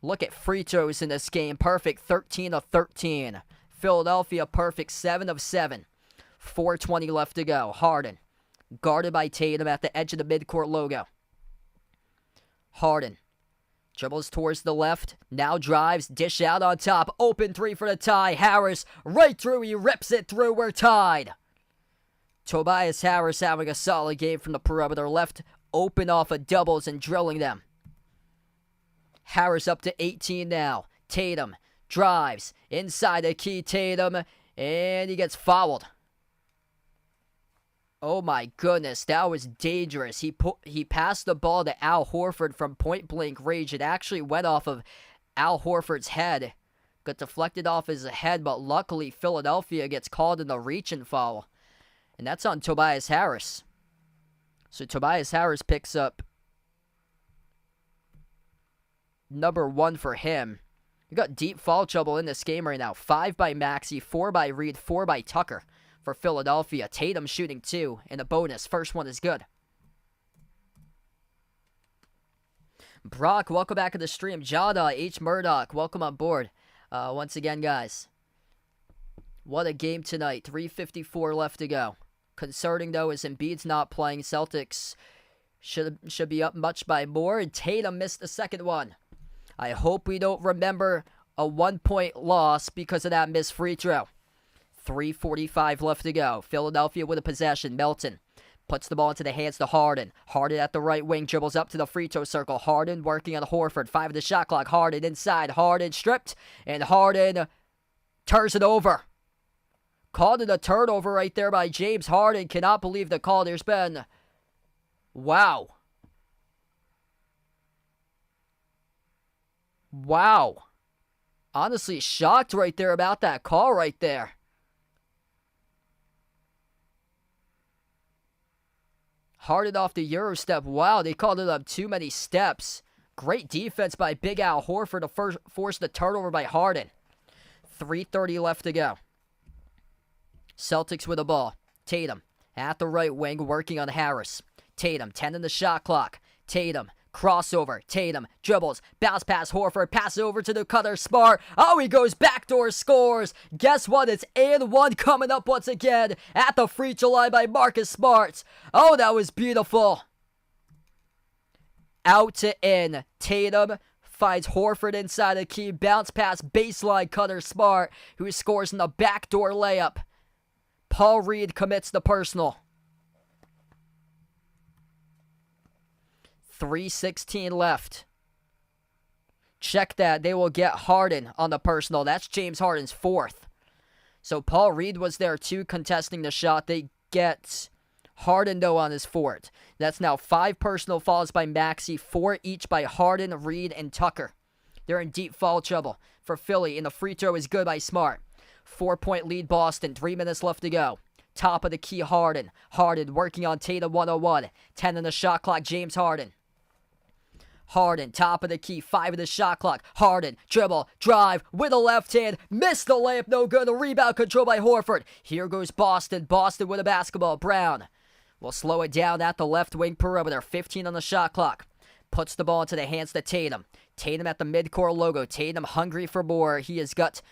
Look at free throws in this game. Perfect 13 of 13. Philadelphia perfect 7 of 7. 4:20 left to go. Harden. Guarded by Tatum at the edge of the midcourt logo. Harden. Dribbles towards the left. Now drives. Dish out on top. Open 3 for the tie. Harris right through. He rips it through. We're tied. Tobias Harris having a solid game from the perimeter. Left open off of doubles and drilling them. Harris up to 18 now. Tatum drives inside the key. Tatum, and he gets fouled. Oh my goodness, that was dangerous. He passed the ball to Al Horford from point blank range. It actually went off of Al Horford's head. Got deflected off his head, but luckily Philadelphia gets called in the reach and foul. And that's on Tobias Harris. So Tobias Harris picks up number 1 for him. You got deep foul trouble in this game right now. 5 by Maxey, 4 by Reed, 4 by Tucker for Philadelphia. Tatum shooting 2 in a bonus. First one is good. Brock, welcome back to the stream. Jada, H. Murdoch, welcome on board. Once again, guys. What a game tonight. 3:54 left to go. Concerning, though, is Embiid's not playing. Celtics should be up much by more, and Tatum missed the second one. I hope we don't remember a 1-point loss because of that missed free throw. 3:45 left to go. Philadelphia with a possession. Melton puts the ball into the hands to Harden. Harden at the right wing, dribbles up to the free throw circle. Harden working on Horford. 5 of the shot clock. Harden inside. Harden stripped, and Harden turns it over. Called it a turnover right there by James Harden. Cannot believe the call. There's been... Wow. Wow. Honestly shocked right there about that call right there. Harden off the Euro step. Wow, they called it up too many steps. Great defense by Big Al Horford to force the turnover by Harden. 3:30 left to go. Celtics with the ball. Tatum at the right wing working on Harris. Tatum, 10 in the shot clock. Tatum, crossover. Tatum, dribbles, bounce pass Horford, pass it over to the cutter Smart. Oh, he goes backdoor, scores. Guess what? It's and one coming up once again at the free throw line by Marcus Smart. Oh, that was beautiful. out to in. Tatum finds Horford inside the key. Bounce pass, baseline cutter Smart, who scores in the backdoor layup. Paul Reed commits the personal. 3:16 left. Check that. They will get Harden on the personal. That's James Harden's fourth. So Paul Reed was there too, contesting the shot. They get Harden, though, on his fourth. That's now 5 personal fouls by Maxey, 4 each by Harden, Reed, and Tucker. They're in deep foul trouble for Philly, and the free throw is good by Smart. 4-point lead Boston, 3 minutes left to go. Top of the key, Harden. Harden working on Tatum 101. 10 on the shot clock, James Harden. Harden, top of the key, 5 of the shot clock. Harden, dribble, drive, with a left hand. Missed the layup, no good. The rebound control by Horford. Here goes Boston. Boston with a basketball. Brown will slow it down at the left wing perimeter. 15 on the shot clock. Puts the ball into the hands to Tatum. Tatum at the midcourt logo. Tatum hungry for more. He has got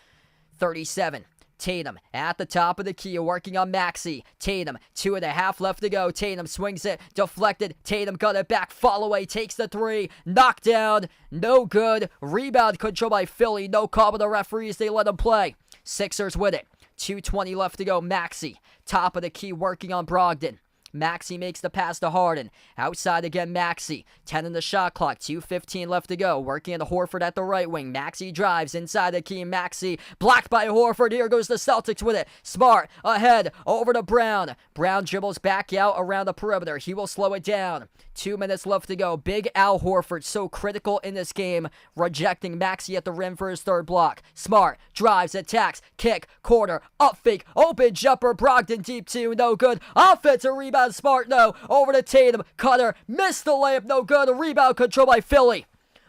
37. Tatum at the top of the key, working on Maxey. Tatum, 2.5 left to go. Tatum swings it, deflected. Tatum got it back, fall away, takes the 3. Knocked down, no good. Rebound control by Philly. No call by the referees, they let him play. Sixers with it. 2:20 left to go. Maxey, top of the key, working on Brogdon. Maxey makes the pass to Harden. Outside again, Maxey. 10 in the shot clock. 2:15 left to go. Working on Horford at the right wing. Maxey drives inside the key. Maxey blocked by Horford. Here goes the Celtics with it. Smart ahead over to Brown. Brown dribbles back out around the perimeter. He will slow it down. 2 minutes left to go. Big Al Horford, so critical in this game. Rejecting Maxey at the rim for his third block. Smart drives, attacks, kick, corner, up fake, open jumper. Brogdon deep 2, no good. Offensive rebound. Smart, no. Over to Tatum. Cutter. Missed the layup. No good. A rebound control by Philly.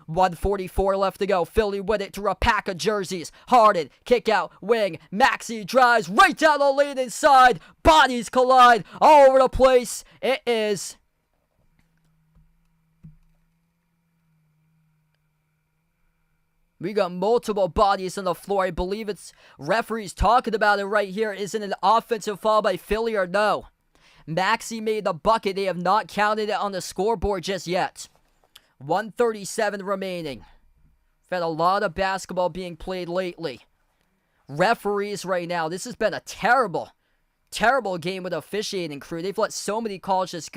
1:44 left to go. Philly with it through a pack of jerseys. Harden. Kick out. Wing. Maxey drives right down the lane inside. Bodies collide all over the place. It is... We got multiple bodies on the floor. I believe it's referees talking about it right here. Is it an offensive foul by Philly or no? Maxey made the bucket. They have not counted it on the scoreboard just yet. 1:37 remaining. We've had a lot of basketball being played lately. Referees right now. This has been a terrible, terrible game with the officiating crew. They've let so many calls just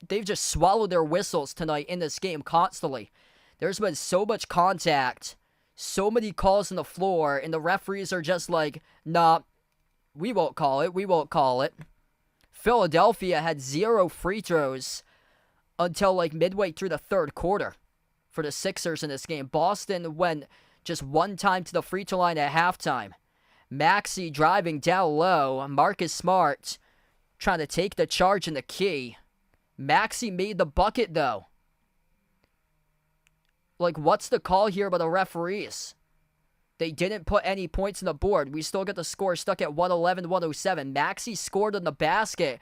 they've just swallowed their whistles tonight in this game constantly. There's been so much contact, so many calls on the floor, and the referees are just like, nah, we won't call it. We won't call it. Philadelphia had 0 free throws until like midway through the third quarter for the Sixers in this game. Boston went just 1 time to the free throw line at halftime. Maxey driving down low. Marcus Smart trying to take the charge in the key. Maxey made the bucket though. Like, what's the call here by the referees? They didn't put any points on the board. We still got the score stuck at 111-107. Maxey scored on the basket.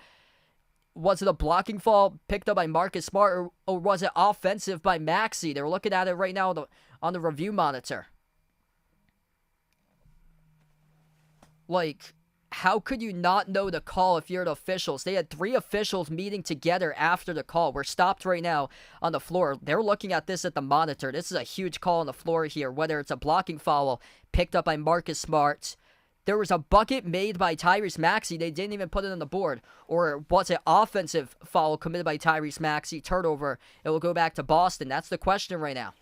Was it a blocking foul picked up by Marcus Smart, or was it offensive by Maxey? They're looking at it right now on the review monitor. Like, how could you not know the call if you're the officials? They had 3 officials meeting together after the call. We're stopped right now on the floor. They're looking at this at the monitor. This is a huge call on the floor here, whether it's a blocking foul picked up by Marcus Smart. There was a bucket made by Tyrese Maxey. They didn't even put it on the board. Or was it offensive foul committed by Tyrese Maxey? Turnover. It will go back to Boston. That's the question right now.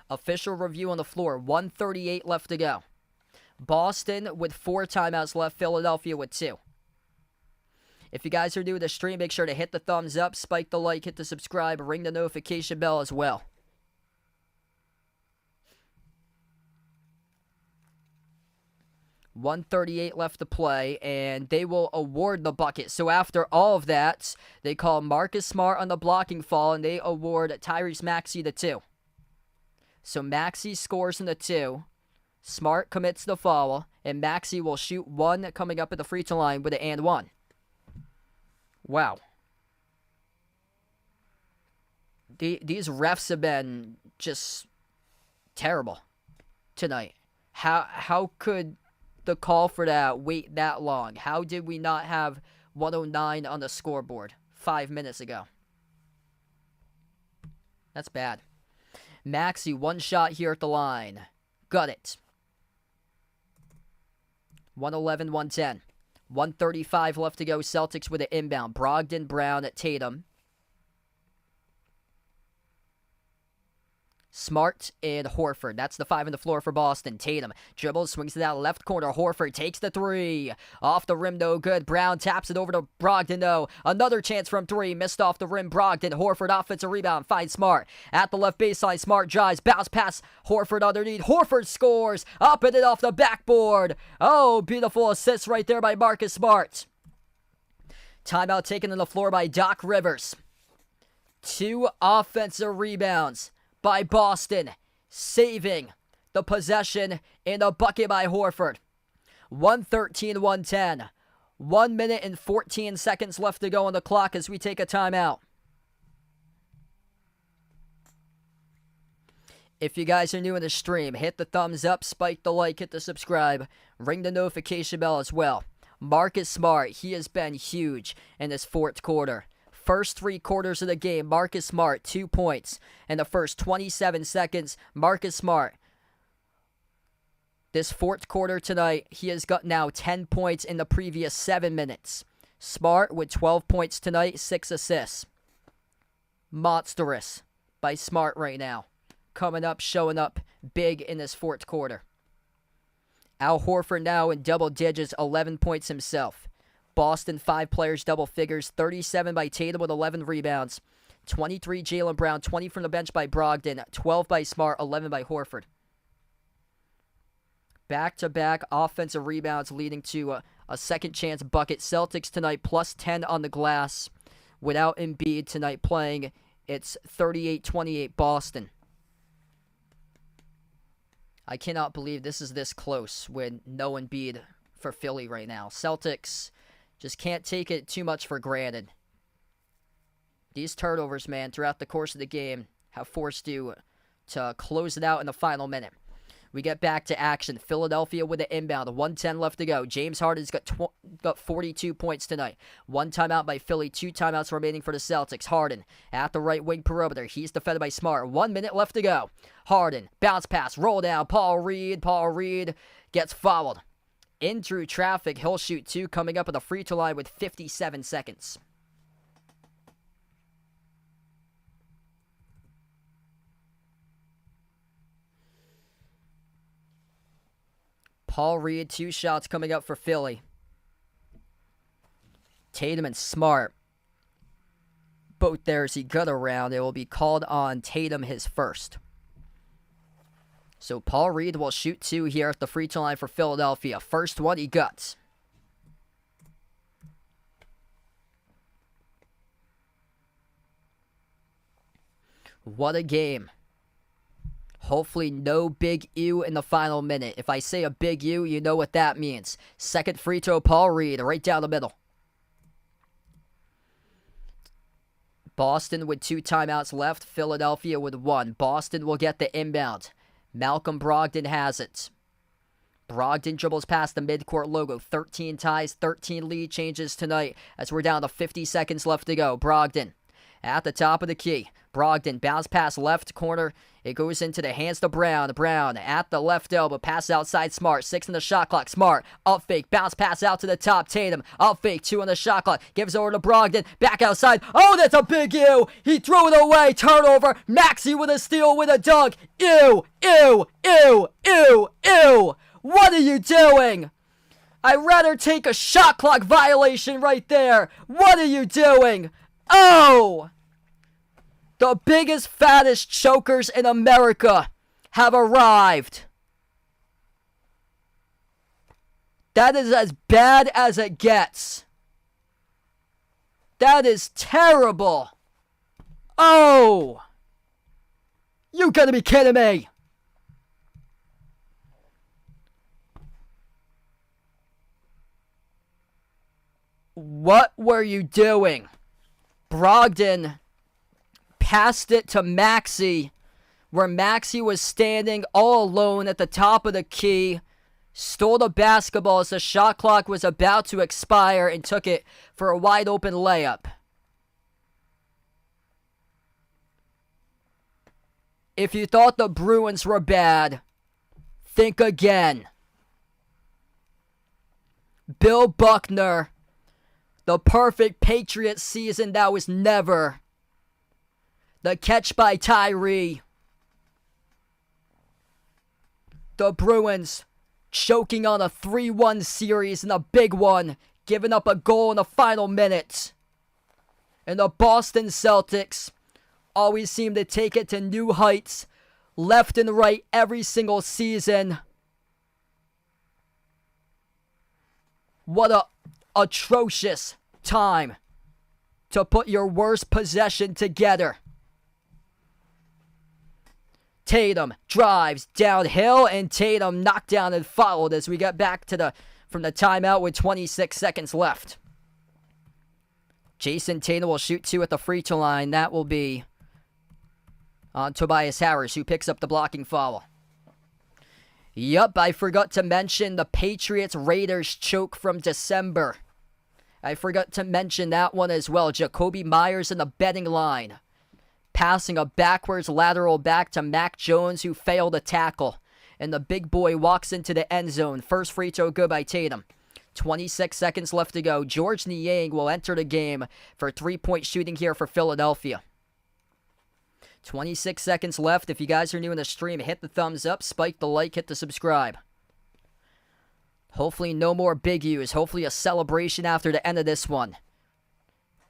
Official review on the floor. 1:38 left to go. Boston with 4 timeouts left. Philadelphia with 2. If you guys are new to the stream, make sure to hit the thumbs up, spike the like, hit the subscribe, ring the notification bell as well. .138 left to play, and they will award the bucket. So after all of that, they call Marcus Smart on the blocking foul, and they award Tyrese Maxey the 2. So Maxey scores in the 2. Smart commits the foul, and Maxey will shoot 1 coming up at the free throw line with an and 1. Wow. These refs have been just terrible tonight. How could the call for that wait that long? How did we not have 109 on the scoreboard 5 minutes ago. That's bad. Maxey, one shot here at the line. Got it. 111, 110. 135 left to go. Celtics with an inbound. Brogdon, Brown, Tatum. Smart and Horford. That's the 5 on the floor for Boston. Tatum dribbles, swings it out left corner. Horford takes the 3. Off the rim, no good. Brown taps it over to Brogdon, though. Another chance from 3. Missed off the rim. Brogdon. Horford offensive rebound. Finds Smart. At the left baseline. Smart drives. Bounce pass. Horford underneath. Horford scores. Up and it off the backboard. Oh, beautiful assist right there by Marcus Smart. Timeout taken on the floor by Doc Rivers. 2 offensive rebounds by Boston, saving the possession in a bucket by Horford. 113-110. 1 minute and 14 seconds left to go on the clock as we take a timeout. If you guys are new in the stream, hit the thumbs up, spike the like, hit the subscribe, ring the notification bell as well. Marcus Smart, he has been huge in this fourth quarter. First 3 quarters of the game, Marcus Smart, 2 points. In the first 27 seconds, Marcus Smart. This fourth quarter tonight, he has got now 10 points in the previous 7 minutes. Smart with 12 points tonight, 6 assists. Monstrous by Smart right now. Coming up, showing up big in this fourth quarter. Al Horford now in double digits, 11 points himself. Boston, 5 players, double figures. 37 by Tatum with 11 rebounds. 23 Jaylen Brown, 20 from the bench by Brogdon. 12 by Smart, 11 by Horford. Back-to-back offensive rebounds leading to a second chance bucket. Celtics tonight plus 10 on the glass. Without Embiid tonight playing, it's 38-28 Boston. I cannot believe this is this close with no Embiid for Philly right now. Celtics just can't take it too much for granted. These turnovers, man, throughout the course of the game have forced you to close it out in the final minute. We get back to action. Philadelphia with an inbound. 1:10 left to go. James Harden's got 42 points tonight. 1 timeout by Philly. 2 timeouts remaining for the Celtics. Harden at the right wing perimeter. He's defended by Smart. 1 minute left to go. Harden, bounce pass, roll down. Paul Reed. Paul Reed gets fouled. In through traffic. He'll shoot 2 coming up at the free throw line with 57 seconds. Paul Reed, 2 shots coming up for Philly. Tatum and Smart, both there as he got around. It will be called on Tatum his first. So Paul Reed will shoot 2 here at the free throw line for Philadelphia. First one he got. What a game. Hopefully no big U in the final minute. If I say a big U, you know what that means. Second free throw, Paul Reed, right down the middle. Boston with 2 timeouts left. Philadelphia with 1. Boston will get the inbound. Malcolm Brogdon has it. Brogdon dribbles past the midcourt logo. 13 ties, 13 lead changes tonight as we're down to 50 seconds left to go. Brogdon at the top of the key. Brogdon, bounce pass left corner. It goes into the hands to Brown. Brown at the left elbow. Pass outside Smart. 6 in the shot clock. Smart. Up fake. Bounce pass out to the top. Tatum. Up fake. 2 on the shot clock. Gives over to Brogdon. Back outside. Oh, that's a big ew. He threw it away. Turnover. Maxey with a steal with a dunk. Ew. Ew. Ew. Ew. Ew. What are you doing? I'd rather take a shot clock violation right there. What are you doing? Oh! The biggest, fattest chokers in America have arrived. That is as bad as it gets. That is terrible. Oh! You gotta be kidding me. What were you doing? Brogdon passed it to Maxey, where Maxey was standing all alone at the top of the key, stole the basketball as the shot clock was about to expire, and took it for a wide open layup. If you thought the Bruins were bad, think again. Bill Buckner, the perfect Patriots season that was never. The catch by Tyree. The Bruins choking on a 3-1 series in a big one, giving up a goal in the final minutes. And the Boston Celtics always seem to take it to new heights, left and right every single season. What a atrocious time to put your worst possession together. Tatum drives downhill, and Tatum knocked down and fouled as we get back to from the timeout with 26 seconds left. Jason Tatum will shoot 2 at the free throw line. That will be on Tobias Harris, who picks up the blocking foul. Yup, I forgot to mention the Patriots-Raiders choke from December. I forgot to mention that one as well. Jacoby Myers in the betting line, passing a backwards lateral back to Mac Jones, who failed a tackle. And the big boy walks into the end zone. First free throw good by Tatum. 26 seconds left to go. George Niang will enter the game for 3-point shooting here for Philadelphia. 26 seconds left. If you guys are new in the stream, hit the thumbs up, spike the like, hit the subscribe. Hopefully no more big U's. Hopefully a celebration after the end of this one.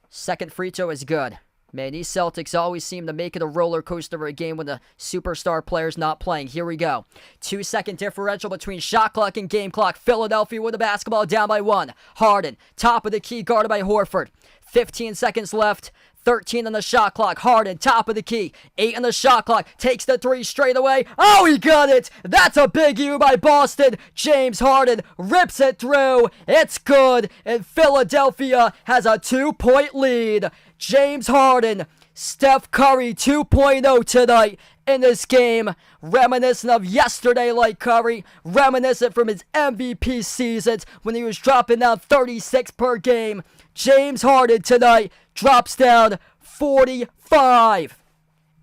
Second free throw is good. Man, these Celtics always seem to make it a roller coaster of a game when the superstar player's not playing. Here we go. 2-second differential between shot clock and game clock. Philadelphia with the basketball down by 1. Harden, top of the key, guarded by Horford. 15 seconds left. 13 on the shot clock. Harden, top of the key. 8 on the shot clock. Takes the 3 straight away. Oh, he got it! That's a big U by Boston. James Harden rips it through. It's good. And Philadelphia has a 2-point lead. James Harden, Steph Curry 2.0 tonight in this game. Reminiscent of yesterday like Curry. Reminiscent from his MVP seasons when he was dropping down 36 per game. James Harden tonight drops down 45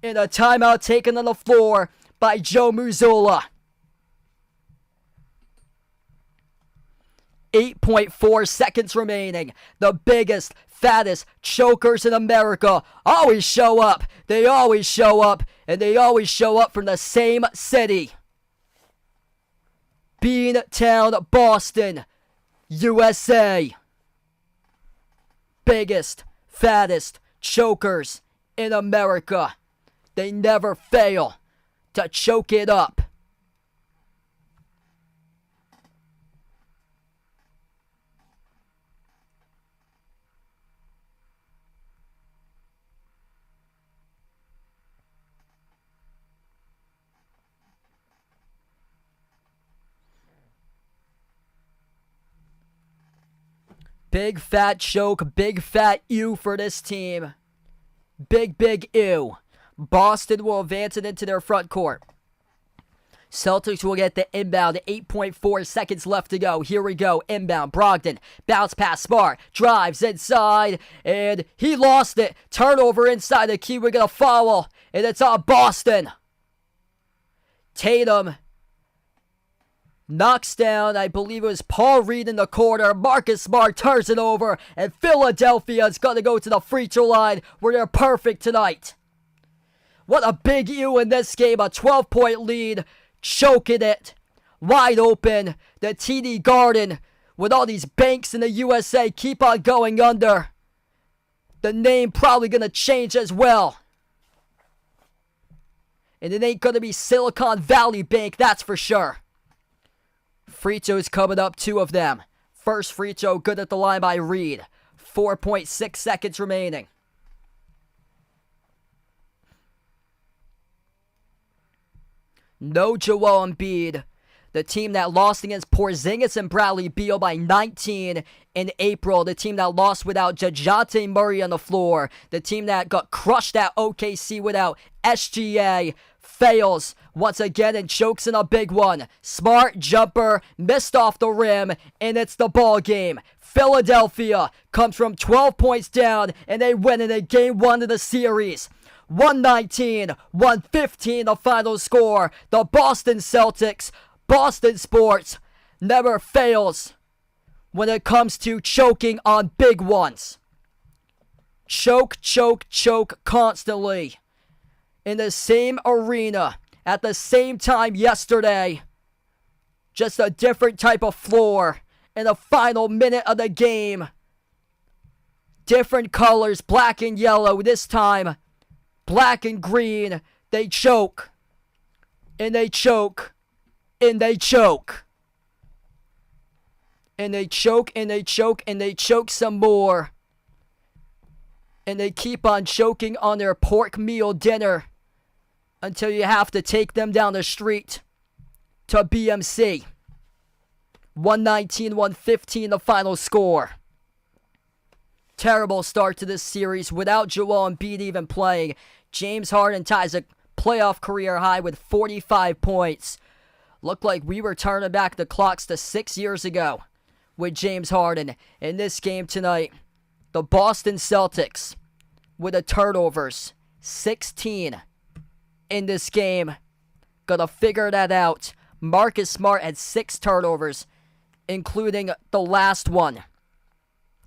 in a timeout taken on the floor by Joe Mazzulla. 8.4 seconds remaining. The biggest, fattest chokers in America always show up. They always show up, and they always show up from the same city. Beantown, Boston, USA. Biggest, fattest chokers in America. They never fail to choke it up. Big fat choke, big fat U for this team. Big ew. Boston will advance it into their front court. Celtics will get the inbound. 8.4 seconds left to go. Here we go. Inbound. Brogdon. Bounce pass. Smart. Drives inside. And he lost it. Turnover inside the key. We're going to foul. And it's on Boston. Tatum knocks down, I believe it was Paul Reed in the corner. Marcus Smart turns it over. And Philadelphia is going to go to the free throw line where they're perfect tonight. What a big U in this game. A 12-point lead. Choking it. Wide open. The TD Garden with all these banks in the USA keep on going under. The name probably going to change as well. And it ain't going to be Silicon Valley Bank, that's for sure. Free throws coming up, 2 of them. First free throw good at the line by Reed. 4.6 seconds remaining. No Joel Embiid. The team that lost against Porzingis and Bradley Beal by 19 in April. The team that lost without DeJounte Murray on the floor. The team that got crushed at OKC without SGA. Fails once again and chokes in a big one. Smart jumper, missed off the rim, and it's the ball game. Philadelphia comes from 12 points down, and they win in a game 1 of the series. 119-115 the final score. The Boston Celtics, Boston sports, never fails when it comes to choking on big ones. Choke constantly. In the same arena, at the same time yesterday. Just a different type of floor in the final minute of the game. Different colors, black and yellow. This time, black and green. They choke. And they choke. And they choke. And they choke, and they choke, and they choke some more. And they keep on choking on their pork meal dinner until you have to take them down the street to BMC. 119-115 the final score. Terrible start to this series without Joel Embiid even playing. James Harden ties a playoff career high with 45 points. Looked like we were turning back the clocks to 6 years ago with James Harden. In this game tonight, the Boston Celtics with the turnovers. 16 in this game. Gotta figure that out. Marcus Smart had 6 turnovers, including the last one,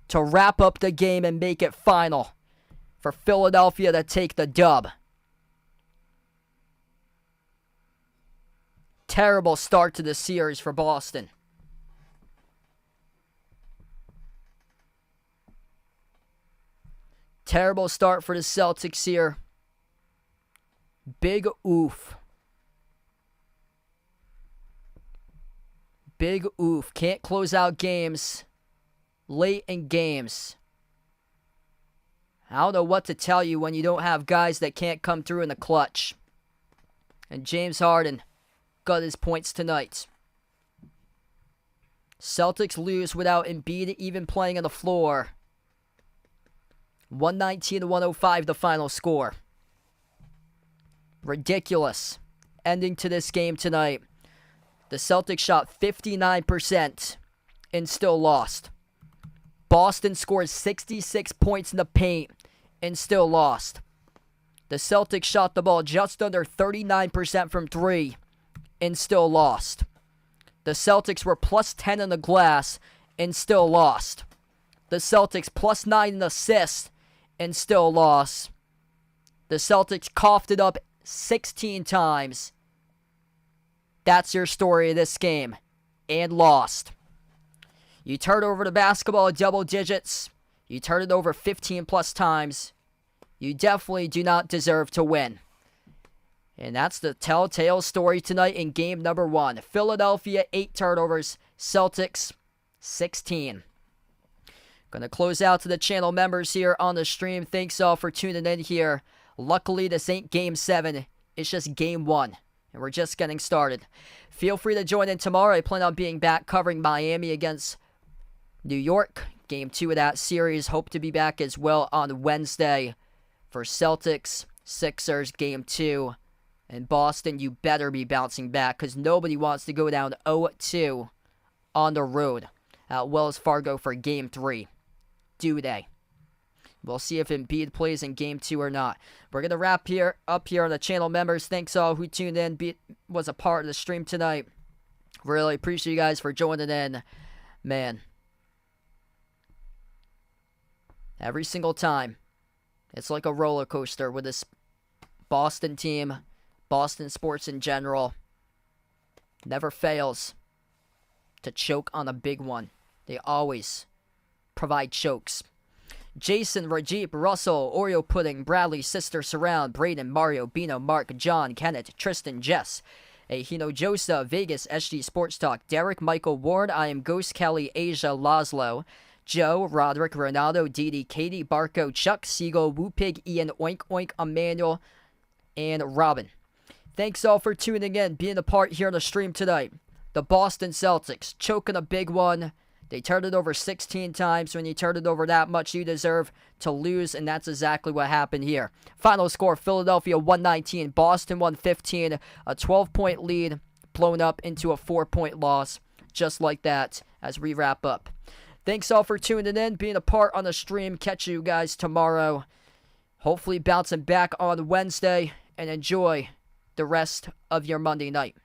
to wrap up the game and make it final for Philadelphia to take the dub. Terrible start to the series for Boston. Terrible start for the Celtics here. Big oof. Big oof. Can't close out games late in games. I don't know what to tell you when you don't have guys that can't come through in the clutch. And James Harden got his points tonight. Celtics lose without Embiid even playing on the floor. 119-105 the final score. Ridiculous ending to this game tonight. The Celtics shot 59% and still lost. Boston scored 66 points in the paint and still lost. The Celtics shot the ball just under 39% from 3 and still lost. The Celtics were plus 10 on the glass and still lost. The Celtics plus 9 in assists and still lost. The Celtics coughed it up 16 times. That's your story of this game. And lost. You turn over the basketball in double digits. You turn it over 15 plus times. You definitely do not deserve to win. And that's the telltale story tonight in game number 1. Philadelphia, 8 turnovers. Celtics, 16. Gonna close out to the channel members here on the stream. Thanks all for tuning in here. Luckily, this ain't game 7. It's just game 1. And we're just getting started. Feel free to join in tomorrow. I plan on being back covering Miami against New York. Game 2 of that series. Hope to be back as well on Wednesday for Celtics, Sixers, game 2. And Boston, you better be bouncing back because nobody wants to go down 0-2 on the road at Wells Fargo for game 3. Do they? We'll see if Embiid plays in game 2 or not. We're going to wrap up here on the channel members. Thanks all who tuned in, was a part of the stream tonight. Really appreciate you guys for joining in. Man. Every single time. It's like a roller coaster with this Boston team. Boston sports in general. Never fails to choke on a big one. They always provide chokes. Jason, Rajib, Russell, Oreo Pudding, Bradley, Sister Surround, Braden, Mario, Bino, Mark, John, Kenneth, Tristan, Jess, Hino, Josa, Vegas, SG Sports Talk, Derek, Michael, Ward, I am Ghost, Kelly, Asia, Laszlo, Joe, Roderick, Ronaldo, Didi, Katie, Barco, Chuck, Siegel, Woopig, Ian, Oink Oink, Emmanuel, and Robin. Thanks all for tuning in, being a part here on the stream tonight. The Boston Celtics, choking a big one. They turned it over 16 times. When you turn it over that much, you deserve to lose, and that's exactly what happened here. Final score, Philadelphia 119, Boston 115, a 12-point lead blown up into a 4-point loss, just like that, as we wrap up. Thanks all for tuning in, being a part on the stream. Catch you guys tomorrow. hopefully bouncing back on Wednesday, and enjoy the rest of your Monday night.